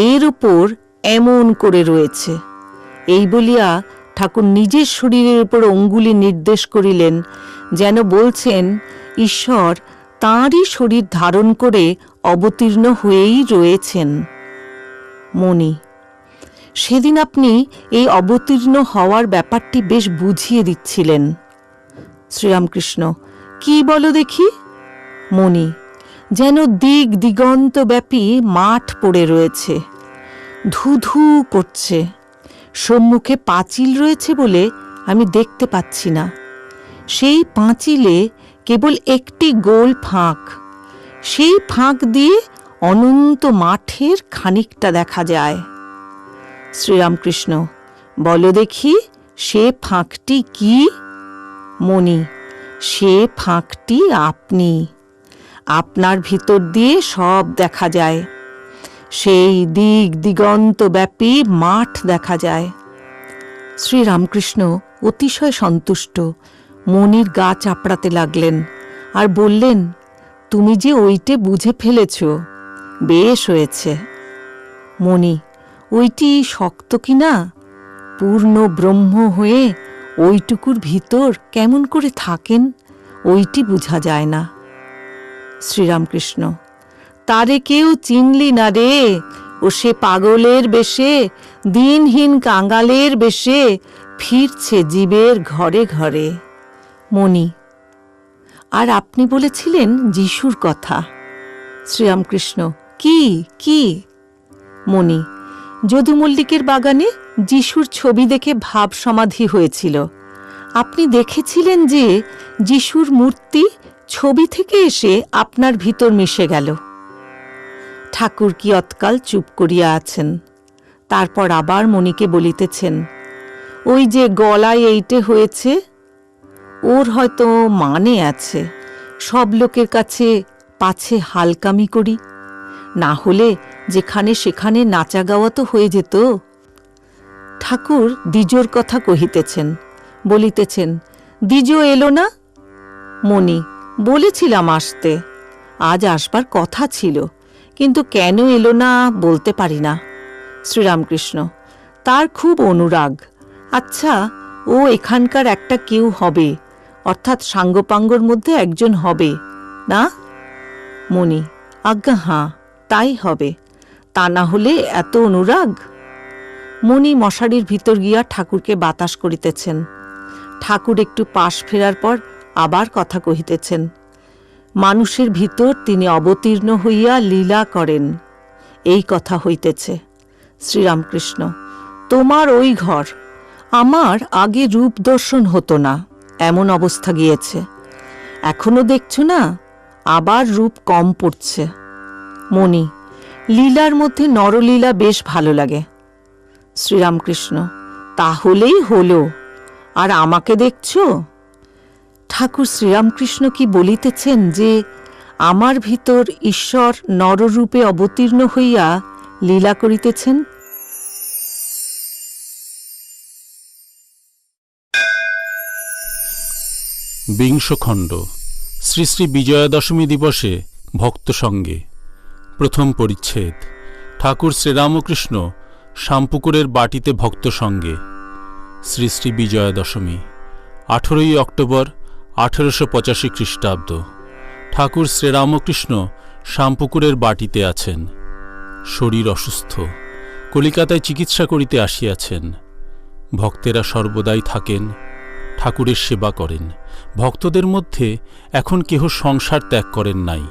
এর উপর এমন করে রয়েছে। এই বলিয়া ঠাকুর নিজের শরীরের উপর অঙ্গুলি নির্দেশ করিলেন, যেন বলছেন ঈশ্বর তাঁরই শরীর ধারণ করে অবতীর্ণ হয়েই রয়েছেন। মণি, সেদিন আপনি এই অবতীর্ণ হওয়ার ব্যাপারটি বেশ বুঝিয়ে দিচ্ছিলেন। শ্রীরামকৃষ্ণ, কি বলো দেখি? মণি, যেন দিক দিগন্তব্যাপী মাঠ পড়ে রয়েছে, ধুধু করছে। সম্মুখে পাঁচিল রয়েছে বলে আমি দেখতে পাচ্ছি না। সেই পাঁচিলে কেবল একটি গোল ফাঁক, সেই ফাঁক দিয়ে অনন্ত মাঠের খানিকটা দেখা যায়। শ্রীরামকৃষ্ণ, বলো দেখি সে ফাঁকটি কি? মণি, সে ফাঁকটি আপনি, আপনার ভিতর দিয়ে সব দেখা যায়। সেই দিক দিগন্ত ব্যাপী মাঠ দেখা যায়। শ্রীরামকৃষ্ণ অতিশয় সন্তুষ্ট মণির গা চাপড়াতে লাগলেন আর বললেন, তুমি যে ওইটে বুঝে ফেলেছ, বেশ হয়েছে। মণি, ওইটি শক্ত কি না? পূর্ণ ব্রহ্ম হয়ে ওইটুকুর ভিতর কেমন করে থাকেন, ওইটি বুঝা যায় না। শ্রীরামকৃষ্ণ, তারে কেউ চিনলি না রে, ও সে পাগলের বেশে, দিনহীন কাঙালের বেশে ফিরছে জীবের ঘরে ঘরে। মণি, আর আপনি বলেছিলেন যিশুর কথা। শ্রীরামকৃষ্ণ, কি কি? মণি, যদু মল্লিকের বাগানে যিশুর ছবি দেখে ভাব সমাধি হয়েছিল। আপনি দেখেছিলেন যে যিশুর মূর্তি ছবি থেকে এসে আপনার ভিতর মিশে গেল। ঠাকুর কিয়ৎকাল চুপ করিয়া আছেন, তারপর আবার মণিকে বলিতেছেন, ওই যে গলায় এইটে হয়েছে, ওর হয়তো মানে আছে, সব লোকের কাছে পাছে হালকামি করি, না হলে যেখানে সেখানে নাচা গাওয়া তো হয়ে যেত। ঠাকুর দ্বিজোর কথা কহিতেছেন, বলিতেছেন, দ্বিজো এলো না? মণি, বলেছিলাম আসতে, আজ আসবার কথা ছিল, কিন্তু কেন এলো না বলতে পারি না। শ্রীরামকৃষ্ণ, তার খুব অনুরাগ। আচ্ছা, ও এখানকার একটা কেউ হবে, অর্থাৎ সাঙ্গপাঙ্গর মধ্যে একজন হবে না? মণি, আজ্ঞা হাঁ, তাই হবে, তা না হলে এত অনুরাগ? মণি মশারির ভিতর গিয়া ঠাকুরকে বাতাস করিতেছেন। ঠাকুর একটু পাশ ফেরার পর আবার কথা কহিতেছেন। মানুষের ভিতর তিনি অবতীর্ণ হইয়া লীলা করেন, এই কথা হইতেছে। শ্রীরামকৃষ্ণ, তোমার ওই ঘর, আমার আগে রূপ দর্শন হতো না, এমন অবস্থা গিয়েছে। এখনো দেখছ না, আবার রূপ কম পড়ছে। মণি, লীলার মধ্যে নরলীলা বেশ ভালো লাগে। শ্রীরামকৃষ্ণ, তাহলেই হলো, আর আমাকে দেখছ? ঠাকুর শ্রীরামকৃষ্ণ কি বলিতেছেন যে আমার ভিতর ঈশ্বর নররূপে অবতীর্ণ হইয়া লীলা করিতেছেন? বিংশ খণ্ড। শ্রী শ্রী বিজয়া দশমী দিবসে ভক্ত সঙ্গে। প্রথম পরিচ্ছেদ। ঠাকুর শ্রীরামকৃষ্ণ শ্যামপুকুরের বাটিতে ভক্ত সঙ্গে। শ্রী শ্রী বিজয়া দশমী 18ই অক্টোবর 1885 খ্রিস্টাব্দ। ঠাকুর শ্রীরামকৃষ্ণ শ্যামপুকুরের বাটিতে আছেন। শরীর অসুস্থ, কলিকাতায় চিকিৎসা করিতে আসিয়াছেন। ভক্তেরা সর্বদাই থাকেন, ঠাকুরের সেবা করেন। ভক্তদের মধ্যে এখন কেহ সংসার ত্যাগ করেন নাই,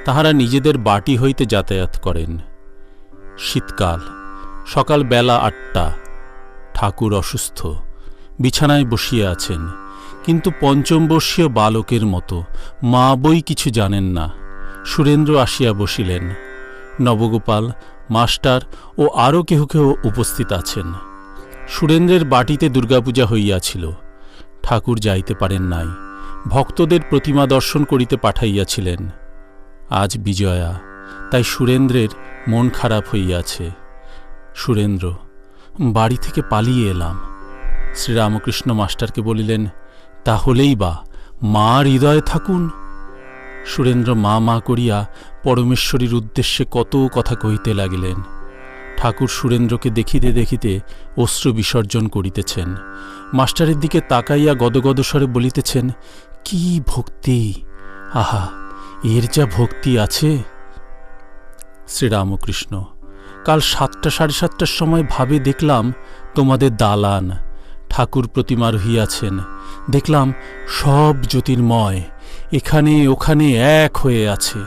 তাহারা নিজেদের বাটি হইতে যাতায়াত করেন। শীতকাল, সকাল বেলা 8টা। ঠাকুর অসুস্থ, বিছানায় বসিয়া আছেন, কিন্তু পঞ্চমবর্ষীয় বালকের মতো মা বই কিছু জানেন না। সুরেন্দ্র আসিয়া বসিলেন। নবগোপাল, মাস্টার ও আরও কেহ কেহ উপস্থিত আছেন। সুরেন্দ্রের বাটিতে দুর্গাপূজা হইয়াছিল, ঠাকুর যাইতে পারেন নাই, ভক্তদের প্রতিমা দর্শন করিতে পাঠাইয়াছিলেন। আজ বিজয়া, তাই সুরেন্দ্রের মন খারাপ হইয়াছে। সুরেন্দ্র, বাড়ি থেকে পালিয়ে এলাম। শ্রীরামকৃষ্ণ মাস্টারকে বলিলেন, তাহলেই বা মা হৃদয়ে থাকুন। সুরেন্দ্র মা মা করিয়া পরমেশ্বরীর উদ্দেশ্যে কত কথা কহিতে লাগিলেন। ঠাকুর সুরেন্দ্রকে দেখিতে দেখিতে অশ্রু বিসর্জন করিতেছেন। মাস্টারের দিকে তাকাইয়া গদগদ স্বরে বলিতেছেন, কি ভক্তি! আহা, এর যা ভক্তি আছে! শ্রীরামকৃষ্ণ, কাল 7টা 7:30টার সময় ভাবে দেখলাম তোমাদের দালান, ঠাকুর প্রতিমা রহিয়াছেন। দেখলাম সব জ্যোতির্ময় এখানে ওখানে এক হয়ে আছে,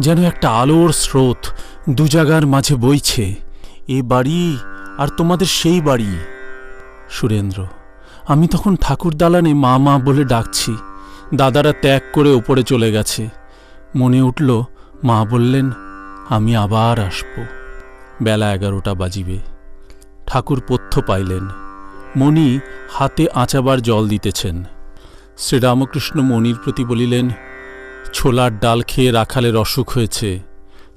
যেন একটা আলোর স্রোত দু জায়গার মাঝে বইছে। এ বাড়ি আর তোমাদের সেই বাড়ি। সুরেন্দ্র, আমি তখন ঠাকুর দালানে মা মা বলে ডাকছি, দাদারা ত্যাগ করে ওপরে চলে গেছে। মনে উঠল, মা বললেন, আমি আবার আসব। বেলা 11টা বাজিবে। ঠাকুর পথ্য পাইলেন। মণি হাতে আঁচাবার জল দিতেছেন। শ্রীরামকৃষ্ণ মণির প্রতি বলিলেন, ছোলার ডাল খেয়ে রাখালের অসুখ হয়েছে,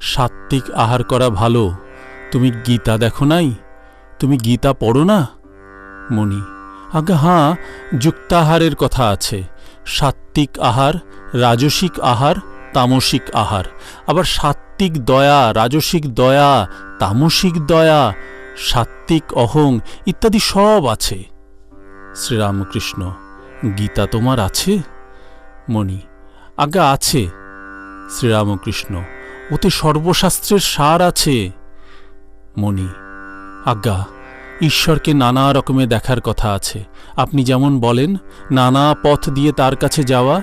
সাত্ত্বিক আহার করা ভালো। তুমি গীতা দেখো নাই? তুমি গীতা পড়ো না? মণি: আজ্ঞা হাঁ, যুক্তাহারের কথা আছে। সাত্ত্বিক আহার, রাজসিক আহার, তামসিক আহার, আবার সাত্ত্বিক দয়া, রাজসিক দয়া, তামসিক দয়া, সাত্ত্বিক অহং ইত্যাদি সব আছে। শ্রীরামকৃষ্ণ: গীতা তোমার আছে? মণি: আজ্ঞা আছে। শ্রীরামকৃষ্ণ: ওতে সর্বশাস্ত্রের সার আছে। মণি: আজ্ঞা, ঈশ্বরকে নানা রকমে দেখার কথা আছে। আপনি যেমন বলেন, নানা পথ দিয়ে তার কাছে যাওয়া,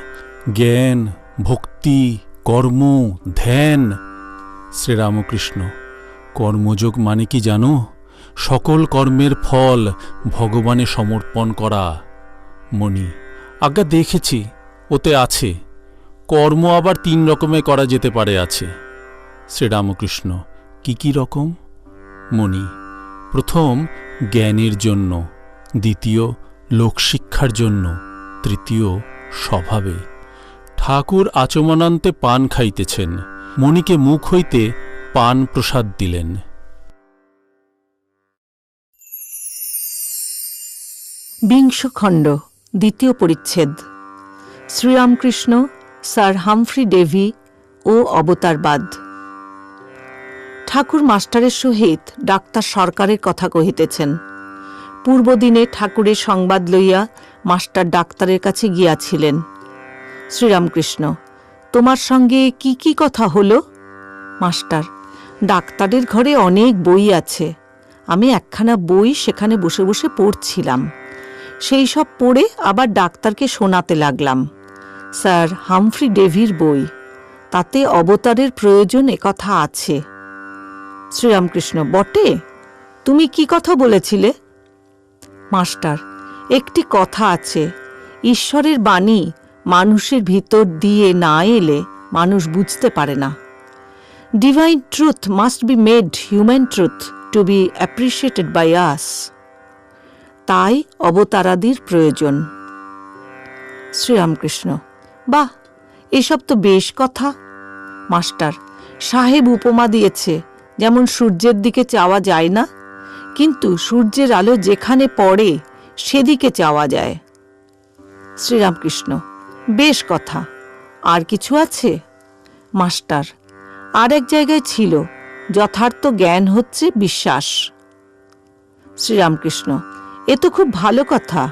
জ্ঞান, ভক্তি, কর্ম, ধ্যান। শ্রীরামকৃষ্ণ: কর্মযোগ মানে কি জানো? সকল কর্মের ফল ভগবানে সমর্পণ করা। মণি: আজ্ঞা দেখেছি, ওতে আছে। কর্ম আবার 3 রকমে করা যেতে পারে আছে। শ্রীরামকৃষ্ণ: কি কি রকম? মণি: প্রথম জ্ঞানের জন্য, দ্বিতীয় লোকশিক্ষার জন্য, তৃতীয় স্বভাবে। ঠাকুর আচমনান্তে পান খাইতেছেন। মণিকে মুখ হইতে পান প্রসাদ দিলেন। বিংশ খণ্ড, দ্বিতীয় পরিচ্ছেদ। শ্রীরামকৃষ্ণ, স্যার হামফ্রি ডেভি ও অবতারবাদ। ঠাকুর মাস্টারের সহিত ডাক্তার সরকারের কথা কহিতেছেন। পূর্বদিনে ঠাকুরের সংবাদ লইয়া মাস্টার ডাক্তারের কাছে গিয়াছিলেন। শ্রীরামকৃষ্ণ: তোমার সঙ্গে কি কি কথা হল? মাস্টার: ডাক্তারের ঘরে অনেক বই আছে। আমি একখানা বই সেখানে বসে বসে পড়ছিলাম। সেই সব পড়ে আবার ডাক্তারকে শোনাতে লাগলাম। স্যার হামফ্রি ডেভির বই, তাতে অবতারের প্রয়োজন একথা আছে। শ্রীরামকৃষ্ণ: বটে? তুমি কি কথা বলেছিলে? মাস্টার: একটি কথা আছে, ঈশ্বরের বাণী মানুষের ভিতর দিয়ে না এলে মানুষ বুঝতে পারে না। Divine truth must be made human truth to be appreciated by us. তাই অবতারাদির প্রয়োজন। শ্রীরামকৃষ্ণ: বাহ, এসব তো বেশ কথা। মাস্টার: সাহেব উপমা দিয়েছে, যেমন সূর্যের দিকে চাওয়া যায় না, কিন্তু সূর্যের আলো যেখানে পড়ে সেদিকে চাওয়া যায়। শ্রীরামকৃষ্ণ: বেশ কথা। আর কিছু আছে? মাস্টার: আর এক জায়গায় ছিল, যথার্থ জ্ঞান হচ্ছে বিশ্বাস। শ্রীরামকৃষ্ণ: এ তো খুব ভালো কথা।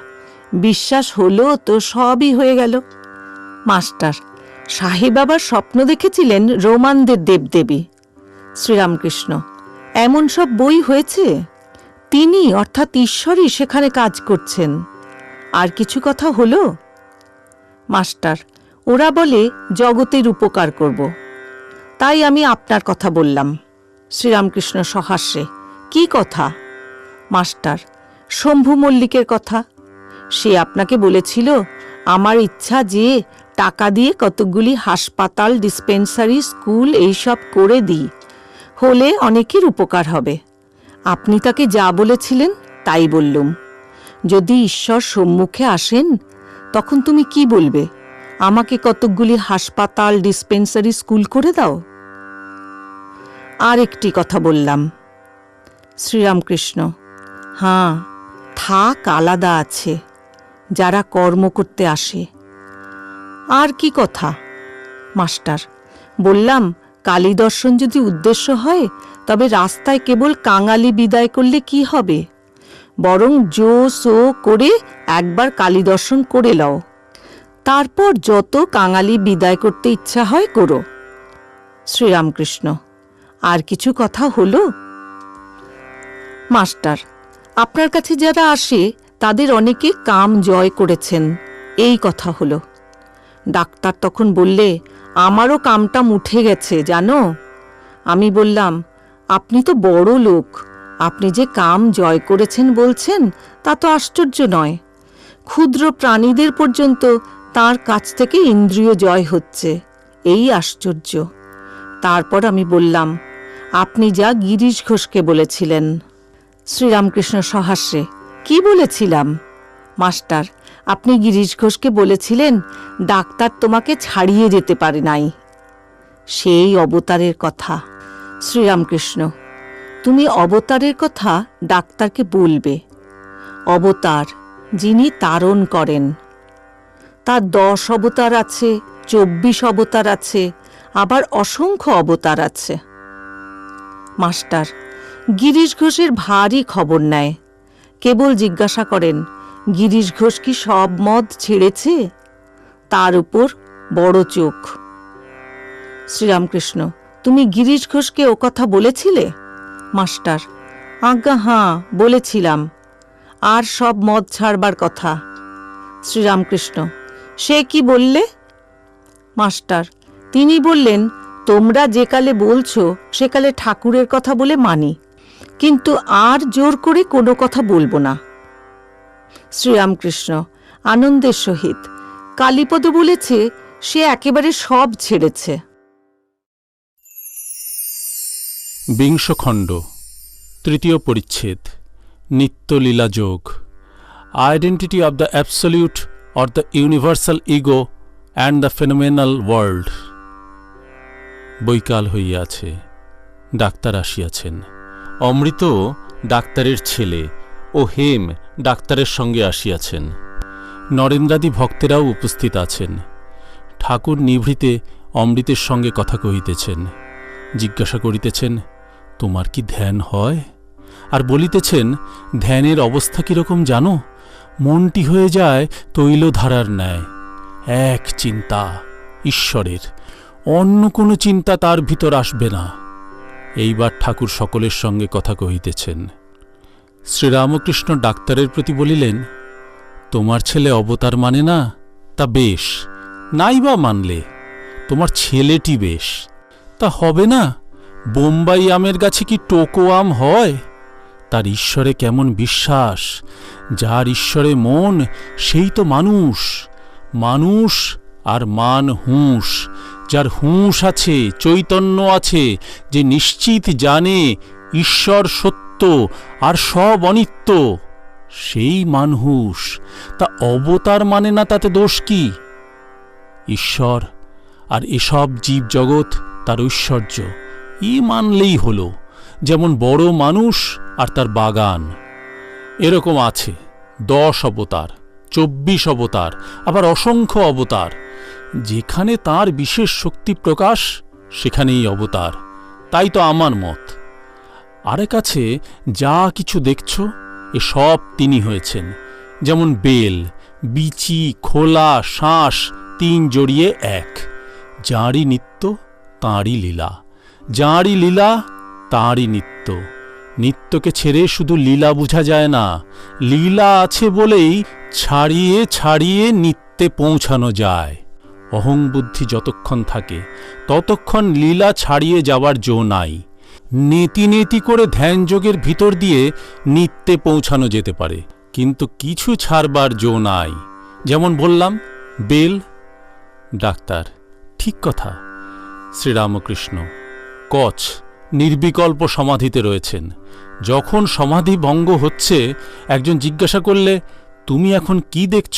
বিশ্বাস হলো তো সবই হয়ে গেল। মাস্টার: সাহেব আবার স্বপ্ন দেখেছিলেন রোমানদের দেবদেবী। শ্রীরামকৃষ্ণ: এমন সব বই হয়েছে? তিনি অর্থাৎ ঈশ্বরই সেখানে কাজ করছেন। আর কিছু কথা হলো? মাস্টার: ওরা বলে জগতের উপকার করব, তাই আমি আপনার কথা বললাম। শ্রীরামকৃষ্ণ সহাস্যে: কি কথা? মাস্টার: শম্ভু মল্লিকের কথা। সে আপনাকে বলেছিল, আমার ইচ্ছা যে টাকা দিয়ে কতকগুলি হাসপাতাল, ডিসপেন্সারি, স্কুল এইসব করে দিই, হলে অনেকের উপকার হবে। আপনি তাকে যা বলেছিলেন তাই বললুম। যদি ঈশ্বর সম্মুখে আসেন তখন তুমি কি বলবে? আমাকে কতকগুলি হাসপাতাল, ডিসপেন্সারি, স্কুল করে দাও। আর একটি কথা বললাম। শ্রীরামকৃষ্ণ: হাঁ, থাক আলাদা আছে, যারা কর্ম করতে আসে। আর কি কথা? মাস্টার: বললাম, কালী দর্শন যদি উদ্দেশ্য হয় তবে রাস্তায় কেবল কাঙালি বিদায় করলে কি হবে? বরং জো সো করে একবার কালী দর্শন করে লও, তারপর যত কাঙালি বিদায় করতে ইচ্ছা হয় করো। শ্রীরামকৃষ্ণ: আর কিছু কথা হলো? মাস্টার: আপনার কাছে যারা আসে তাদের অনেকে কাম জয় করেছেন, এই কথা হলো। ডাক্তার তখন বললে, আমারও কামটা উঠে গেছে জানো। আমি বললাম, আপনি তো বড় লোক, আপনি যে কাম জয় করেছেন বলছেন তা তো আশ্চর্য নয়। ক্ষুদ্র প্রাণীদের পর্যন্ত তার কাছ থেকে ইন্দ্রিয় জয় হচ্ছে, এই আশ্চর্য। তারপর আমি বললাম, আপনি যা গিরিশ ঘোষকে বলেছিলেন। শ্রীরামকৃষ্ণ সহাস্যে: কি বলেছিলাম? মাস্টার: আপনি গিরিশ ঘোষকে বলেছিলেন, ডাক্তার তোমাকে ছাড়িয়ে যেতে পারে নাই। সেই অবতারের কথা। শ্রীরামকৃষ্ণ, তুমি অবতারের কথা ডাক্তারকে বলবে। অবতার যিনি তারণ করেন, তার 10 অবতার আছে, 24 অবতার আছে, আবার অসংখ্য অবতার আছে। মাস্টার গিরিশ ঘোষের ভারী খবর নেয়, কেবল জিজ্ঞাসা করেন গিরিশ ঘোষ কি সব মদ ছেড়েছে? তার উপর বড় চোখ। শ্রীরামকৃষ্ণ, তুমি গিরিশ ঘোষকে ও কথা বলেছিলে? মাস্টার, আজ্ঞা হাঁ, বলেছিলাম, আর সব মদ ছাড়বার কথা। শ্রীরামকৃষ্ণ, সে কি বললে? মাস্টার, তিনি বললেন, তোমরা যে কালে বলছো সেকালে ঠাকুরের কথা বলে মানি, কিন্তু আর জোর করে কোনো কথা বলবো না। শ্রীরামকৃষ্ণ আনন্দের সহিত, কালীপদ বলেছে সে একেবারে সব ছেড়েছে। বিংশ খণ্ড, তৃতীয় পরিচ্ছেদ, নিত্যলীলা যোগ, identity of the absolute or the universal ego and the phenomenal world. বৈকাল হইয়াছে, ডাক্তার আসিয়াছেন। অমৃত ডাক্তারের ছেলে ও হেম ডাক্তারের সঙ্গে আসিয়াছেন। নরেন্দ্রাদি ভক্তেরাও উপস্থিত আছেন। ঠাকুর নিভৃতে অমৃতের সঙ্গে কথা কহিতেছেন, জিজ্ঞাসা করিতেছেন, তোমার কি ধ্যান হয়? আর বলিতেছেন, ধ্যানের অবস্থা কিরকম জানো? মনটি হয়ে যায় তৈলধারার ন্যায়, এক চিন্তা ঈশ্বরের, অন্য কোনো চিন্তা তার ভিতর আসবে না। এইবার ঠাকুর সকলের সঙ্গে কথা কহিতেছেন। শ্রীরামকৃষ্ণ ডাক্তারের প্রতি বলিলেন, তোমার ছেলে অবতার মানে না, তা বেশ, নাই বা মানলে, তোমার ছেলেটি বেশ, তা হবে না? বোম্বাই আমের গাছে কি টোকো আম হয়? তার ঈশ্বরে কেমন বিশ্বাস! যার ঈশ্বরে মন, সেই তো মানুষ। মানুষ আর মান হুঁশ, যার হুঁশ আছে, চৈতন্য আছে, যে নিশ্চিত জানে ঈশ্বর সত্য আর সব অনিত্য, সেই মানহুষ। তা অবতার মানে না, তাতে দোষ কি? ঈশ্বর আর এসব জীব জগৎ তার ঐশ্বর্য, ই মানলেই হল। যেমন বড় মানুষ আর তার বাগান, এরকম আছে 10 অবতার, 24 অবতার, আবার অসংখ্য অবতার। যেখানে তার বিশেষ শক্তি প্রকাশ, সেখানেই অবতার। তাই তো আমার মত। আরেক আছে, যা কিছু দেখছ এ সব তিনি হয়েছেন। যেমন বেল, বিচি, খোলা, শ্বাস 3 জড়িয়ে এক। যাঁরই নিত্য তাঁরই লীলা, যাঁরই লীলা তাঁরই নিত্য। নিত্যকে ছেড়ে শুধু লীলা বুঝা যায় না, লীলা আছে বলেই ছাড়িয়ে ছাড়িয়ে নিত্যে পৌঁছানো যায়। অহংবুদ্ধি যতক্ষণ থাকে ততক্ষণ লীলা ছাড়িয়ে যাওয়ার জো নাই। নেতি নেতি করে ধ্যানযোগের ভিতর দিয়ে নিত্যে পৌঁছানো যেতে পারে, কিন্তু কিছু ছাড়বার জো নাই। যেমন বললাম, বেল। ডাক্তার, ঠিক কথা। শ্রীরামকৃষ্ণ, কচ নির্বিকল্প সমাধিতে রয়েছেন। যখন সমাধি ভঙ্গ হচ্ছে, একজন জিজ্ঞাসা করলে, তুমি এখন কি দেখছ?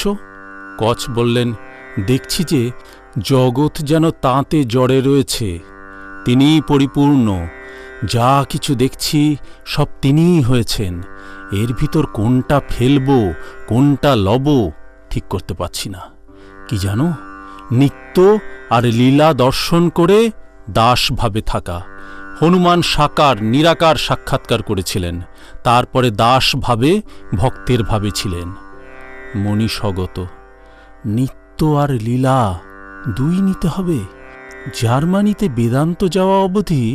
কচ বললেন, দেখছি যে জগৎ যেন তাঁতে জড়ে রয়েছে, তিনিই পরিপূর্ণ। যা কিছু দেখছি সব তিনিই হয়েছেন। এর ভিতর কোনটা ফেলব, কোনটা লব ঠিক করতে পারছি না। কি জানো, নিত্য আর লীলা দর্শন করে দাসভাবে থাকা। হনুমান সাকার নিরাকার সাক্ষাৎকার করেছিলেন, তারপরে দাসভাবে ভক্তের ভাবে ছিলেন। মনীষগত নিত্য আর লীলা দুই নিতে হবে। জার্মানিতে বেদান্ত যাওয়া অবধি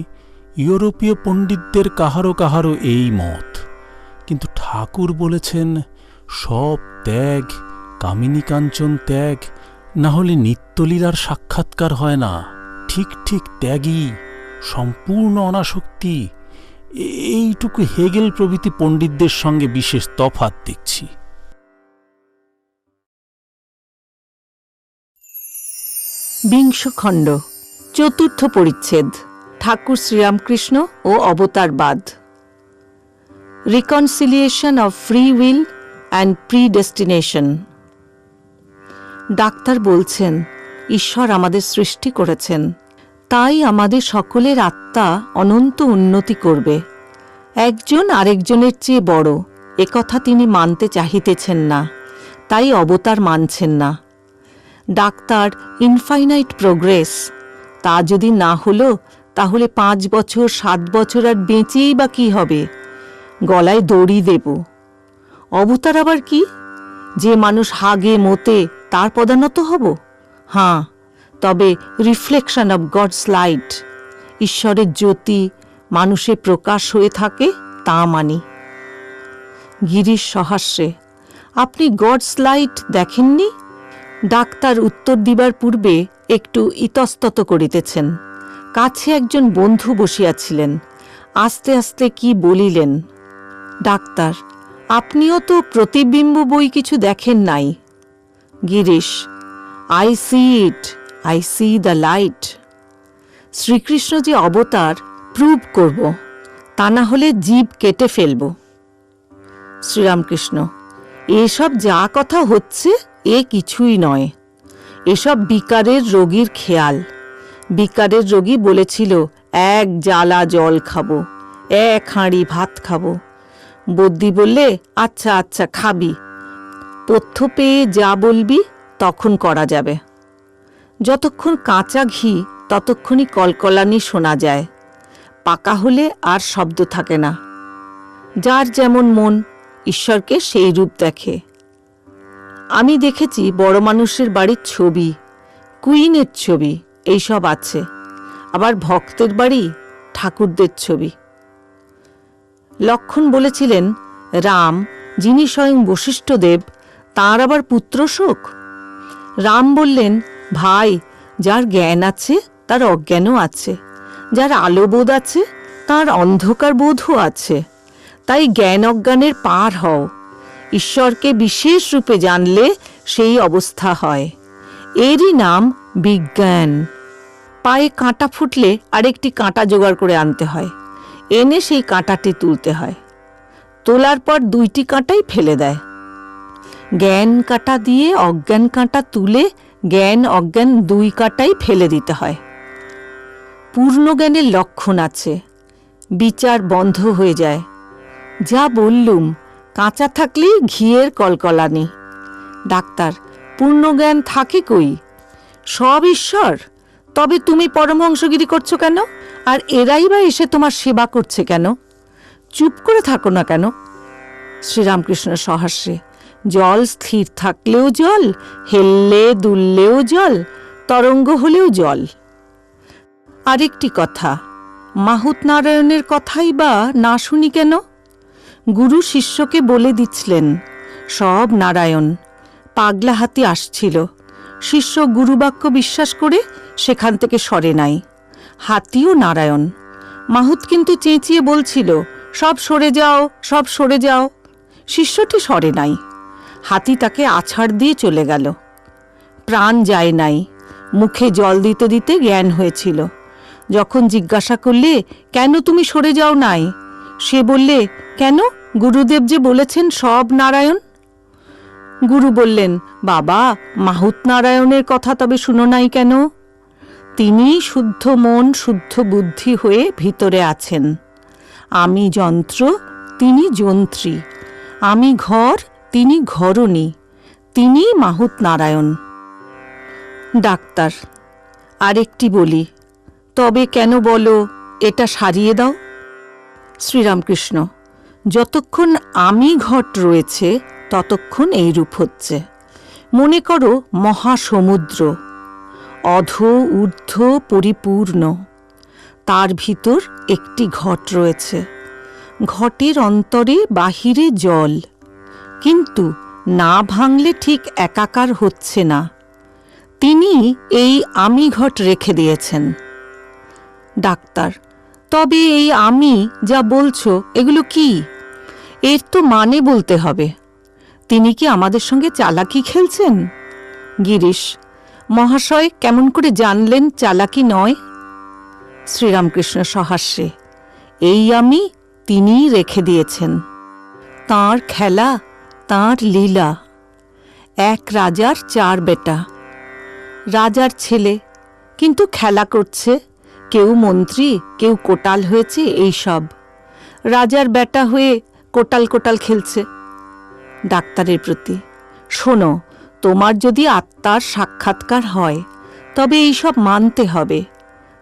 ইউরোপীয় পণ্ডিতদের কাহারো কাহারো এই মত, কিন্তু ঠাকুর বলেছেন সব ত্যাগ, কামিনী কাঞ্চন ত্যাগ, না হলে নিত্যলীলার সাক্ষাৎকার হয় না। ঠিক ঠিক ত্যাগী, সম্পূর্ণ অনাসক্তি, এইটুকু হেগেল প্রভৃতি পণ্ডিতদের সঙ্গে বিশেষ তফাৎ দেখছি। বিংশ খণ্ড, চতুর্থ পরিচ্ছেদ, ঠাকুর শ্রীরামকৃষ্ণ ও অবতারবাদ। Reconciliation of free will and predestination. Doctor বলছেন, ঈশ্বর আমাদের সৃষ্টি করেছেন, তাই আমাদের সকলের আত্মা অনন্ত উন্নতি করবে। একজন আরেকজনের চেয়ে বড় একথা তিনি মানতে চাহিতেছেন না, তাই অবতার মানছেন না। ডাক্তার ইনফাইনাইট প্রোগ্রেস, তা যদি না হলো তাহলে 5 বছর 7 বছর আর বেঁচেই বা কি হবে? গলায় দড়ি দেব। অবতার আবার কি? যে মানুষ হাগে মতে তার পদানত হব? হ্যাঁ, তবে রিফ্লেকশন অব গডস লাইট, ঈশ্বরের জ্যোতি মানুষে প্রকাশ হয়ে থাকে, তা মানি। গিরিশ সহাস্যে, আপনি গডস লাইট দেখেননি? ডাক্তার উত্তর দিবার পূর্বে একটু ইতস্তত করিতেছেন। কাছে একজন বন্ধু বসিয়াছিলেন। আস্তে আস্তে কি বলিলেন, ডাক্তার, আপনিও তো প্রতিবিম্ব বই কিছু দেখেন নাই। Girish, I see it, I see the light. Srikrishna যে অবতার প্রুভ করব, তা না হলে জীব কেটে ফেলব। শ্রীরামকৃষ্ণ, এসব যা কথা হচ্ছে এ কিছুই নয়, এসব বিকারের রোগীর খেয়াল। বিকারের রোগী বলেছিল 1 জালা জল খাবো, 1 হাঁড়ি ভাত খাবো। বদ্যি বললে, আচ্ছা আচ্ছা খাবি, পথ্য পেয়ে যা বলবি তখন করা যাবে। যতক্ষণ কাঁচা ঘি ততক্ষণই কলকলানি শোনা যায়, পাকা হলে আর শব্দ থাকে না। যার যেমন মন ঈশ্বরকে সেই রূপ দেখে। আমি দেখেছি বড় মানুষের বাড়ির ছবি, কুইনের ছবি এইসব আছে, আবার ভক্তের বাড়ি ঠাকুরদের ছবি। লক্ষ্মণ বলেছিলেন, রাম যিনি স্বয়ং বশিষ্ঠদেব, তাঁর আবার পুত্র শোক? রাম বললেন, ভাই, যার জ্ঞান আছে তার অজ্ঞানও আছে, যার আলোবোধ আছে তার অন্ধকার বোধও আছে। তাই জ্ঞান অজ্ঞানের পার হও। ঈশ্বরকে বিশেষ রূপে জানলে সেই অবস্থা হয়। এরই নাম বিজ্ঞান। পায়ে কাঁটা ফুটলে আরেকটি কাঁটা জোগাড় করে আনতে হয়, এনে সেই কাঁটাটি তুলতে হয়। তোলার পর 2টি কাঁটাই ফেলে দেয়। জ্ঞান কাঁটা দিয়ে অজ্ঞান কাঁটা তুলে জ্ঞান অজ্ঞান 2 কাঁটাই ফেলে দিতে হয়। পূর্ণ জ্ঞানের লক্ষণ আছে, বিচার বন্ধ হয়ে যায়। যা বললুম, কাঁচা থাকলেই ঘিয়ের কলকলানি। ডাক্তার, পূর্ণ জ্ঞান থাকে কই? সব ঈশ্বর। তবে তুমি পরমহংসগিরি করছো কেন? আর এরাই বা এসে তোমার সেবা করছে কেন? চুপ করে থাকো না কেন? শ্রীরামকৃষ্ণ সহাস্যে, জল স্থির থাকলেও জল, হেললে দুললেও জল, তরঙ্গ হলেও জল। আরেকটি কথা, মাহুত নারায়ণের কথাই বা না শুনি কেন? গুরু শিষ্যকে বলে দিচ্ছিলেন সব নারায়ণ। পাগলা হাতি আসছিল, শিষ্য গুরুবাক্য বিশ্বাস করে সেখান থেকে সরে নাই। হাতিও নারায়ণ। মাহুত কিন্তু চেঁচিয়ে বলছিল, সব সরে যাও, সব সরে যাও। শিষ্যটি সরে নাই। হাতি তাকে আছাড় দিয়ে চলে গেল। প্রাণ যায় নাই, মুখে জল দিতে দিতে জ্ঞান হয়েছিল। যখন জিজ্ঞাসা করলে, কেন তুমি সরে যাও নাই? সে বললে, কেন, গুরুদেব যে বলেছেন সব নারায়ণ। গুরু বললেন, বাবা, মাহুত নারায়ণের কথা তবে শুনো নাই কেন? তিনি শুদ্ধ মন শুদ্ধ বুদ্ধি হয়ে ভিতরে আছেন। আমি যন্ত্র, তিনি যন্ত্রী। আমি ঘর, তিনি ঘরণী। তিনি মাহুত নারায়ণ। ডাক্তার, আরেকটি বলি, তবে কেন বলো, এটা সারিয়ে দাও। শ্রীরামকৃষ্ণ, যতক্ষণ আমি ঘট রয়েছে ততক্ষণ এই রূপ হচ্ছে। মনে করো মহাসমুদ্র, অধ ঊর্ধ্ব পরিপূর্ণ, তার ভিতর একটি ঘট রয়েছে। ঘটের অন্তরে বাহিরে জল, কিন্তু না ভাঙলে ঠিক একাকার হচ্ছে না। তিনি এই আমি ঘট রেখে দিয়েছেন। ডাক্তার, তবে এই আমি যা বলছো এগুলো কি? এর তো মানে বলতে হবে। তিনি কি আমাদের সঙ্গে চালাকি খেলছেন? গিরিশ, মহাশয় কেমন করে জানলেন চালাকি নয়? শ্রীরামকৃষ্ণ সহাস্যে, এই আমি তিনিই রেখে দিয়েছেন। তাঁর খেলা, তাঁর লীলা। 1 রাজার 4 বেটা। রাজার ছেলে, কিন্তু খেলা করছে, কেউ মন্ত্রী, কেউ কোটাল হয়েছে, এই সব। রাজার বেটা হয়ে কোটাল কোটাল খেলছে। ডাক্তারের প্রতি, শোনো, তোমার যদি আত্মার সাক্ষাৎকার হয় তবে এই সব মানতে হবে।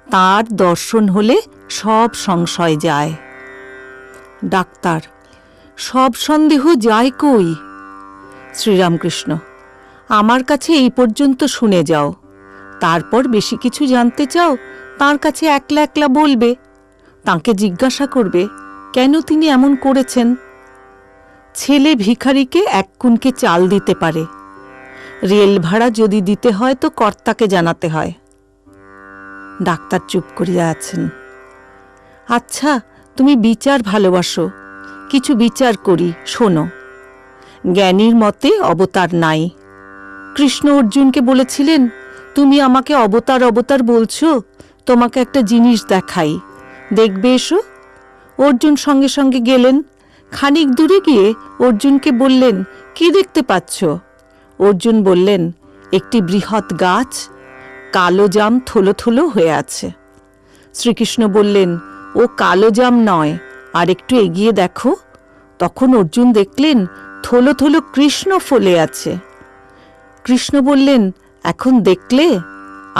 তার দর্শন হলে সব সংশয় যায়। ডাক্তার, সব সন্দেহ যায় কই? শ্রীরামকৃষ্ণ, আমার কাছে এই পর্যন্ত শুনে যাও, তারপর বেশি কিছু জানতে চাও তার কাছে একলা একলা বলবে, তাকে জিজ্ঞাসা করবে কেন তিনি এমন করেছেন। ছেলে ভিখারিকে 1 কুনকে চাল দিতে পারে, রেল ভাড়া যদি দিতে হয় তো কর্তাকে জানাতে হয়। ডাক্তার চুপ করিয়া আছেন। আচ্ছা, তুমি বিচার ভালোবাসো, কিছু বিচার করি, শোনো। জ্ঞানীর মতে অবতার নাই। কৃষ্ণ অর্জুনকে বলেছিলেন, তুমি আমাকে অবতার অবতার বলছো, তোমাকে একটা জিনিস দেখাই, দেখবে এসো। অর্জুন সঙ্গে সঙ্গে গেলেন। খানিক দূরে গিয়ে অর্জুনকে বললেন, কি দেখতে পাচ্ছ? অর্জুন বললেন, একটি বৃহৎ গাছ, কালো জাম থলো থলো হয়ে আছে। শ্রীকৃষ্ণ বললেন, ও কালো জাম নয়, আর একটু এগিয়ে দেখো। তখন অর্জুন দেখলেন থলো থলো কৃষ্ণ ফলে আছে। কৃষ্ণ বললেন, এখন দেখলে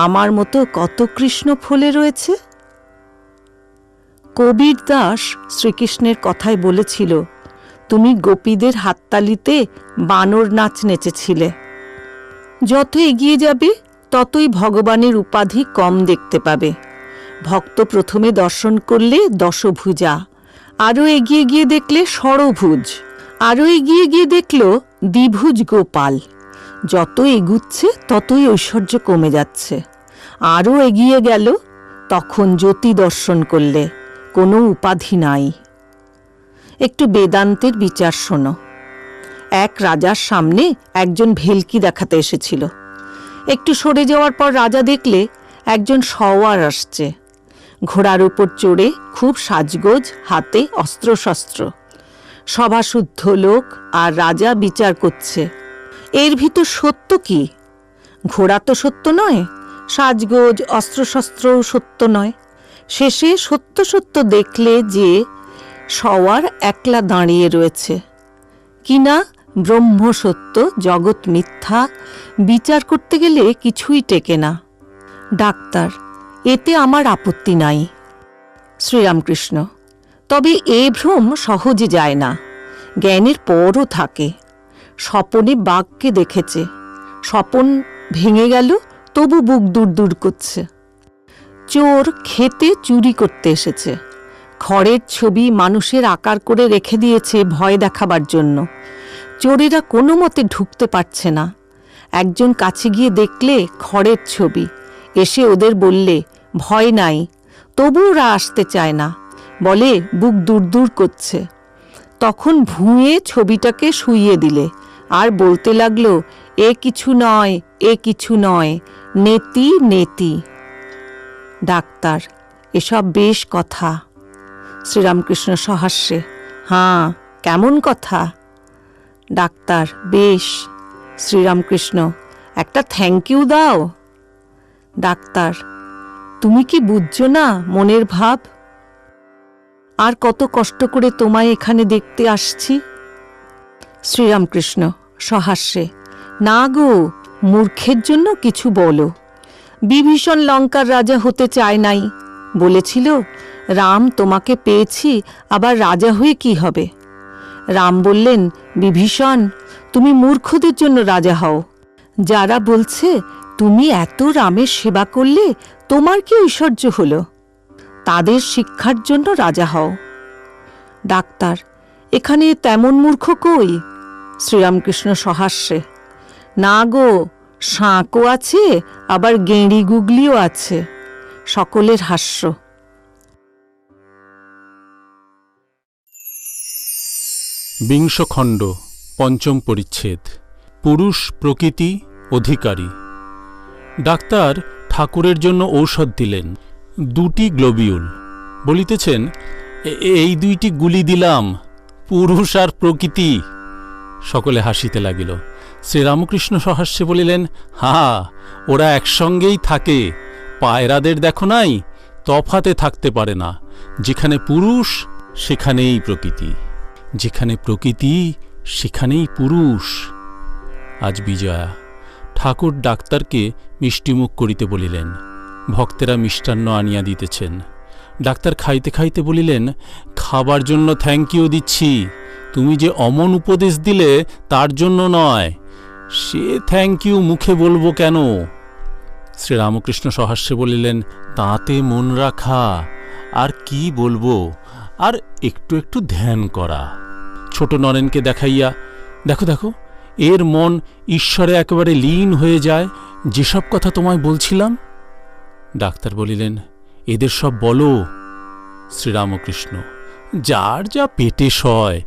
আমার মতো কত কৃষ্ণ ফলে রয়েছে। কবির দাস শ্রীকৃষ্ণের কথায় বলেছিল, তুমি গোপীদের হাততালিতে বানর নাচ নেচেছিলে। যত এগিয়ে যাবে ততই ভগবানের উপাধি কম দেখতে পাবে। ভক্ত প্রথমে দর্শন করলে দশভুজা, আরও এগিয়ে গিয়ে দেখলে ষড়ভুজ, আরও এগিয়ে গিয়ে দেখল দ্বিভুজ গোপাল। যত এগুচ্ছে ততই ঐশ্বর্য কমে যাচ্ছে। আরও এগিয়ে গেল, তখন জ্যোতি দর্শন করলে কোনো উপাধি নাই। একটু বেদান্তের বিচার শোনো। এক রাজার সামনে একজন ভেলকি দেখাতে এসেছিল। একটু সরে যাওয়ার পর রাজা দেখলে একজন সওয়ার আসছে। ঘোড়ার উপর চড়ে, খুব সাজগোজ, হাতে অস্ত্রশস্ত্র। সভাশুদ্ধ লোক আর রাজা বিচার করছে, এর ভিতর সত্য কি? ঘোড়া তো সত্য নয়, সাজগোজ অস্ত্রশস্ত্রও সত্য নয়। শেষে সত্য সত্য দেখলে যে সওয়ার একলা দাঁড়িয়ে রয়েছে। কিনা ব্রহ্ম সত্য, জগৎ মিথ্যা, বিচার করতে গেলে কিছুই টেকে না। ডাক্তার, এতে আমার আপত্তি নাই। শ্রীরামকৃষ্ণ, তবে এ ভ্রম সহজে যায় না, জ্ঞানের পরও থাকে। স্বপনে বাঘকে দেখেছে, স্বপন ভেঙে গেল, তবু বুক দূর দূর করছে। চোর খেতে চুরি করতে এসেছে, খড়ের ছবি মানুষের আকার করে রেখে দিয়েছে ভয় দেখাবার জন্য। চোরেরা কোনো মতে ঢুকতে পারছে না। একজন কাছে গিয়ে দেখলে খড়ের ছবি, এসে ওদের বললে ভয় নাই, তবু ওরা আসতে চায় না, বলে বুক দূর দূর করছে। তখন ভুঁয়ে ছবিটাকে শুইয়ে দিলে আর বলতে লাগলো, এ কিছু নয়, এ কিছু নয়, নেতি নেতি। ডাক্তার, এসব বেশ কথা। শ্রীরামকৃষ্ণ সহাস্যে, হাঁ, কেমন কথা? ডাক্তার, বেশ। শ্রীরামকৃষ্ণ, একটা থ্যাংক ইউ দাও। ডাক্তার, তুমি কি বুঝছো না মনের ভাব? আর কত কষ্ট করে তোমায় এখানে দেখতে আসছি। শ্রীরামকৃষ্ণ সহাস্যে, না গো, মূর্খের জন্য কিছু বলো। বিভীষণ লঙ্কার রাজা হতে চায় নাই, বলেছিল, রাম তোমাকে পেয়েছি, আবার রাজা হয়ে কি হবে? রাম বললেন, বিভীষণ, তুমি মূর্খদের জন্য রাজা হও। যারা বলছে তুমি এত রামের সেবা করলে তোমার কি ঐশ্বর্য হলো, তাদের শিক্ষার জন্য রাজা হও। ডাক্তার, এখানে তেমন মূর্খ কই? শ্রীরামকৃষ্ণ সহাস্যে, না গো, শাঁকও আছে, আবার গেঁড়ি গুগলিও আছে। সকলের হাস্য। বিংশ খণ্ড, পঞ্চম পরিচ্ছেদ। পুরুষ প্রকৃতি অধিকারী। ডাক্তার ঠাকুরের জন্য ঔষধ দিলেন, 2টি গ্লোবিউল। বলিতেছেন, এই 2টি গুলি দিলাম, পুরুষ আর প্রকৃতি। সকলে হাসিতে লাগিল। শ্রীরামকৃষ্ণ সহাস্যে বলিলেন, হা, ওরা একসঙ্গেই থাকে। পায়রাদের দেখো নাই, তফাতে থাকতে পারে না। যেখানে পুরুষ সেখানেই প্রকৃতি, যেখানে প্রকৃতি সেখানেই পুরুষ। আজ বিজয়া। ঠাকুর ডাক্তারকে মিষ্টিমুখ করিতে বলিলেন। ভক্তেরা মিষ্টান্ন আনিয়া দিতেছেন। ডাক্তার খাইতে খাইতে বলিলেন, খাবার জন্য থ্যাংক ইউ দিচ্ছি, তুমি যে অমন উপদেশ দিলে তার জন্য নয়। সে থ্যাংক ইউ মুখে বলবো কেন? শ্রীরামকৃষ্ণ সহাস্যে বলিলেন, তাতে মন রাখা, আর কি বলবো, আর একটু একটু ধ্যান করা। ছোট নরেনকে দেখাইয়া, দেখো দেখো, এর মন ঈশ্বরে একেবারে লীন হয়ে যায়, যেসব কথা তোমায় বলছিলাম। ডাক্তার বলিলেন, এদের সব বলো। শ্রীরামকৃষ্ণ, যার যা পেটে সয়,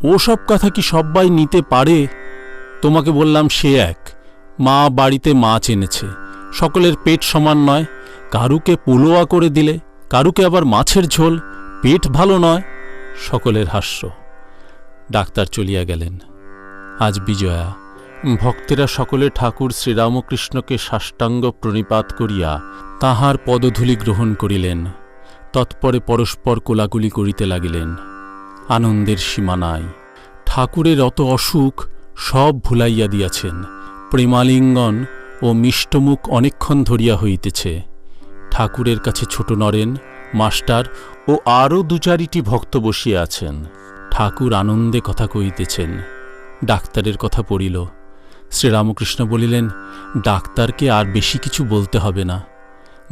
ওসব কথা কি সব্বাই নিতে পারে? তোমাকে বললাম সে এক, মা বাড়িতে মাছ এনেছে, সকলের পেট সমান নয়। কারুকে পোলোয়া করে দিলে, কারুকে আবার মাছের ঝোল, পেট ভালো নয়। সকলের হাস্য। ডাক্তার চলিয়া গেলেন। আজ বিজয়া। ভক্তেরা সকলে ঠাকুর শ্রীরামকৃষ্ণকে সাষ্টাঙ্গ প্রণিপাত করিয়া তাঁহার পদধূলি গ্রহণ করিলেন। তৎপরে পরস্পর কোলাকুলি করিতে লাগিলেন। আনন্দের সীমা নাই। ঠাকুরের অত অসুখ সব ভুলাইয়া দিয়াছেন। প্রেমালিঙ্গন ও মিষ্টমুখ অনেকক্ষণ ধরিয়া হইতেছে। ঠাকুরের কাছে ছোট নরেন, মাস্টার ও আরও দু চারিটি ভক্ত বসিয়া আছেন। ঠাকুর আনন্দে কথা কইতেছেন। ডাক্তারের কথা পড়িল। শ্রীরামকৃষ্ণ বলিলেন, ডাক্তারকে আর বেশি কিছু বলতে হবে না।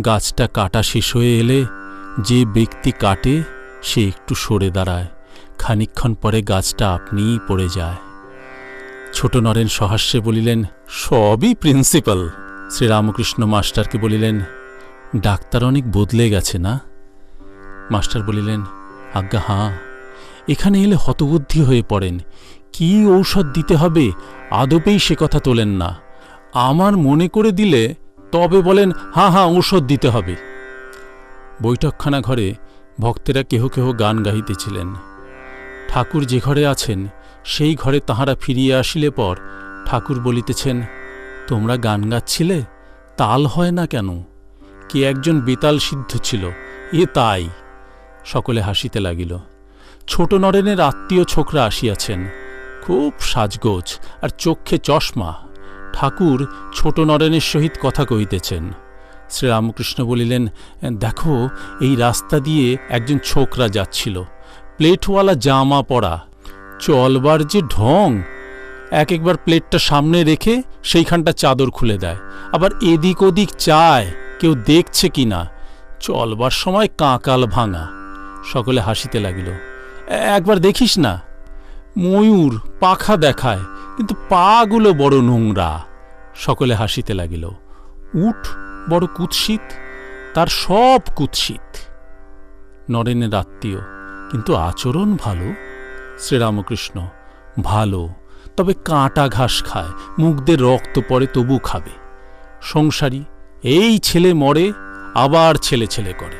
গাছটা কাটা শেষ হয়ে এলে যে ব্যক্তি কাটে সে একটু সরে দাঁড়ায়, খানিকক্ষণ পরে গাছটা আপনিই পড়ে যায়। ছোট নরেন সহাস্যে বলিলেন, সবই প্রিন্সিপাল। শ্রীরামকৃষ্ণ মাস্টারকে বলিলেন, ডাক্তার অনেক বদলে গেছে না? মাস্টার বলিলেন, আজ্ঞা হাঁ, এখানে এলে হতবুদ্ধি হয়ে পড়েন। কি ঔষধ দিতে হবে আদপেই সে কথা তোলেন না। আমার মনে করে দিলে তবে বলেন, হাঁ হাঁ ঔষধ দিতে হবে। বৈঠকখানা ঘরে ভক্তেরা কেহ কেহ গান গাহিতেছিলেন। ঠাকুর যে ঘরে আছেন সেই ঘরে তাহারা ফিরিয়া আসিলে পর ঠাকুর বলিতেছেন, তোমরা গান গাচ্ছিলে, তাল হয় না কেন? কে একজন বেতাল সিদ্ধ ছিল, এ তাই। সকলে হাসিতে লাগিল। ছোট নরেনের আত্মীয় ছোকরা আসিয়াছেন, খুব সাজগোজ আর চক্ষে চশমা। ঠাকুর ছোট নরেনের সহিত কথা কহিতেছেন। শ্রীরামকৃষ্ণ বলিলেন, দেখো, এই রাস্তা দিয়ে একজন ছোকরা যাচ্ছিল, প্লেটওয়ালা জামা পরা, চলবার যে ঢং! একবার প্লেটটা সামনে রেখে সেইখানটা চাদর খুলে দেয়, আবার এদিক ওদিক চায় কেউ দেখছে কি না। চলবার সময় কাঁকাল ভাঙা। সকলে হাসিতে লাগিল। একবার দেখিস না, ময়ূর পাখা দেখায়, কিন্তু পাগুলো বড় নোংরা। সকলে হাসিতে লাগিল। উঠ বড় কুৎসিত, তার সব কুৎসিত। নরেনের আত্মীয়, কিন্তু আচরণ ভালো। শ্রীরামকৃষ্ণ, ভালো, তবে কাঁটা ঘাস খায়, মুখ দিয়ে রক্ত পড়ে তবু খাবে। সংসারী, এই ছেলে মরে আবার ছেলে ছেলে করে।